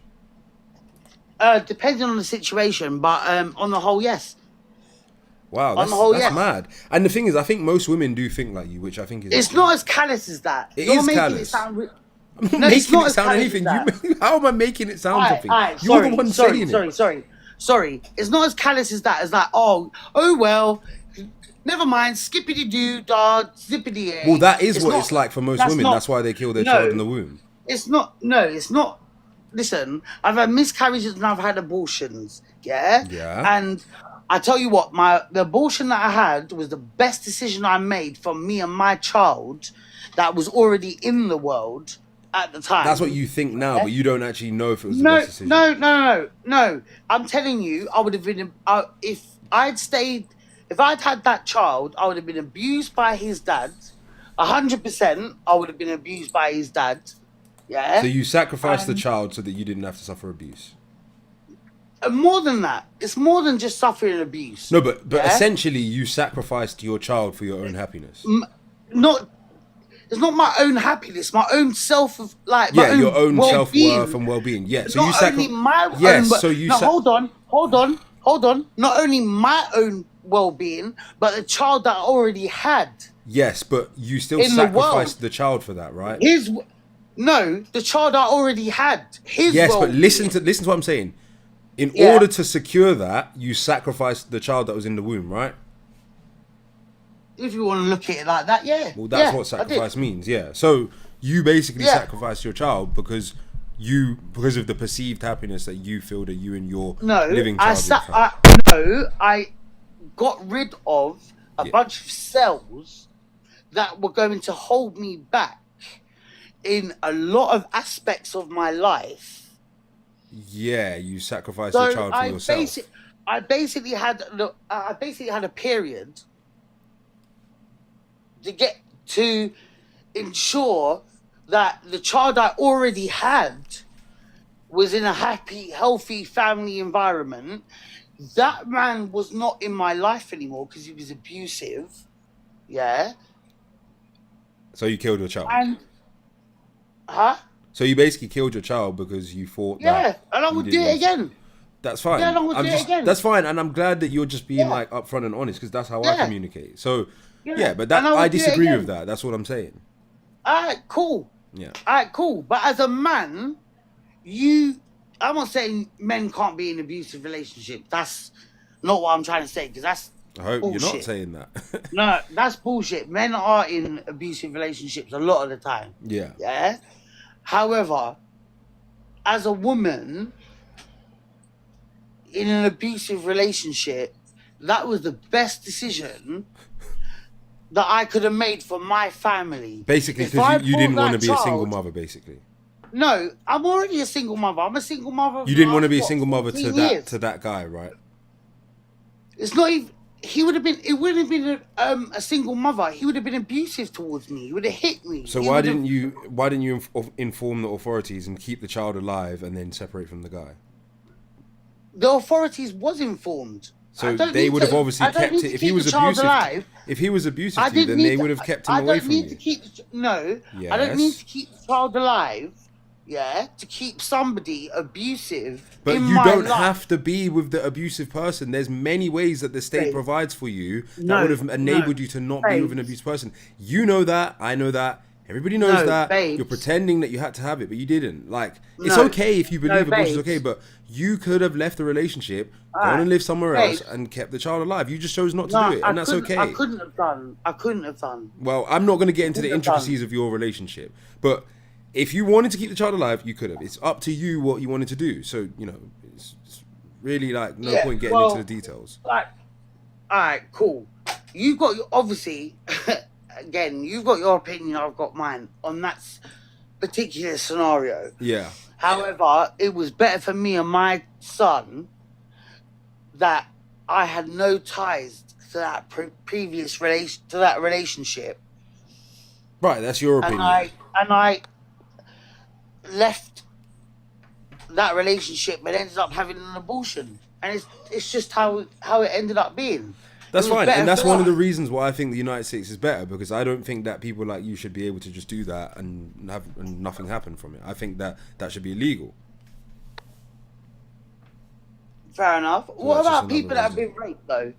[SPEAKER 12] Depending on the situation, but on the whole, yes.
[SPEAKER 1] Wow,
[SPEAKER 12] On the whole,
[SPEAKER 1] that's
[SPEAKER 12] yes.
[SPEAKER 1] mad. And the thing is, I think most women do think like you, which I think is.
[SPEAKER 12] It's not as callous as that.
[SPEAKER 1] It
[SPEAKER 12] You're
[SPEAKER 1] is
[SPEAKER 12] making
[SPEAKER 1] callous.
[SPEAKER 12] It sound
[SPEAKER 1] I'm not
[SPEAKER 12] No, it's
[SPEAKER 1] making
[SPEAKER 12] not
[SPEAKER 1] it
[SPEAKER 12] as
[SPEAKER 1] sound
[SPEAKER 12] callous
[SPEAKER 1] anything.
[SPEAKER 12] as
[SPEAKER 1] How am I making it sound something? You're
[SPEAKER 12] sorry,
[SPEAKER 1] the one
[SPEAKER 12] sorry,
[SPEAKER 1] saying it.
[SPEAKER 12] sorry. It's not as callous as that. It's like, oh well, never mind. Skippity doo dah, zippity a.
[SPEAKER 1] Well, that is what it's like for most women.
[SPEAKER 12] not-
[SPEAKER 1] That's why they kill their child in the womb.
[SPEAKER 12] It's not. No, it's not. Listen, I've had miscarriages and I've had abortions. Yeah.
[SPEAKER 1] Yeah.
[SPEAKER 12] And I tell you what, the abortion that I had was the best decision I made for me and my child that was already in the world at the time.
[SPEAKER 1] That's what you think now, but you don't actually know if it was the
[SPEAKER 12] No,
[SPEAKER 1] best decision.
[SPEAKER 12] no. I'm telling you, I would have been if I'd had that child, I would have been abused by his dad. 100%, I would have been abused by his dad. Yeah.
[SPEAKER 1] So you sacrificed the child so that you didn't have to suffer abuse.
[SPEAKER 12] More than that, it's more than just suffering abuse.
[SPEAKER 1] No, but essentially you sacrificed your child for your own happiness.
[SPEAKER 12] It's not my own happiness, my own self of
[SPEAKER 1] your own
[SPEAKER 12] well-being.
[SPEAKER 1] self-worth and well-being. Yeah. So you
[SPEAKER 12] hold on. Not only my own well-being, but the child that I already had.
[SPEAKER 1] Yes, but you still
[SPEAKER 12] In the
[SPEAKER 1] sacrificed
[SPEAKER 12] world.
[SPEAKER 1] the child for that, right?
[SPEAKER 12] No, the child I already had.
[SPEAKER 1] Yes, but listen to what I'm saying. In order to secure that, you sacrificed the child that was in the womb, right?
[SPEAKER 12] If you want to look at it like that, yeah.
[SPEAKER 1] Well, that's what sacrifice means, yeah. So you basically sacrificed your child because of the perceived happiness that you feel that you and your living child
[SPEAKER 12] I got rid of a bunch of cells that were going to hold me back in a lot of aspects of my life.
[SPEAKER 1] Yeah, you sacrificed your child for yourself.
[SPEAKER 12] I basically had a period to ensure that the child I already had was in a happy, healthy family environment. That man was not in my life anymore because he was abusive. Yeah.
[SPEAKER 1] So you killed your child. So you basically killed your child because you thought that.
[SPEAKER 12] Yeah, and I would do it again.
[SPEAKER 1] That's fine.
[SPEAKER 12] Yeah, and I would do it again.
[SPEAKER 1] That's fine, and I'm glad that you're just being like upfront and honest because that's how I communicate. So but I disagree with that. That's what I'm saying.
[SPEAKER 12] Alright, cool.
[SPEAKER 1] Yeah.
[SPEAKER 12] Alright, cool. But as a man, I'm not saying men can't be in abusive relationships. That's not what I'm trying to say because that's
[SPEAKER 1] I hope
[SPEAKER 12] bullshit.
[SPEAKER 1] you're not saying that.
[SPEAKER 12] No, that's bullshit. Men are in abusive relationships a lot of the time.
[SPEAKER 1] Yeah.
[SPEAKER 12] Yeah. However, as a woman in an abusive relationship, that was the best decision that I could have made for my family.
[SPEAKER 1] Basically, because you didn't want to be a single mother, basically.
[SPEAKER 12] No, I'm already a single mother. I'm a single mother.
[SPEAKER 1] You didn't want to be a single mother to
[SPEAKER 12] years.
[SPEAKER 1] that guy, right?
[SPEAKER 12] It's not even. He would have been. It wouldn't have been a single mother. He would have been abusive towards me. He would have hit me.
[SPEAKER 1] So why didn't you inform the authorities and keep the child alive and then separate from the guy?
[SPEAKER 12] The authorities was informed.
[SPEAKER 1] So they would have obviously kept it. If he was abusive to you, then they would have kept him away from you.
[SPEAKER 12] I don't need to keep the child alive. Yeah, to keep somebody abusive.
[SPEAKER 1] But you don't have to be with the abusive person. There's many ways that the state provides for you that would have enabled you to not be with an abused person. You know that. I know that. Everybody knows that. You're pretending that you had to have it, but you didn't. Like, it's okay if you believe abortion is okay, but you could have left the relationship, gone and lived somewhere else, and kept the child alive. You just chose not to do it, and that's okay.
[SPEAKER 12] I couldn't have done.
[SPEAKER 1] Well, I'm not going to get into the intricacies of your relationship, but if you wanted to keep the child alive, you could have. It's up to you what you wanted to do. So, it's really like no point getting into the details.
[SPEAKER 12] Like, all right, cool. You've got obviously, again, you've got your opinion. I've got mine on that particular scenario.
[SPEAKER 1] Yeah.
[SPEAKER 12] However, it was better for me and my son that I had no ties to that previous relationship.
[SPEAKER 1] Right, that's your opinion.
[SPEAKER 12] And I left that relationship and ended up having an abortion, and it's just how it ended up being.
[SPEAKER 1] That's
[SPEAKER 12] it was
[SPEAKER 1] fine,
[SPEAKER 12] better
[SPEAKER 1] and that's
[SPEAKER 12] for
[SPEAKER 1] one of the
[SPEAKER 12] us.
[SPEAKER 1] reasons why I think the United States is better, because I don't think that people like you should be able to just do that and nothing happen from it. I think that should be illegal.
[SPEAKER 12] Fair enough.
[SPEAKER 1] So
[SPEAKER 12] What
[SPEAKER 1] that's just
[SPEAKER 12] about
[SPEAKER 1] another
[SPEAKER 12] people that have
[SPEAKER 1] reason.
[SPEAKER 12] been raped though?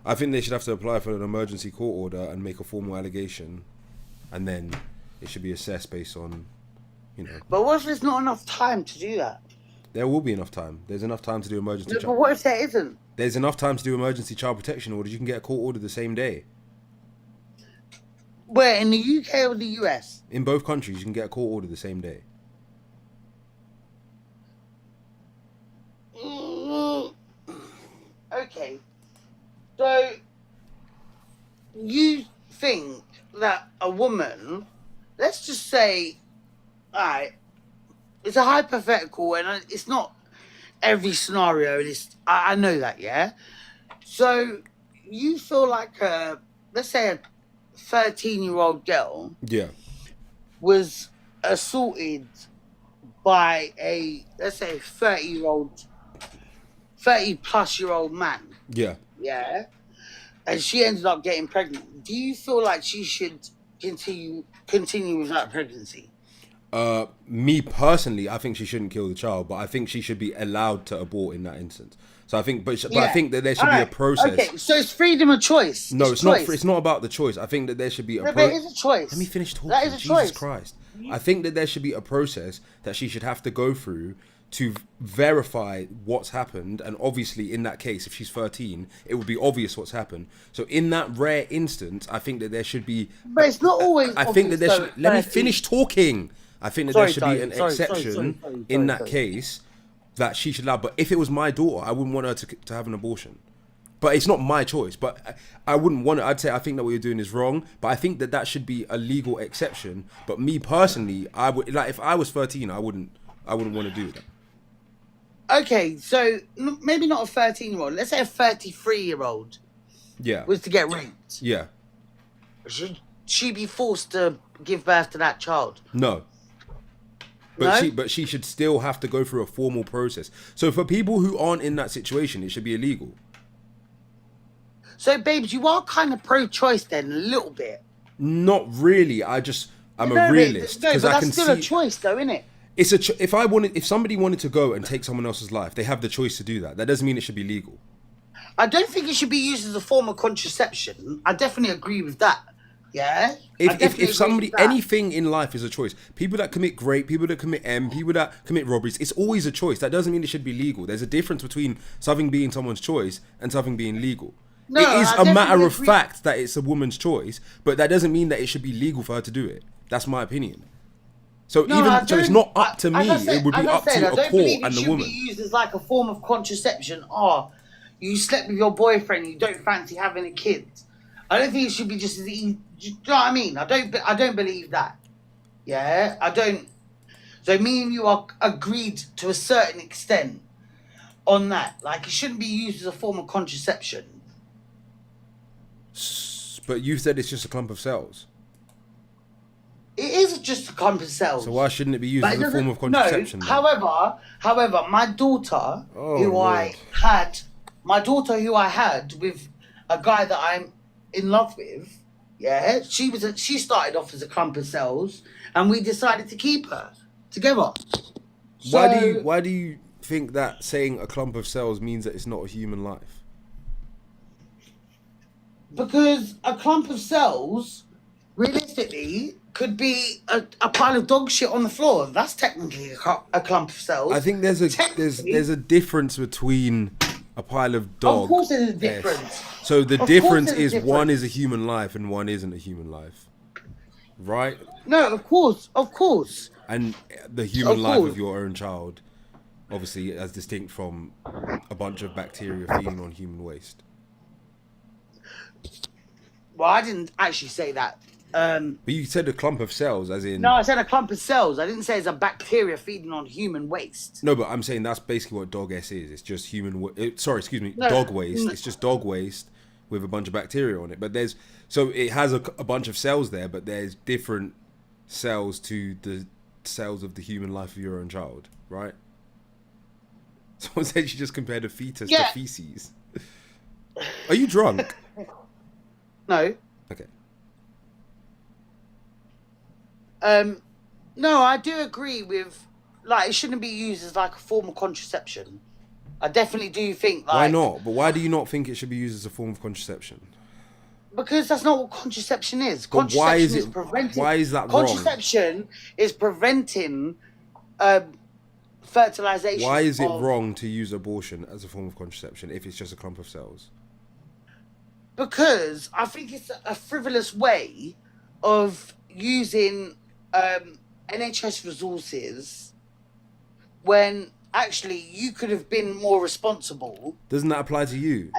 [SPEAKER 1] I think they should have to apply for an emergency court order and make a formal allegation, and then it should be assessed based on,
[SPEAKER 12] But what if there's not enough time to do that?
[SPEAKER 1] There will be enough time. There's enough time to do emergency.
[SPEAKER 12] No, but what if there isn't?
[SPEAKER 1] There's enough time to do emergency child protection orders. You can get a court order the same day.
[SPEAKER 12] Where, in the UK or the US?
[SPEAKER 1] In both countries, you can get a court order the same day.
[SPEAKER 12] Okay. So, you think that a woman, let's just say, alright, it's a hypothetical and it's not every scenario, I know that, yeah? So, you feel like let's say a 13-year-old girl
[SPEAKER 1] Yeah.
[SPEAKER 12] was assaulted by let's say 30-plus-year-old man,
[SPEAKER 1] Yeah.
[SPEAKER 12] yeah? And she ended up getting pregnant. Do you feel like she should continue with that pregnancy?
[SPEAKER 1] Me personally, I think she shouldn't kill the child, but I think she should be allowed to abort in that instance. So I think, but I think that there should be a process.
[SPEAKER 12] Okay, so it's freedom of choice.
[SPEAKER 1] No, it's
[SPEAKER 12] choice.
[SPEAKER 1] not. It's not about the choice. I think that there should be a.
[SPEAKER 12] No, but it is a choice.
[SPEAKER 1] Let me finish talking.
[SPEAKER 12] That is a
[SPEAKER 1] Jesus
[SPEAKER 12] choice.
[SPEAKER 1] Christ! I think that there should be a process that she should have to go through to verify what's happened, and obviously, in that case, if she's 13, it would be obvious what's happened. So, in that rare instance, I think that there should be.
[SPEAKER 12] But it's not always.
[SPEAKER 1] I think that there
[SPEAKER 12] obvious,
[SPEAKER 1] should. Let me
[SPEAKER 12] 13.
[SPEAKER 1] finish talking. I think that
[SPEAKER 12] Sorry,
[SPEAKER 1] there should be
[SPEAKER 12] Ty,
[SPEAKER 1] an
[SPEAKER 12] sorry,
[SPEAKER 1] exception in that case that she should allow. But if it was my daughter, I wouldn't want her to have an abortion. But it's not my choice. But I wouldn't want it. I'd say I think that what you're doing is wrong. But I think that should be a legal exception. But me personally, I would like if I was 13, I wouldn't want to do that.
[SPEAKER 12] Okay, so maybe not a 13-year-old. Let's say a 33-year-old
[SPEAKER 1] Yeah.
[SPEAKER 12] was to get raped.
[SPEAKER 1] Yeah.
[SPEAKER 12] Should she be forced to give birth to that child?
[SPEAKER 1] No. But she should still have to go through a formal process. So for people who aren't in that situation, it should be illegal.
[SPEAKER 12] So, babes, you are kind of pro-choice then, a little bit.
[SPEAKER 1] Not really. I'm a realist
[SPEAKER 12] No,
[SPEAKER 1] because
[SPEAKER 12] but
[SPEAKER 1] I can
[SPEAKER 12] that's still
[SPEAKER 1] see
[SPEAKER 12] a choice, though, isn't it?
[SPEAKER 1] it's if somebody wanted to go and take someone else's life, they have the choice to do that. That doesn't mean it should be legal.
[SPEAKER 12] I don't think it should be used as a form of contraception. I definitely agree with that. Yeah.
[SPEAKER 1] If somebody, anything in life is a choice. People that commit rape, people that commit people that commit robberies, it's always a choice. That doesn't mean it should be legal. There's a difference between something being someone's choice and something being legal.
[SPEAKER 12] No,
[SPEAKER 1] it is
[SPEAKER 12] I
[SPEAKER 1] a matter
[SPEAKER 12] definitely
[SPEAKER 1] of
[SPEAKER 12] agree.
[SPEAKER 1] fact that it's a woman's choice, but that doesn't mean that it should be legal for her to do it. That's my opinion. So so it's not up to me. It would be up to a court and the woman.
[SPEAKER 12] It should be used as like a form of contraception. Oh, you slept with your boyfriend, you don't fancy having a kid. I don't think it should be just as easy. Do you know what I mean? I don't believe that. Yeah, I don't. So me and you are agreed to a certain extent on that. Like it shouldn't be used as a form of contraception.
[SPEAKER 1] But you said it's just a clump of cells.
[SPEAKER 12] It is just a clump of cells.
[SPEAKER 1] So why shouldn't it be used
[SPEAKER 12] But
[SPEAKER 1] as
[SPEAKER 12] it
[SPEAKER 1] a form of
[SPEAKER 12] doesn't-
[SPEAKER 1] contraception?
[SPEAKER 12] No,
[SPEAKER 1] then?
[SPEAKER 12] however, my daughter, who
[SPEAKER 1] Lord.
[SPEAKER 12] I had with a guy that I'm in love with, yeah, she started off as a clump of cells, and we decided to keep her together.
[SPEAKER 1] Why do you think that saying a clump of cells means that it's not a human life?
[SPEAKER 12] Because a clump of cells, realistically, could be a pile of dog shit on the floor. That's technically a clump of cells.
[SPEAKER 1] I think there's a difference between a pile of dog.
[SPEAKER 12] Of course there's a difference.
[SPEAKER 1] So the
[SPEAKER 12] Of course
[SPEAKER 1] difference
[SPEAKER 12] there's a
[SPEAKER 1] is one
[SPEAKER 12] difference.
[SPEAKER 1] is a human life and one isn't a human life. Right?
[SPEAKER 12] No, of course.
[SPEAKER 1] And the human
[SPEAKER 12] Of
[SPEAKER 1] life
[SPEAKER 12] course.
[SPEAKER 1] of your own child, obviously, as distinct from a bunch of bacteria feeding on human waste.
[SPEAKER 12] Well, I didn't actually say that.
[SPEAKER 1] But you said a clump of cells, as in...
[SPEAKER 12] No, I said a clump of cells. I didn't say it's a bacteria feeding on human waste.
[SPEAKER 1] No, but I'm saying that's basically what dog S is. It's just
[SPEAKER 12] No,
[SPEAKER 1] dog waste.
[SPEAKER 12] no.
[SPEAKER 1] It's just dog waste with a bunch of bacteria on it. But so it has a bunch of cells there, but there's different cells to the cells of the human life of your own child, right? Someone said you just compared a fetus to feces. Are you drunk?
[SPEAKER 12] No.
[SPEAKER 1] Okay.
[SPEAKER 12] No, I do agree with, like, it shouldn't be used as like a form of contraception. I definitely do think, like,
[SPEAKER 1] Why not? But why do you not think it should be used as a form of contraception?
[SPEAKER 12] because that's not what contraception is.
[SPEAKER 1] But why is
[SPEAKER 12] Contraception
[SPEAKER 1] it?
[SPEAKER 12] preventing.
[SPEAKER 1] Why is that wrong?
[SPEAKER 12] Contraception is preventing fertilization.
[SPEAKER 1] Why is it
[SPEAKER 12] of-
[SPEAKER 1] wrong to use abortion as a form of contraception if it's just a clump of cells?
[SPEAKER 12] Because I think it's a frivolous way of using NHS resources when actually you could have been more responsible.
[SPEAKER 1] Doesn't that apply to you?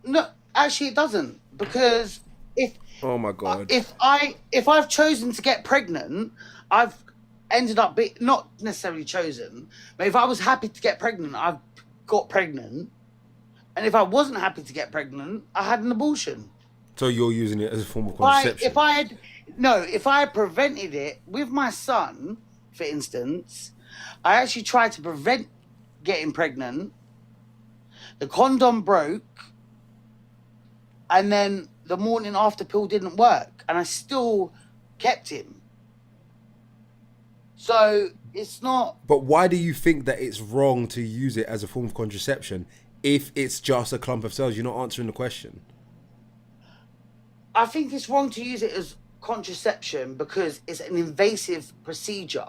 [SPEAKER 12] No, actually it doesn't, because
[SPEAKER 1] Oh my god.
[SPEAKER 12] if I've chosen to get pregnant, I've ended up not necessarily chosen, but if I was happy to get pregnant, I've got pregnant, and if I wasn't happy to get pregnant, I had an abortion.
[SPEAKER 1] So you're using it as a form of contraception?
[SPEAKER 12] If I had prevented it with my son, for instance, I actually tried to prevent getting pregnant. The condom broke, and then the morning after pill didn't work, and I still kept him. So it's not.
[SPEAKER 1] But why do you think that it's wrong to use it as a form of contraception if it's just a clump of cells? You're not answering the question.
[SPEAKER 12] I think it's wrong to use it as contraception because it's an invasive procedure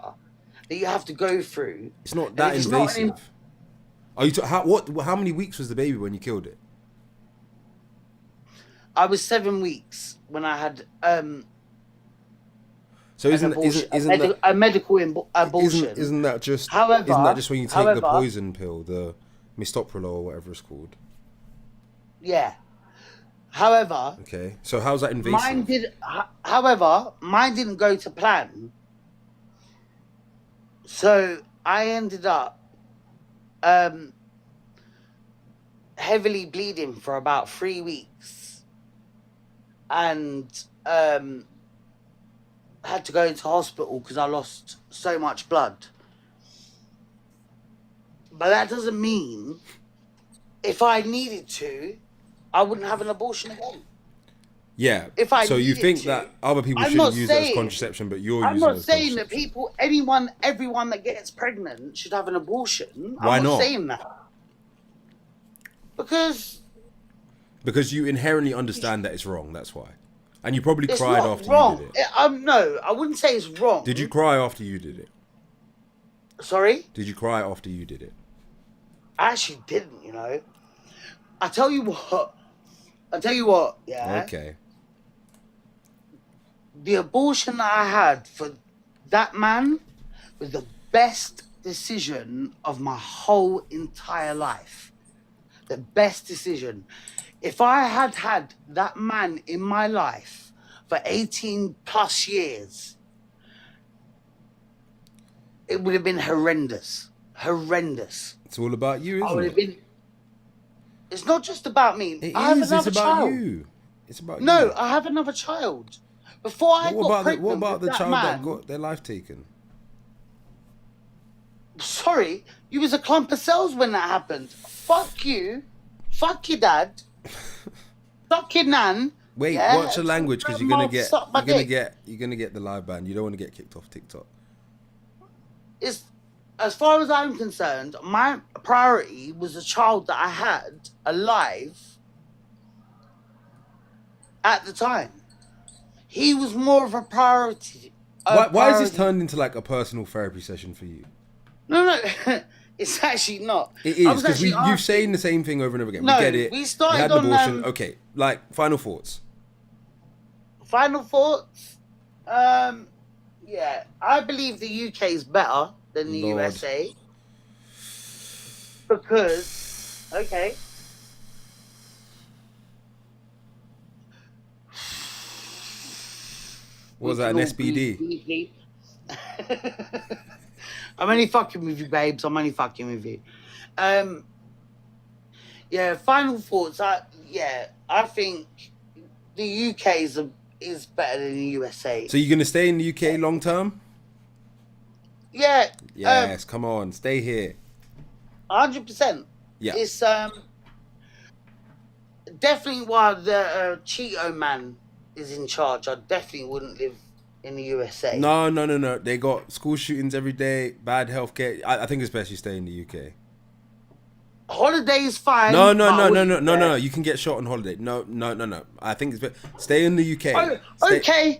[SPEAKER 12] that you have to go through.
[SPEAKER 1] It's not that invasive. Are you how many weeks was the baby when you killed it?
[SPEAKER 12] I was 7 weeks when I had
[SPEAKER 1] so isn't
[SPEAKER 12] a medical abortion?
[SPEAKER 1] Isn't that just when you take the poison pill, the mistoprolol or whatever it's called?
[SPEAKER 12] Yeah. However,
[SPEAKER 1] okay. So how's that invasive?
[SPEAKER 12] Mine didn't go to plan. So I ended up heavily bleeding for about 3 weeks, and had to go into hospital because I lost so much blood. But that doesn't mean if I needed to, I wouldn't have an abortion again.
[SPEAKER 1] Yeah. So you think that other people shouldn't use it as contraception, but you're using it as contraception?
[SPEAKER 12] I'm not saying that everyone that gets pregnant should have an abortion.
[SPEAKER 1] Why
[SPEAKER 12] I'm
[SPEAKER 1] not?
[SPEAKER 12] not saying that. Because
[SPEAKER 1] you inherently understand that it's wrong, that's why. And you probably cried after
[SPEAKER 12] wrong.
[SPEAKER 1] you did it.
[SPEAKER 12] No, I wouldn't say it's wrong.
[SPEAKER 1] Did you cry after you did it?
[SPEAKER 12] Sorry?
[SPEAKER 1] Did you cry after you did it?
[SPEAKER 12] I actually didn't, you know. I tell you what, yeah.
[SPEAKER 1] Okay.
[SPEAKER 12] The abortion that I had for that man was the best decision of my whole entire life. The best decision. If I had had that man in my life for 18 plus years, it would have been horrendous. Horrendous.
[SPEAKER 1] It's all about you, isn't it?
[SPEAKER 12] It's not just about me.
[SPEAKER 1] It's about you. It's about you.
[SPEAKER 12] No, I have another child. Before I got pregnant,
[SPEAKER 1] what about the child
[SPEAKER 12] man,
[SPEAKER 1] that got their life taken?
[SPEAKER 12] Sorry, you was a clump of cells when that happened. Fuck you. Fuck your dad. Fuck your nan.
[SPEAKER 1] Wait,
[SPEAKER 12] yeah?
[SPEAKER 1] watch the language because you're gonna get the live ban. You don't want to get kicked off TikTok.
[SPEAKER 12] It's, as far as I'm concerned, my priority was the child that I had alive at the time. He was more of a priority.
[SPEAKER 1] Why is this turned into like a personal therapy session for you?
[SPEAKER 12] No, it's actually not.
[SPEAKER 1] It is, because you've saying the same thing over and over again.
[SPEAKER 12] No,
[SPEAKER 1] we get it.
[SPEAKER 12] we started
[SPEAKER 1] you had
[SPEAKER 12] on,
[SPEAKER 1] abortion. Okay, like, final thoughts.
[SPEAKER 12] Final thoughts? Yeah, I believe the UK is better than the USA. Because, okay.
[SPEAKER 1] What was that, an SPD?
[SPEAKER 12] I'm only fucking with you, babes. I'm only fucking with you. Yeah, final thoughts. I think the UK is better than the USA.
[SPEAKER 1] So you're going to stay in the UK long term?
[SPEAKER 12] Yeah.
[SPEAKER 1] Yes, come on. Stay here.
[SPEAKER 12] 100%.
[SPEAKER 1] Yeah.
[SPEAKER 12] It's, definitely while the Cheeto man is in charge, I definitely wouldn't live in the USA.
[SPEAKER 1] No. They got school shootings every day, bad healthcare. I think it's best you stay in the UK.
[SPEAKER 12] Holiday is fine.
[SPEAKER 1] No.
[SPEAKER 12] but I wouldn't there.
[SPEAKER 1] You can get shot on holiday. No. I think it's better. Stay in the UK.
[SPEAKER 12] Oh, okay.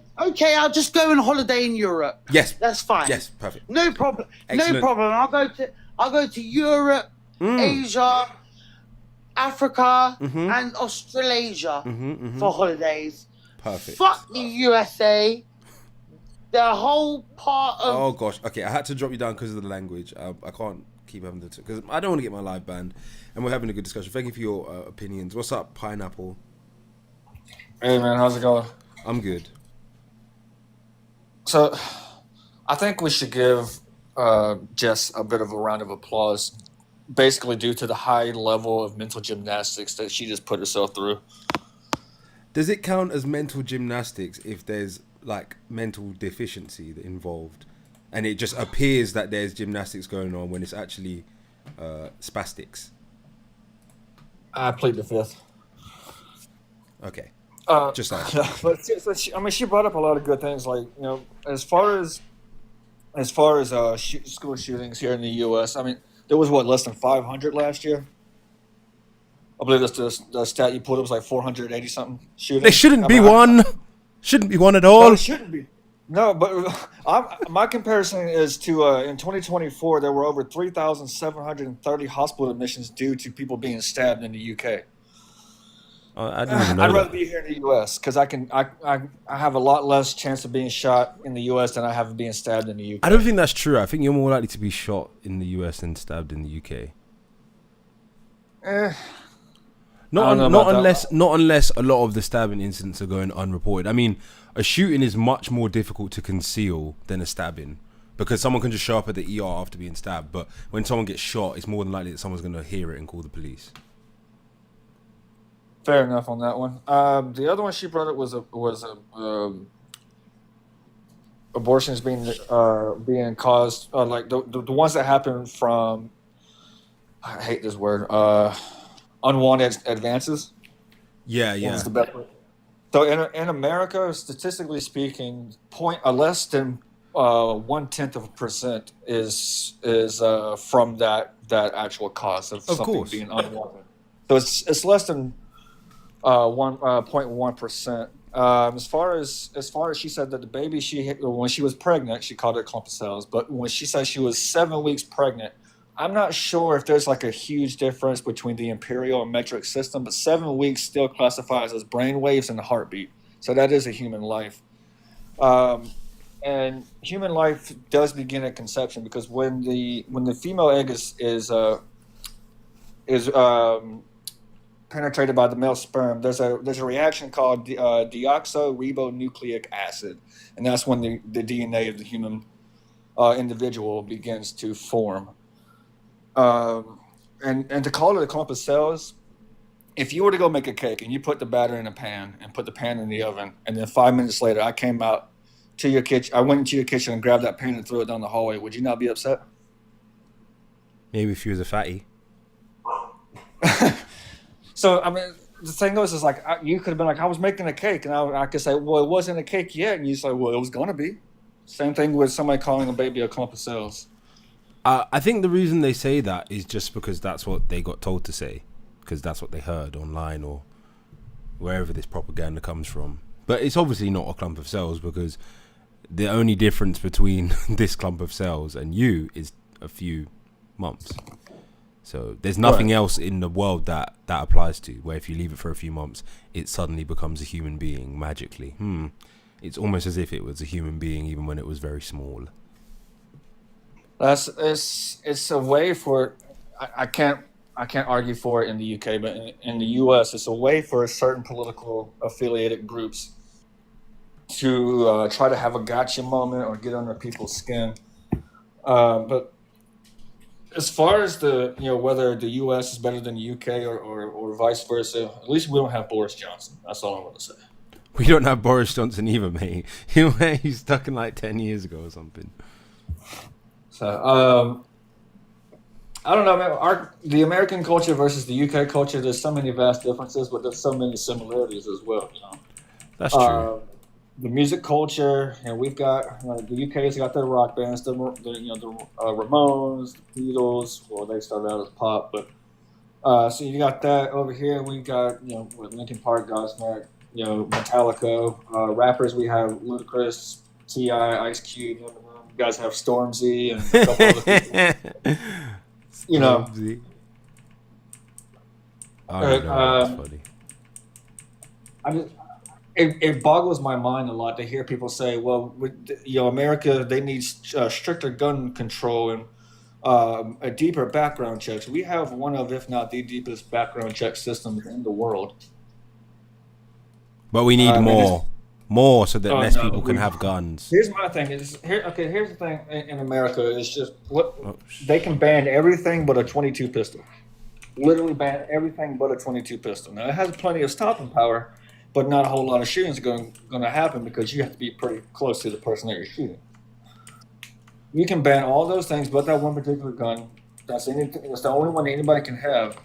[SPEAKER 12] I'll just go on holiday in Europe.
[SPEAKER 1] Yes,
[SPEAKER 12] that's fine.
[SPEAKER 1] Yes, perfect.
[SPEAKER 12] No problem.
[SPEAKER 1] Excellent.
[SPEAKER 12] No problem. I'll go to Europe, Asia, Africa, and Australasia for holidays.
[SPEAKER 1] Perfect.
[SPEAKER 12] Fuck the USA. The whole part of.
[SPEAKER 1] Oh gosh. Okay, I had to drop you down because of the language. I can't keep having to because I don't want to get my live banned, and we're having a good discussion. Thank you for your opinions. What's up, Pineapple?
[SPEAKER 13] Hey man, how's it going?
[SPEAKER 1] I'm good.
[SPEAKER 13] So, I think we should give Jess a bit of a round of applause, basically due to the high level of mental gymnastics that she just put herself through.
[SPEAKER 1] Does it count as mental gymnastics if there's like mental deficiency involved, and it just appears that there's gymnastics going on when it's actually spastics?
[SPEAKER 13] I plead the fifth.
[SPEAKER 1] Okay. Just like.
[SPEAKER 13] But I mean, she brought up a lot of good things, like as far as school shootings here in the U.S. I mean, there was less than 500 last year. I believe that's the stat you put. It was like 480 something shootings.
[SPEAKER 1] There shouldn't be one. Shouldn't be one at all.
[SPEAKER 13] No, it shouldn't be. No, but my comparison is to in 2024 there were over 3,730 hospital admissions due to people being stabbed in the UK.
[SPEAKER 1] I didn't even know
[SPEAKER 13] I'd rather
[SPEAKER 1] that.
[SPEAKER 13] be here in the U.S. because I have a lot less chance of being shot in the U.S. than I have of being stabbed in the UK.
[SPEAKER 1] I don't think that's true. I think you're more likely to be shot in the US than stabbed in the UK. Not unless a lot of the stabbing incidents are going unreported. I mean, a shooting is much more difficult to conceal than a stabbing because someone can just show up at the ER after being stabbed. But when someone gets shot, it's more than likely that someone's going to hear it and call the police.
[SPEAKER 13] Fair enough on that one. The other one she brought up was abortions being caused, like the ones that happen from, I hate this word, unwanted advances.
[SPEAKER 1] Yeah.
[SPEAKER 13] Is the best word. So in America, statistically speaking, less than 0.1% is from that actual cause of something being unwanted. So it's less than 0.1%. As far as she said that the baby when she was pregnant, she called it a clump of cells. But when she said she was 7 weeks pregnant, I'm not sure if there's like a huge difference between the imperial and metric system, but 7 weeks still classifies as brain waves and a heartbeat. So that is a human life. And human life does begin at conception because when the female egg is penetrated by the male sperm, there's a reaction called deoxyribonucleic acid, and that's when the DNA of the human individual begins to form. And to call it a clump of cells, if you were to go make a cake and you put the batter in a pan and put the pan in the oven, and then 5 minutes later I came out to your kitchen, I went into your kitchen and grabbed that pan and threw it down the hallway, would you not be upset?
[SPEAKER 1] Maybe if you was a fatty.
[SPEAKER 13] So, I mean, the thing is like, you could have been like, I was making a cake, and I could say, well, it wasn't a cake yet, and you say, well, it was going to be. Same thing with somebody calling a baby a clump of cells.
[SPEAKER 1] I think the reason they say that is just because that's what they got told to say, because that's what they heard online or wherever this propaganda comes from. But it's obviously not a clump of cells because the only difference between this clump of cells and you is a few months. So there's nothing else in the world that applies to, where if you leave it for a few months, it suddenly becomes a human being magically. It's almost as if it was a human being even when it was very small.
[SPEAKER 13] It's a way for, I can't argue for it in the UK, but in the US, it's a way for certain political affiliated groups to try to have a gotcha moment or get under people's skin. But as far as whether the U.S. is better than the U.K. or vice versa, at least we don't have Boris Johnson. That's all I'm going to say.
[SPEAKER 1] We don't have Boris Johnson either, mate. He's stuck in like 10 years ago or something.
[SPEAKER 13] So, I don't know, man. The American culture versus the UK culture, there's so many vast differences, but there's so many similarities as well.
[SPEAKER 1] That's true.
[SPEAKER 13] The music culture, and we've got the UK's got their rock bands, the Ramones, the Beatles. Well, they started out as pop, but so you got that over here. We got with Linkin Park, Godsmack, Metallica. Rappers, we have Ludacris, T.I., Ice Cube. You guys have Stormzy and a couple other people.
[SPEAKER 1] Stormzy. I don't know. That's funny.
[SPEAKER 13] It boggles my mind a lot to hear people say, "Well, America, they need stricter gun control and a deeper background checks." We have one of, if not the deepest background check systems in the world.
[SPEAKER 1] But we need more so that less people can have guns.
[SPEAKER 13] Here's my thing: here's the thing in America is just they can ban everything but a 22 pistol. Literally ban everything but a 22 pistol. Now it has plenty of stopping power, but not a whole lot of shootings going to happen because you have to be pretty close to the person that you're shooting. You can ban all those things, but that one particular gun. That's the only one anybody can have.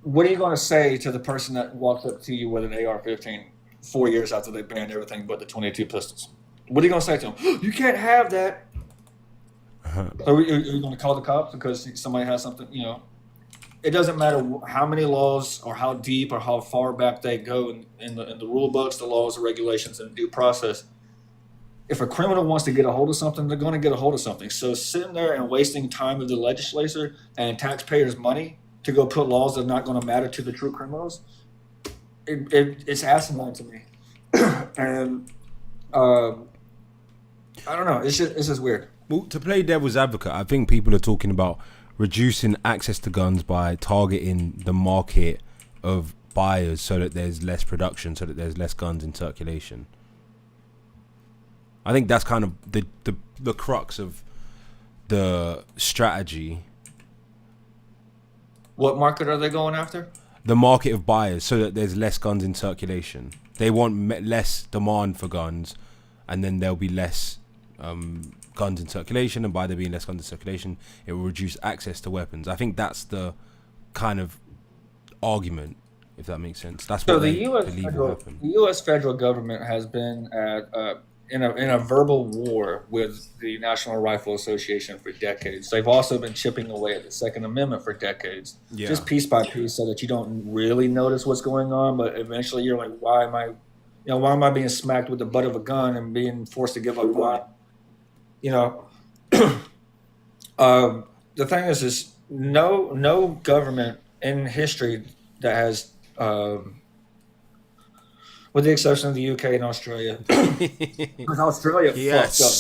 [SPEAKER 13] What are you going to say to the person that walks up to you with an AR-15 4 years after they banned everything but the 22 pistols? What are you going to say to them? You can't have that. Are you going to call the cops because somebody has something? It doesn't matter how many laws or how deep or how far back they go in the rule books, the laws, the regulations, and due process. If a criminal wants to get a hold of something, they're going to get a hold of something. So sitting there and wasting time of the legislature and taxpayers' money to go put laws that are not going to matter to the true criminals, it's asinine to me. And I don't know. It's just weird.
[SPEAKER 1] Well, to play devil's advocate, I think people are talking about reducing access to guns by targeting the market of buyers so that there's less production, so that there's less guns in circulation. I think that's kind of the crux of the strategy.
[SPEAKER 13] What market are they going after?
[SPEAKER 1] The market of buyers, so that there's less guns in circulation. They want less demand for guns, and then there'll be less guns in circulation, and by there being less guns in circulation, it will reduce access to weapons. I think that's the kind of argument, if that makes sense. That's what they believe will happen.
[SPEAKER 13] The U.S. federal government has been in a verbal war with the National Rifle Association for decades. They've also been chipping away at the Second Amendment for decades, just piece by piece, so that you don't really notice what's going on. But eventually, you're like, why am I being smacked with the butt of a gun and being forced to give up? Why? The thing is no government in history that has, with the exception of the UK and Australia, because Australia fucked up.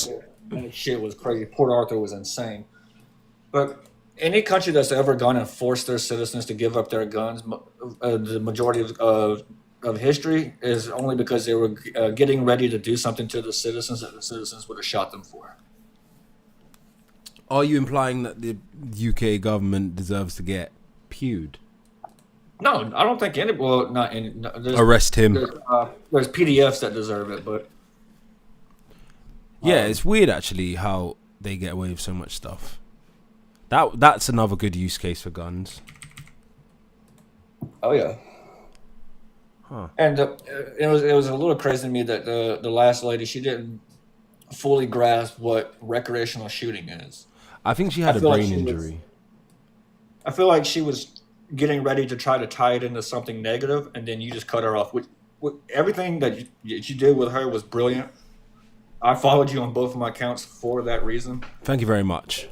[SPEAKER 13] That shit was crazy. Port Arthur was insane. But any country that's ever gone and forced their citizens to give up their guns, the majority of history is only because they were getting ready to do something to the citizens that the citizens would have shot them for.
[SPEAKER 1] Are you implying that the UK government deserves to get pewed?
[SPEAKER 13] No, I don't think any. Well, not any.
[SPEAKER 1] Arrest him.
[SPEAKER 13] There's PDFs that deserve it, but
[SPEAKER 1] yeah, it's weird actually how they get away with so much stuff. That's another good use case for guns.
[SPEAKER 13] Oh yeah.
[SPEAKER 1] Huh.
[SPEAKER 13] And it was a little crazy to me that the last lady, she didn't fully grasp what recreational shooting is.
[SPEAKER 1] I think she had a brain injury.
[SPEAKER 13] I feel like she was getting ready to try to tie it into something negative, and then you just cut her off. Everything that you did with her was brilliant. I followed you on both of my accounts for that reason.
[SPEAKER 1] Thank you very much.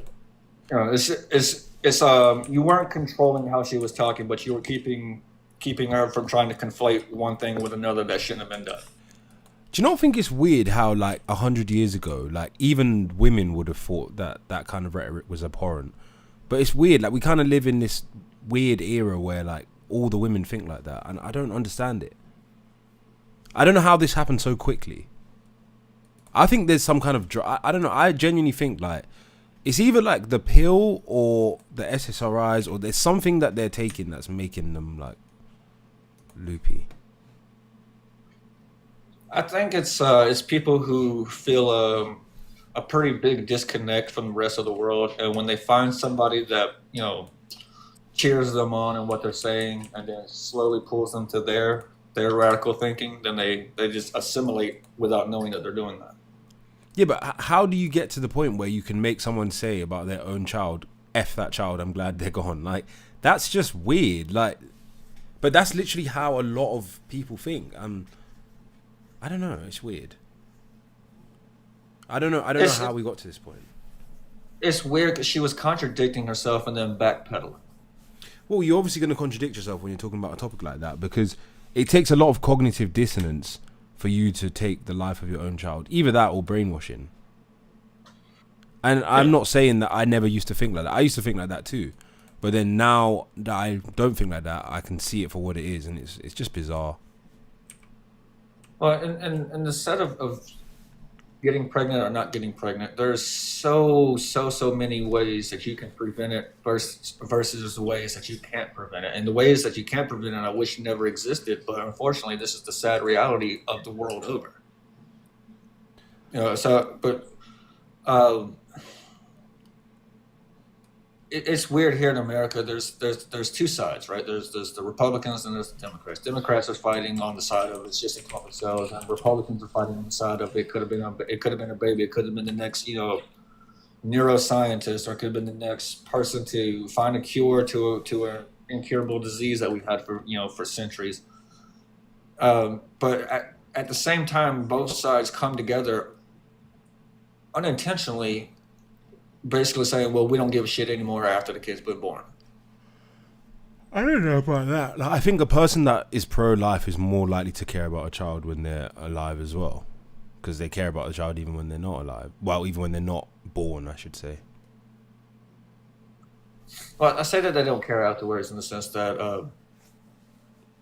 [SPEAKER 13] It's you weren't controlling how she was talking, but you were keeping her from trying to conflate one thing with another that shouldn't have been done.
[SPEAKER 1] Do you not think it's weird how, like, 100 years ago, like, even women would have thought that kind of rhetoric was abhorrent? But it's weird, like, we kind of live in this weird era where, like, all the women think like that, and I don't understand it. I don't know how this happened so quickly. I think there's some kind of I don't know. I genuinely think, like, it's either like the pill or the SSRIs, or there's something that they're taking that's making them, like, loopy.
[SPEAKER 13] I think it's people who feel a pretty big disconnect from the rest of the world. And when they find somebody that, cheers them on and what they're saying and then slowly pulls them to their radical thinking, then they just assimilate without knowing that they're doing that.
[SPEAKER 1] Yeah, but how do you get to the point where you can make someone say about their own child, F that child, I'm glad they're gone? Like, that's just weird. Like, but that's literally how a lot of people think. I don't know. It's weird. I don't know how we got to this point.
[SPEAKER 13] It's weird because she was contradicting herself and then backpedaling.
[SPEAKER 1] Well, you're obviously going to contradict yourself when you're talking about a topic like that, because it takes a lot of cognitive dissonance for you to take the life of your own child. Either that or brainwashing. And I'm not saying that I never used to think like that. I used to think like that too. But then now that I don't think like that, I can see it for what it is, and it's just bizarre.
[SPEAKER 13] Well, and the set of getting pregnant or not getting pregnant, there's so many ways that you can prevent it versus the ways that you can't prevent it. And the ways that you can't prevent it, I wish never existed, but unfortunately, this is the sad reality of the world over. It's weird here in America. There's two sides, right? There's the Republicans and there's the Democrats. Democrats are fighting on the side of it's just a clump of cells, and Republicans are fighting on the side of it could have been a baby, it could have been the next neuroscientist, or it could have been the next person to find a cure to an incurable disease that we've had for centuries. But at the same time, both sides come together unintentionally, basically saying, well, we don't give a shit anymore after the kid's been born.
[SPEAKER 1] I don't know about that. Like, I think a person that is pro-life is more likely to care about a child when they're alive as well, because they care about the child even when they're not alive. Well, even when they're not born, I should say.
[SPEAKER 13] Well, I say that they don't care afterwards in the sense that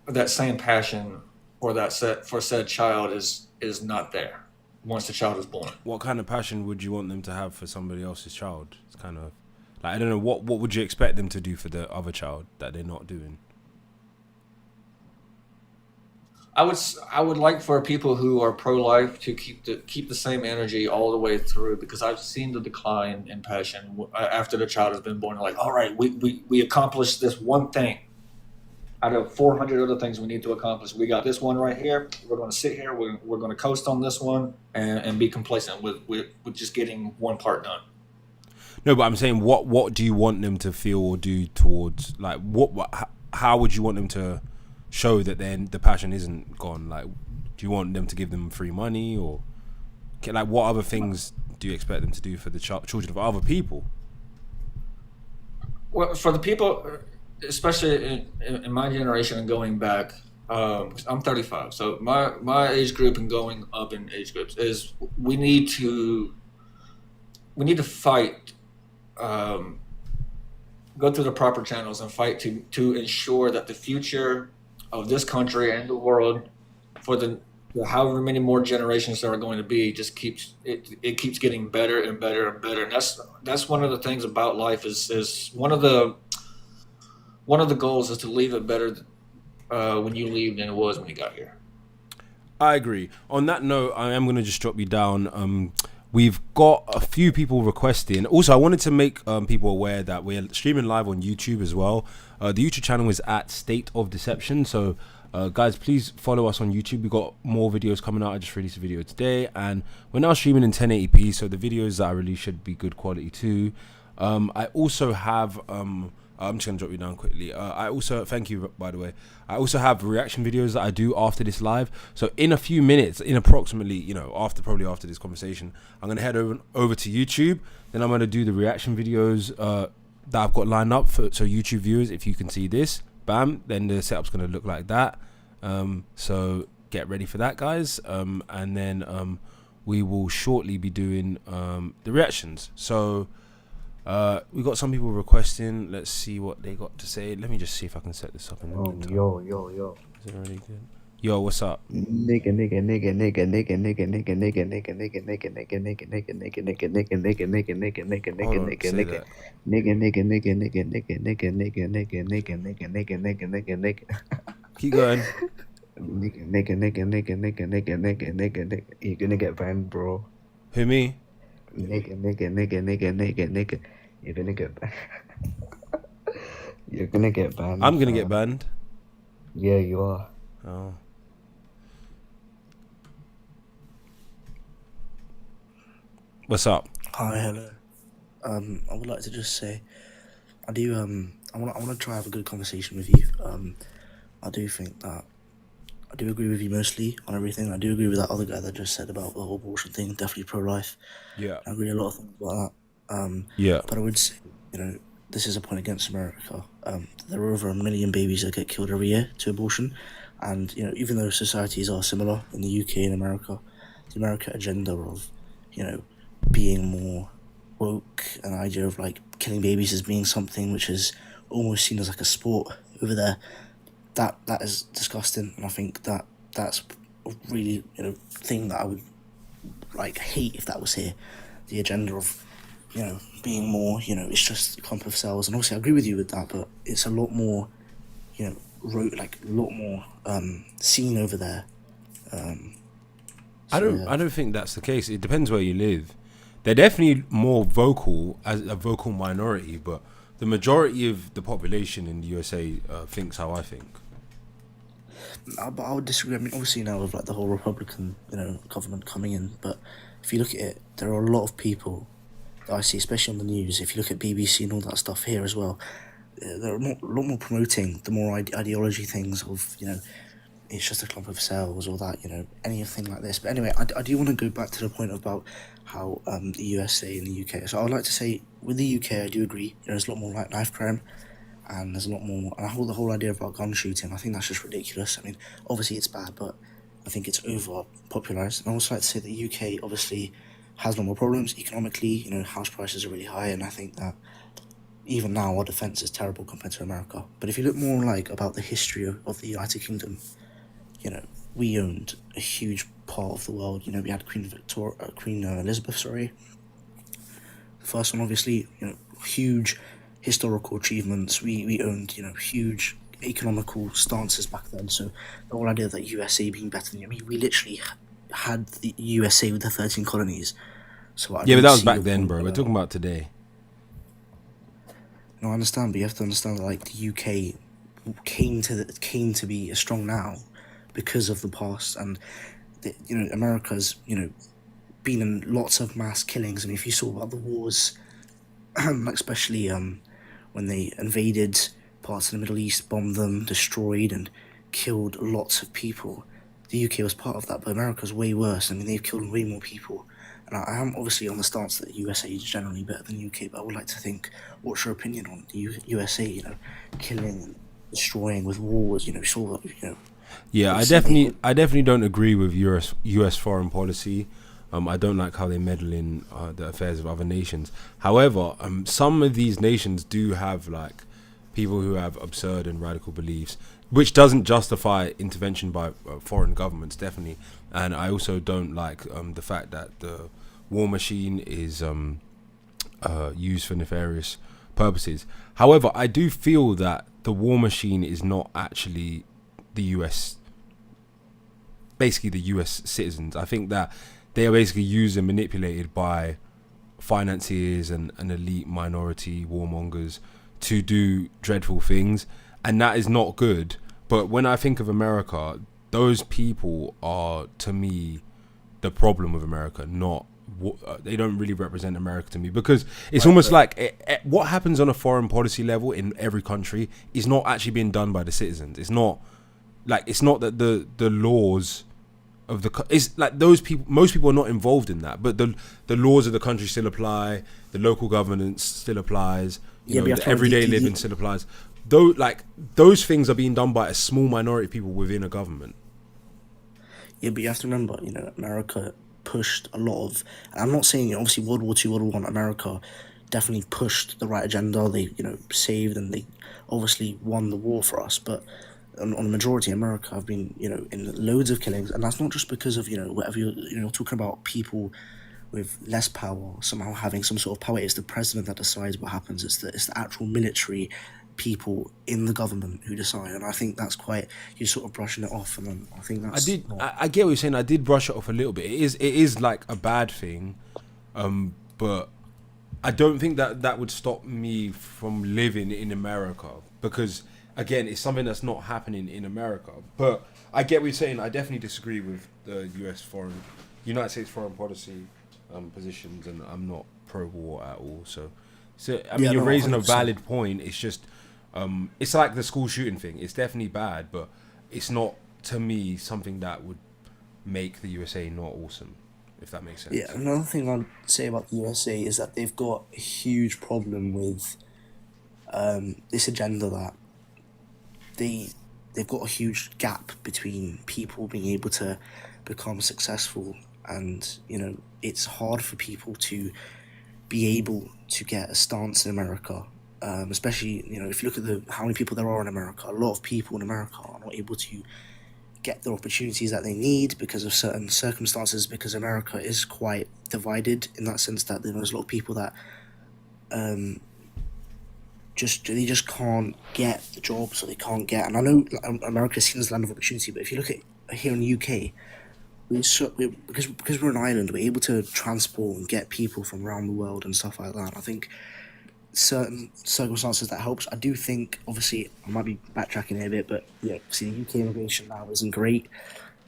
[SPEAKER 13] that same passion for said child is not there once the child is born.
[SPEAKER 1] What kind of passion would you want them to have for somebody else's child? It's kind of like, I don't know, what would you expect them to do for the other child that they're not doing?
[SPEAKER 13] I would like for people who are pro-life to keep the same energy all the way through, because I've seen the decline in passion after the child has been born. Like, all right, we accomplished this one thing out of 400 other things we need to accomplish. We got this one right here. We're going to sit here. We're going to coast on this one and be complacent with just getting one part done.
[SPEAKER 1] No, but I'm saying, what do you want them to feel or do towards, like, how would you want them to show that then the passion isn't gone? Like, do you want them to give them free money, or like what other things do you expect them to do for the children of other people?
[SPEAKER 13] Well, for the people, especially in my generation and going back, I'm 35, so my age group and going up in age groups is we need to fight, go through the proper channels and fight to ensure that the future of this country and the world for the however many more generations there are going to be just keeps getting better and better and better. And that's one of the things about life is one of the goals is to leave it better when you leave than it was when you got here.
[SPEAKER 1] I agree. On that note, I am going to just drop you down. We've got a few people requesting. Also, I wanted to make people aware that we're streaming live on YouTube as well. The YouTube channel is at State of Deception. So, guys, please follow us on YouTube. We've got more videos coming out. I just released a video today, and we're now streaming in 1080p. So the videos that I release should be good quality too. I also have... I'm just going to drop you down quickly. I also, thank you, by the way. I also have reaction videos that I do after this live. So in a few minutes, in approximately, probably after this conversation, I'm going to head over to YouTube. Then I'm going to do the reaction videos that I've got lined up so YouTube viewers, if you can see this, bam, then the setup's going to look like that. So get ready for that, guys. And then we will shortly be doing the reactions. So... we got some people requesting. Let's see what they got to say. Let me just see if I can set this up in the meantime.
[SPEAKER 14] Yo.
[SPEAKER 1] Is it already good? Yo, what's up?
[SPEAKER 14] Nigga.
[SPEAKER 1] Keep going.
[SPEAKER 14] Nigga. You're gonna get banned, bro.
[SPEAKER 1] Who, me?
[SPEAKER 10] Nigga. You're gonna get banned. You're gonna get banned.
[SPEAKER 1] I'm gonna get banned.
[SPEAKER 10] Yeah, you are.
[SPEAKER 1] Oh. What's up?
[SPEAKER 14] Hi, hello. I would like to just say, I do. I want to try have a good conversation with you. I do think that I do agree with you mostly on everything. I do agree with that other guy that just said about the whole abortion thing. Definitely pro-life.
[SPEAKER 1] Yeah.
[SPEAKER 14] I agree a lot of things about that.
[SPEAKER 1] Yeah.
[SPEAKER 14] But I would say, this is a point against America. There are over 1 million babies that get killed every year to abortion, and even though societies are similar in the UK and America, the American agenda of, being more woke, an idea of like killing babies as being something which is almost seen as like a sport over there, that is disgusting, and I think that's a really thing that I would like hate if that was here. The agenda of being more it's just a clump of cells, and obviously I agree with you with that, but it's a lot more a lot more seen over there.
[SPEAKER 1] I don't think that's the case. It depends where you live. They're definitely more vocal as a vocal minority, but the majority of the population in the USA thinks how I think.
[SPEAKER 14] But I would disagree. I mean, obviously now with like the whole Republican, government coming in, but if you look at it, there are a lot of people that I see, especially on the news. If you look at BBC and all that stuff here as well, they're a lot more promoting the more ideology things of it's just a clump of cells or that anything like this. But anyway, I do want to go back to the point about how the USA and the UK. So I would like to say with the UK, I do agree. There's a lot more like knife crime. And there's a lot more, and the whole idea about gun shooting, I think that's just ridiculous. I mean, obviously it's bad, but I think it's over-popularised. And I also like to say that the UK obviously has a lot more problems economically. House prices are really high, and I think that even now our defence is terrible compared to America. But if you look more like about the history of the United Kingdom, we owned a huge part of the world. We had Queen Elizabeth, the first one, obviously. Huge historical achievements. We owned huge economical stances back then. So the whole idea that USA being better than we literally had the USA with the 13 colonies. So
[SPEAKER 1] but that was back then, bro. We're talking about today.
[SPEAKER 14] No, I understand, but you have to understand that like the UK came to be as strong now because of the past, and America's been in lots of mass killings. I mean, if you saw about the wars, especially when they invaded parts of the Middle East, bombed them, destroyed and killed lots of people. The UK was part of that, but America's way worse. I mean, they've killed way more people. And I am obviously on the stance that the USA is generally better than the UK, but I would like to think, what's your opinion on the USA, killing and destroying with wars, saw that,
[SPEAKER 1] Yeah, I definitely don't agree with US foreign policy. I don't like how they meddle in the affairs of other nations. However, some of these nations do have like people who have absurd and radical beliefs, which doesn't justify intervention by foreign governments, definitely. And I also don't like the fact that the war machine is used for nefarious purposes. However, I do feel that the war machine is not actually the US, basically the US citizens. I think that they are basically used and manipulated by financiers and an elite minority warmongers to do dreadful things, and that is not good. But when I think of America, those people are, to me, the problem with America. They don't really represent America to me, because it's almost like what happens on a foreign policy level in every country is not actually being done by the citizens. It's not that the laws of it's like those people, most people are not involved in that, but the laws of the country still apply, the local governance still applies, the everyday living still applies. Though, like, those things are being done by a small minority of people within a government.
[SPEAKER 14] Yeah, but you have to remember, America pushed a lot of, and I'm not saying, obviously World War II, World War I, America definitely pushed the right agenda. They, saved, and they obviously won the war for us, but on the majority, America have been, in loads of killings, and that's not just because of, whatever you're talking about, people with less power somehow having some sort of power. It's the president that decides what happens. It's the actual military people in the government who decide, and I think that's quite, you're sort of brushing it off, and then I think that's
[SPEAKER 1] I get what you're saying. I did brush it off a little bit. It is like a bad thing, but I don't think that would stop me from living in America, because again, it's something that's not happening in America. But I get what you're saying. I definitely disagree with the United States foreign policy positions, and I'm not pro-war at all. So I mean,
[SPEAKER 14] Yeah,
[SPEAKER 1] you're
[SPEAKER 14] no,
[SPEAKER 1] raising a
[SPEAKER 14] 100%.
[SPEAKER 1] valid point. It's just it's like the school shooting thing. It's definitely bad, but it's not, to me, something that would make the USA not awesome, if that makes sense.
[SPEAKER 14] Yeah, another thing I'd say about the USA is that they've got a huge problem with this agenda that they've got a huge gap between people being able to become successful, and it's hard for people to be able to get a stance in America, especially if you look at how many people there are in America. A lot of people in America are not able to get the opportunities that they need because of certain circumstances, because America is quite divided in that sense that there's a lot of people that they just can't get the jobs, or they can't get. And I know America is seen as a land of opportunity, but if you look at here in the UK, because we're an island, we're able to transport and get people from around the world and stuff like that. I think certain circumstances that helps. I do think, obviously, I might be backtracking here a bit, but see, the UK immigration now isn't great,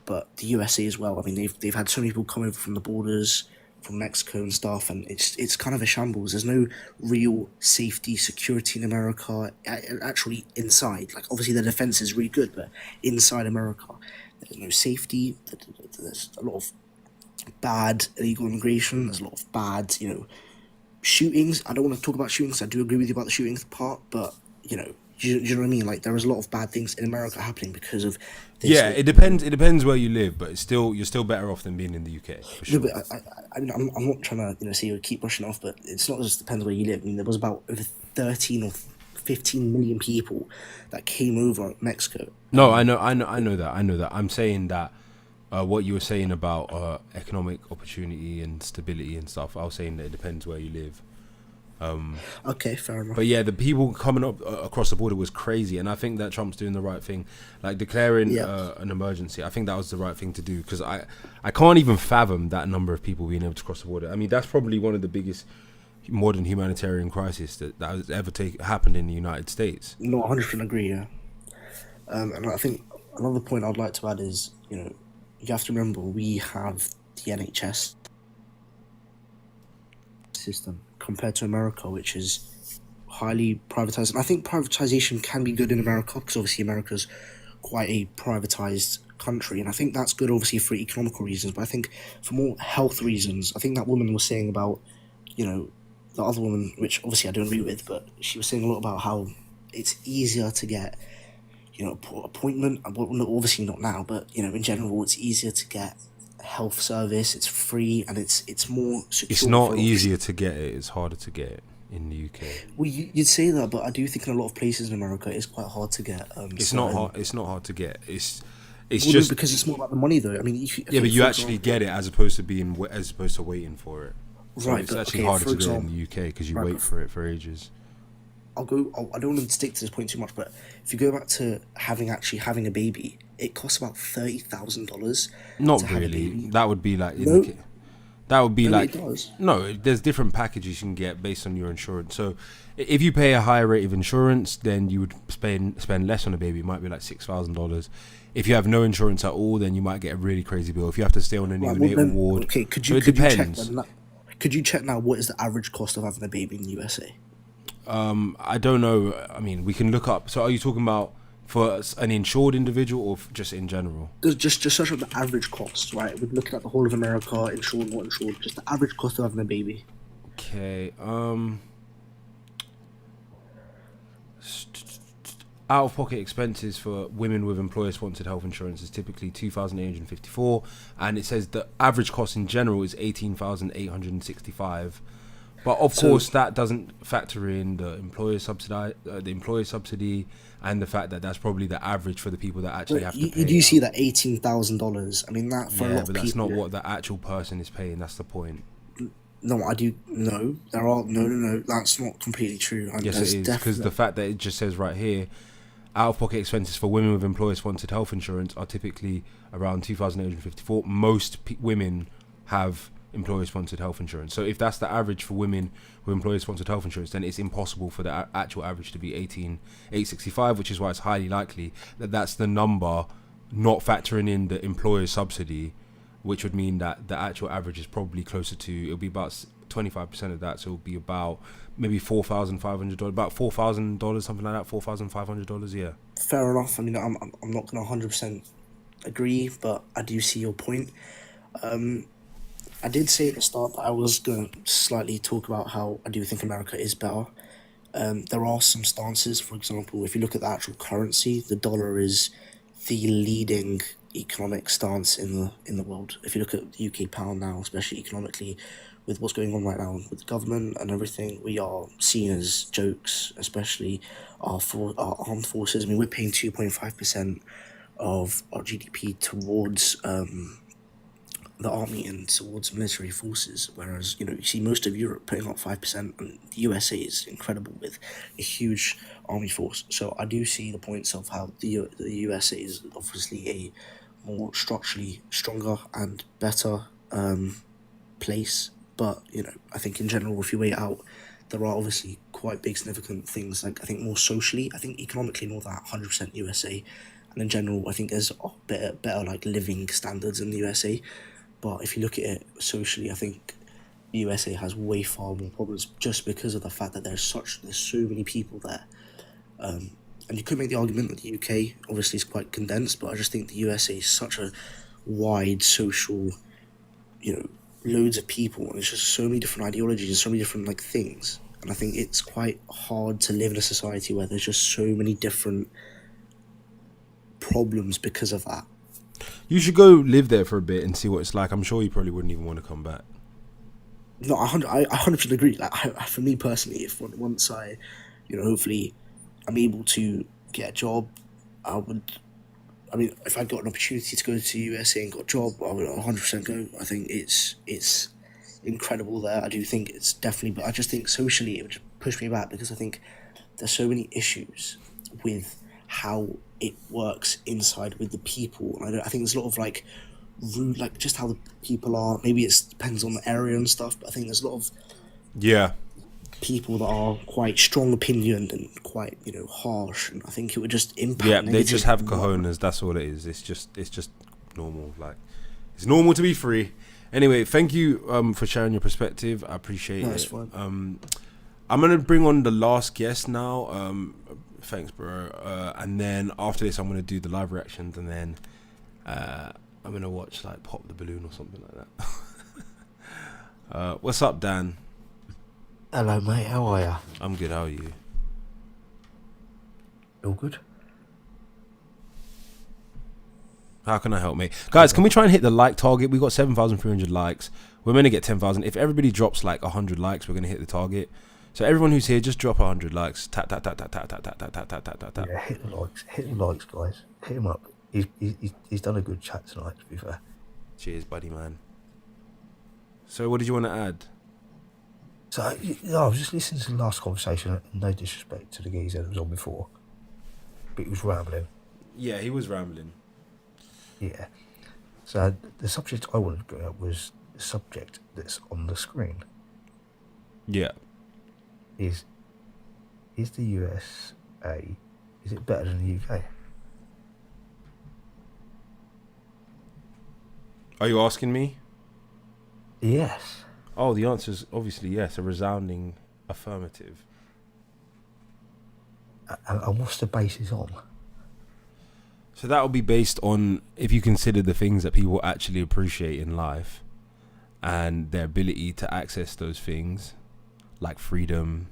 [SPEAKER 14] but the USA as well. I mean, they've had so many people come over from the borders, from Mexico and stuff, and it's kind of a shambles. There's no real safety, security in America. Actually, inside, like, obviously the defense is really good, but inside America, there's no safety. There's a lot of bad illegal immigration. There's a lot of bad, shootings. I don't want to talk about shootings. I do agree with you about the shootings part, but do you know what I mean? Like, there is a lot of bad things in America happening because of this.
[SPEAKER 1] Yeah, it depends. It depends where you live, but you're still better off than being in the UK. For sure.
[SPEAKER 14] No, but I'm not trying to say you keep brushing off, but it's not just depends where you live. I mean, there was about over 13 or 15 million people that came over Mexico.
[SPEAKER 1] No, I know that. I'm saying that what you were saying about economic opportunity and stability and stuff, I was saying that it depends where you live.
[SPEAKER 14] Okay, fair enough.
[SPEAKER 1] But yeah, the people coming up across the border was crazy, and I think that Trump's doing the right thing, like declaring an emergency. I think that was the right thing to do, because I can't even fathom that number of people being able to cross the border. I mean, that's probably one of the biggest modern humanitarian crisis that has ever happened in the United States.
[SPEAKER 14] No, 100% agree, yeah. And I think another point I'd like to add is, you have to remember we have the NHS system compared to America, which is highly privatized. And I think privatization can be good in America, because obviously America's quite a privatized country, and I think that's good obviously for economical reasons, but I think for more health reasons, I think that woman was saying about, the other woman, which obviously I don't agree with, but she was saying a lot about how it's easier to get appointment. Well, obviously not now, but in general, it's easier to get a health service. It's free, and it's more secure.
[SPEAKER 1] It's not easier to get it; it's harder to get it in the UK.
[SPEAKER 14] Well, you'd say that, but I do think in a lot of places in America, it's quite hard to get.
[SPEAKER 1] It's not hard. It's not hard to get. It's
[SPEAKER 14] well,
[SPEAKER 1] just
[SPEAKER 14] because it's more about the money, though. I mean,
[SPEAKER 1] but you actually get it as opposed to waiting for it. So
[SPEAKER 14] right,
[SPEAKER 1] it's actually harder to get it in the UK because you wait for it for ages.
[SPEAKER 14] I don't want to stick to this point too much, but if you go back to having a baby, it costs about $30,000.
[SPEAKER 1] Not really. That would be like
[SPEAKER 14] it does.
[SPEAKER 1] No. There's different packages you can get based on your insurance. So if you pay a higher rate of insurance, then you would spend less on a baby. It might be like $6,000. If you have no insurance at all, then you might get a really crazy bill. If you have to stay on a neonatal ward,
[SPEAKER 14] okay,
[SPEAKER 1] it depends.
[SPEAKER 14] Could you check now what is the average cost of having a baby in the USA?
[SPEAKER 1] I don't know. I mean, we can look up. So are you talking about for an insured individual or just in general?
[SPEAKER 14] Just search up the average cost, right? We're looking at the whole of America, insured, not insured, just the average cost of having a baby.
[SPEAKER 1] Okay. Out-of-pocket expenses for women with employer-sponsored health insurance is typically $2,854, and it says the average cost in general is $18,865. But of course, that doesn't factor in the employer subsidy, and the fact that that's probably the average for the people that actually have to pay.
[SPEAKER 14] You do see that $18,000. I mean, that for a lot of people.
[SPEAKER 1] Yeah, but that's not what the actual person is paying. That's the point.
[SPEAKER 14] No, I do. No, there are. No. That's not completely true.
[SPEAKER 1] Yes, it is, because the fact that it just says right here, out-of-pocket expenses for women with employer-sponsored health insurance are typically around $2,854. Most women have employer-sponsored health insurance. So if that's the average for women with employer-sponsored health insurance, then it's impossible for the actual average to be 18,865, which is why it's highly likely that that's the number, not factoring in the employer subsidy, which would mean that the actual average is probably closer to, it'll be about 25% of that, so it'll be about maybe $4,500, about $4,000, something like that, $4,500, yeah.
[SPEAKER 14] Fair enough. I mean, I'm not going to 100% agree, but I do see your point. I did say at the start that I was going to slightly talk about how I do think America is better. There are some stances. For example, if you look at the actual currency, the dollar is the leading economic stance in the world. If you look at the UK pound now, especially economically, with what's going on right now with the government and everything, we are seen as jokes, especially our armed forces. I mean, we're paying 2.5% of our GDP towards the army and towards military forces, whereas, you know, you see most of Europe putting up 5%, and the USA is incredible with a huge army force. So I do see the points of how the USA is obviously a more structurally stronger and better place. But, you know, I think in general, if you weigh it out, there are obviously quite big significant things. Like, I think more socially, I think economically more that 100% USA, and in general, I think there's better like living standards in the USA. But if you look at it socially, I think the USA has way far more problems just because of the fact that there's so many people there. And you could make the argument that the UK obviously is quite condensed, but I just think the USA is such a wide social, you know, loads of people, and it's just so many different ideologies and so many different like things. And I think it's quite hard to live in a society where there's just so many different problems because of that.
[SPEAKER 1] You should go live there for a bit and see what it's like. I'm sure you probably wouldn't even want to come back.
[SPEAKER 14] No, I 100% agree. Like, for me personally, if once I, you know, hopefully I'm able to get a job, I mean, if I got an opportunity to go to the USA and got a job, I would 100% go. I think it's incredible there. I do think it's definitely, but I just think socially it would just push me back because I think there's so many issues with how it works inside with the people. And I think there's a lot of like rude, like just how the people are. Maybe it depends on the area and stuff, but I think there's a lot of people that are quite strong opinioned and quite, you know, harsh, and I think it would just impact.
[SPEAKER 1] Yeah, they just have cojones. That's all it is. It's just normal. Like, it's normal to be free. Anyway, thank you for sharing your perspective. I appreciate it.
[SPEAKER 14] That's fine.
[SPEAKER 1] I'm gonna bring on the last guest now. Thanks, bro. And then after this, I'm gonna do the live reactions, and then I'm gonna watch like Pop the Balloon or something like that. What's up, Dan?
[SPEAKER 15] Hello, mate. How are you?
[SPEAKER 1] I'm good. How are you?
[SPEAKER 15] All good.
[SPEAKER 1] How can I help, mate? Guys, can we try and hit the like target? We got 7,300 likes. We're meant to get 10,000. If everybody drops like 100 likes, we're gonna hit the target. So everyone who's here, just drop 100 likes. Tap tap tap tap tap tap tap tap tap tap tap tap.
[SPEAKER 15] Yeah, hit the likes. Hit the likes, guys. Hit him up. He's done a good chat tonight, to be fair.
[SPEAKER 1] Cheers, buddy, man. So what did you want to add?
[SPEAKER 15] So I was just listening to the last conversation. No disrespect to the geezer that was on before, but he was rambling.
[SPEAKER 1] Yeah, he was rambling.
[SPEAKER 15] Yeah. So the subject I wanted to bring up was the subject that's on the screen.
[SPEAKER 1] Yeah.
[SPEAKER 15] Is the USA, is it better than the UK?
[SPEAKER 1] Are you asking me?
[SPEAKER 15] Yes.
[SPEAKER 1] Oh, the answer is obviously yes, a resounding affirmative.
[SPEAKER 15] And what's the basis on?
[SPEAKER 1] So that will be based on if you consider the things that people actually appreciate in life and their ability to access those things, like freedom,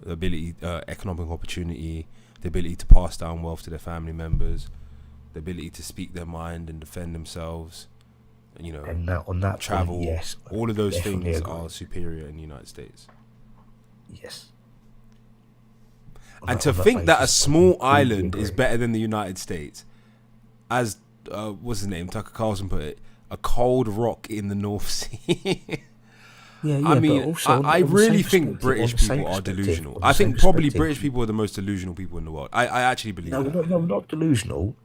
[SPEAKER 1] the ability, economic opportunity, the ability to pass down wealth to their family members, the ability to speak their mind and defend themselves, you know,
[SPEAKER 15] and on that
[SPEAKER 1] travel,
[SPEAKER 15] point, yes,
[SPEAKER 1] all of those
[SPEAKER 15] definitely
[SPEAKER 1] things
[SPEAKER 15] agree.
[SPEAKER 1] are superior in the United States.
[SPEAKER 15] Yes.
[SPEAKER 1] And to think that a small island is better than the United States, as what's his name, Tucker Carlson put it, a cold rock in the North Sea.
[SPEAKER 15] Yeah,
[SPEAKER 1] I mean,
[SPEAKER 15] but also
[SPEAKER 1] I
[SPEAKER 15] on the
[SPEAKER 1] really
[SPEAKER 15] same
[SPEAKER 1] think
[SPEAKER 15] perspective-
[SPEAKER 1] British
[SPEAKER 15] on the same
[SPEAKER 1] people are
[SPEAKER 15] perspective-
[SPEAKER 1] delusional.
[SPEAKER 15] on the
[SPEAKER 1] I
[SPEAKER 15] same
[SPEAKER 1] think probably
[SPEAKER 15] perspective-
[SPEAKER 1] British people are the most delusional people in the world. I actually believe
[SPEAKER 15] No,
[SPEAKER 1] that.
[SPEAKER 15] no, not delusional.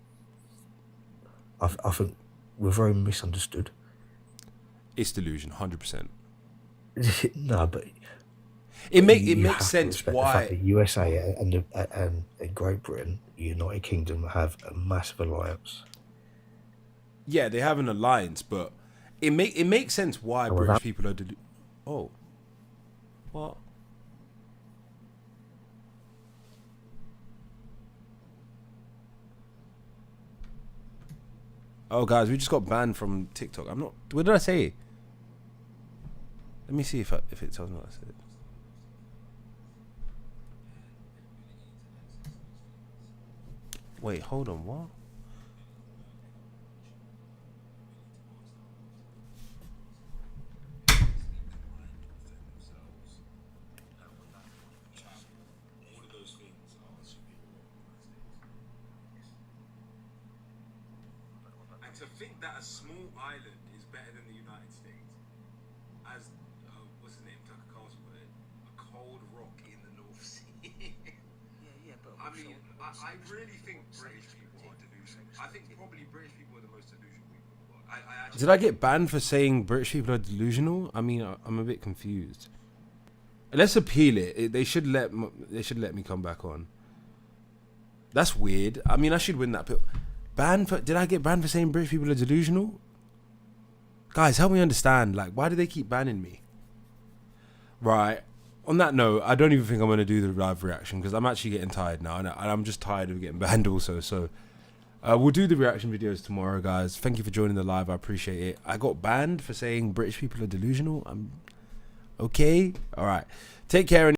[SPEAKER 15] I think we're very misunderstood.
[SPEAKER 1] It's delusion, 100%.
[SPEAKER 15] No, but
[SPEAKER 1] It
[SPEAKER 15] you
[SPEAKER 1] makes
[SPEAKER 15] have to
[SPEAKER 1] sense
[SPEAKER 15] respect
[SPEAKER 1] why.
[SPEAKER 15] the fact that USA and Great Britain, United Kingdom, have a massive alliance.
[SPEAKER 1] Yeah, they have an alliance, but it makes sense why
[SPEAKER 15] And
[SPEAKER 1] British
[SPEAKER 15] without-
[SPEAKER 1] people are oh, what? Oh, guys, we just got banned from TikTok. I'm not. What did I say? Let me see if it tells me what I said. Wait, hold on. What? And to think that a small island is better than the United States, as what's his name, Tucker Carlson put it, a cold rock in the North Sea. But I mean, I really think British people are delusional. I think probably British people are the most delusional people in the world. Did I get banned for saying British people are delusional? I mean, I'm a bit confused. Let's appeal it. They should let me come back on. That's weird. I mean, I should win that. Did I get banned for saying British people are delusional? Guys, help me understand. Like, why do they keep banning me? Right. On that note, I don't even think I'm going to do the live reaction because I'm actually getting tired now. And I'm just tired of getting banned also. So, we'll do the reaction videos tomorrow, guys. Thank you for joining the live. I appreciate it. I got banned for saying British people are delusional. I'm okay. All right. Take care.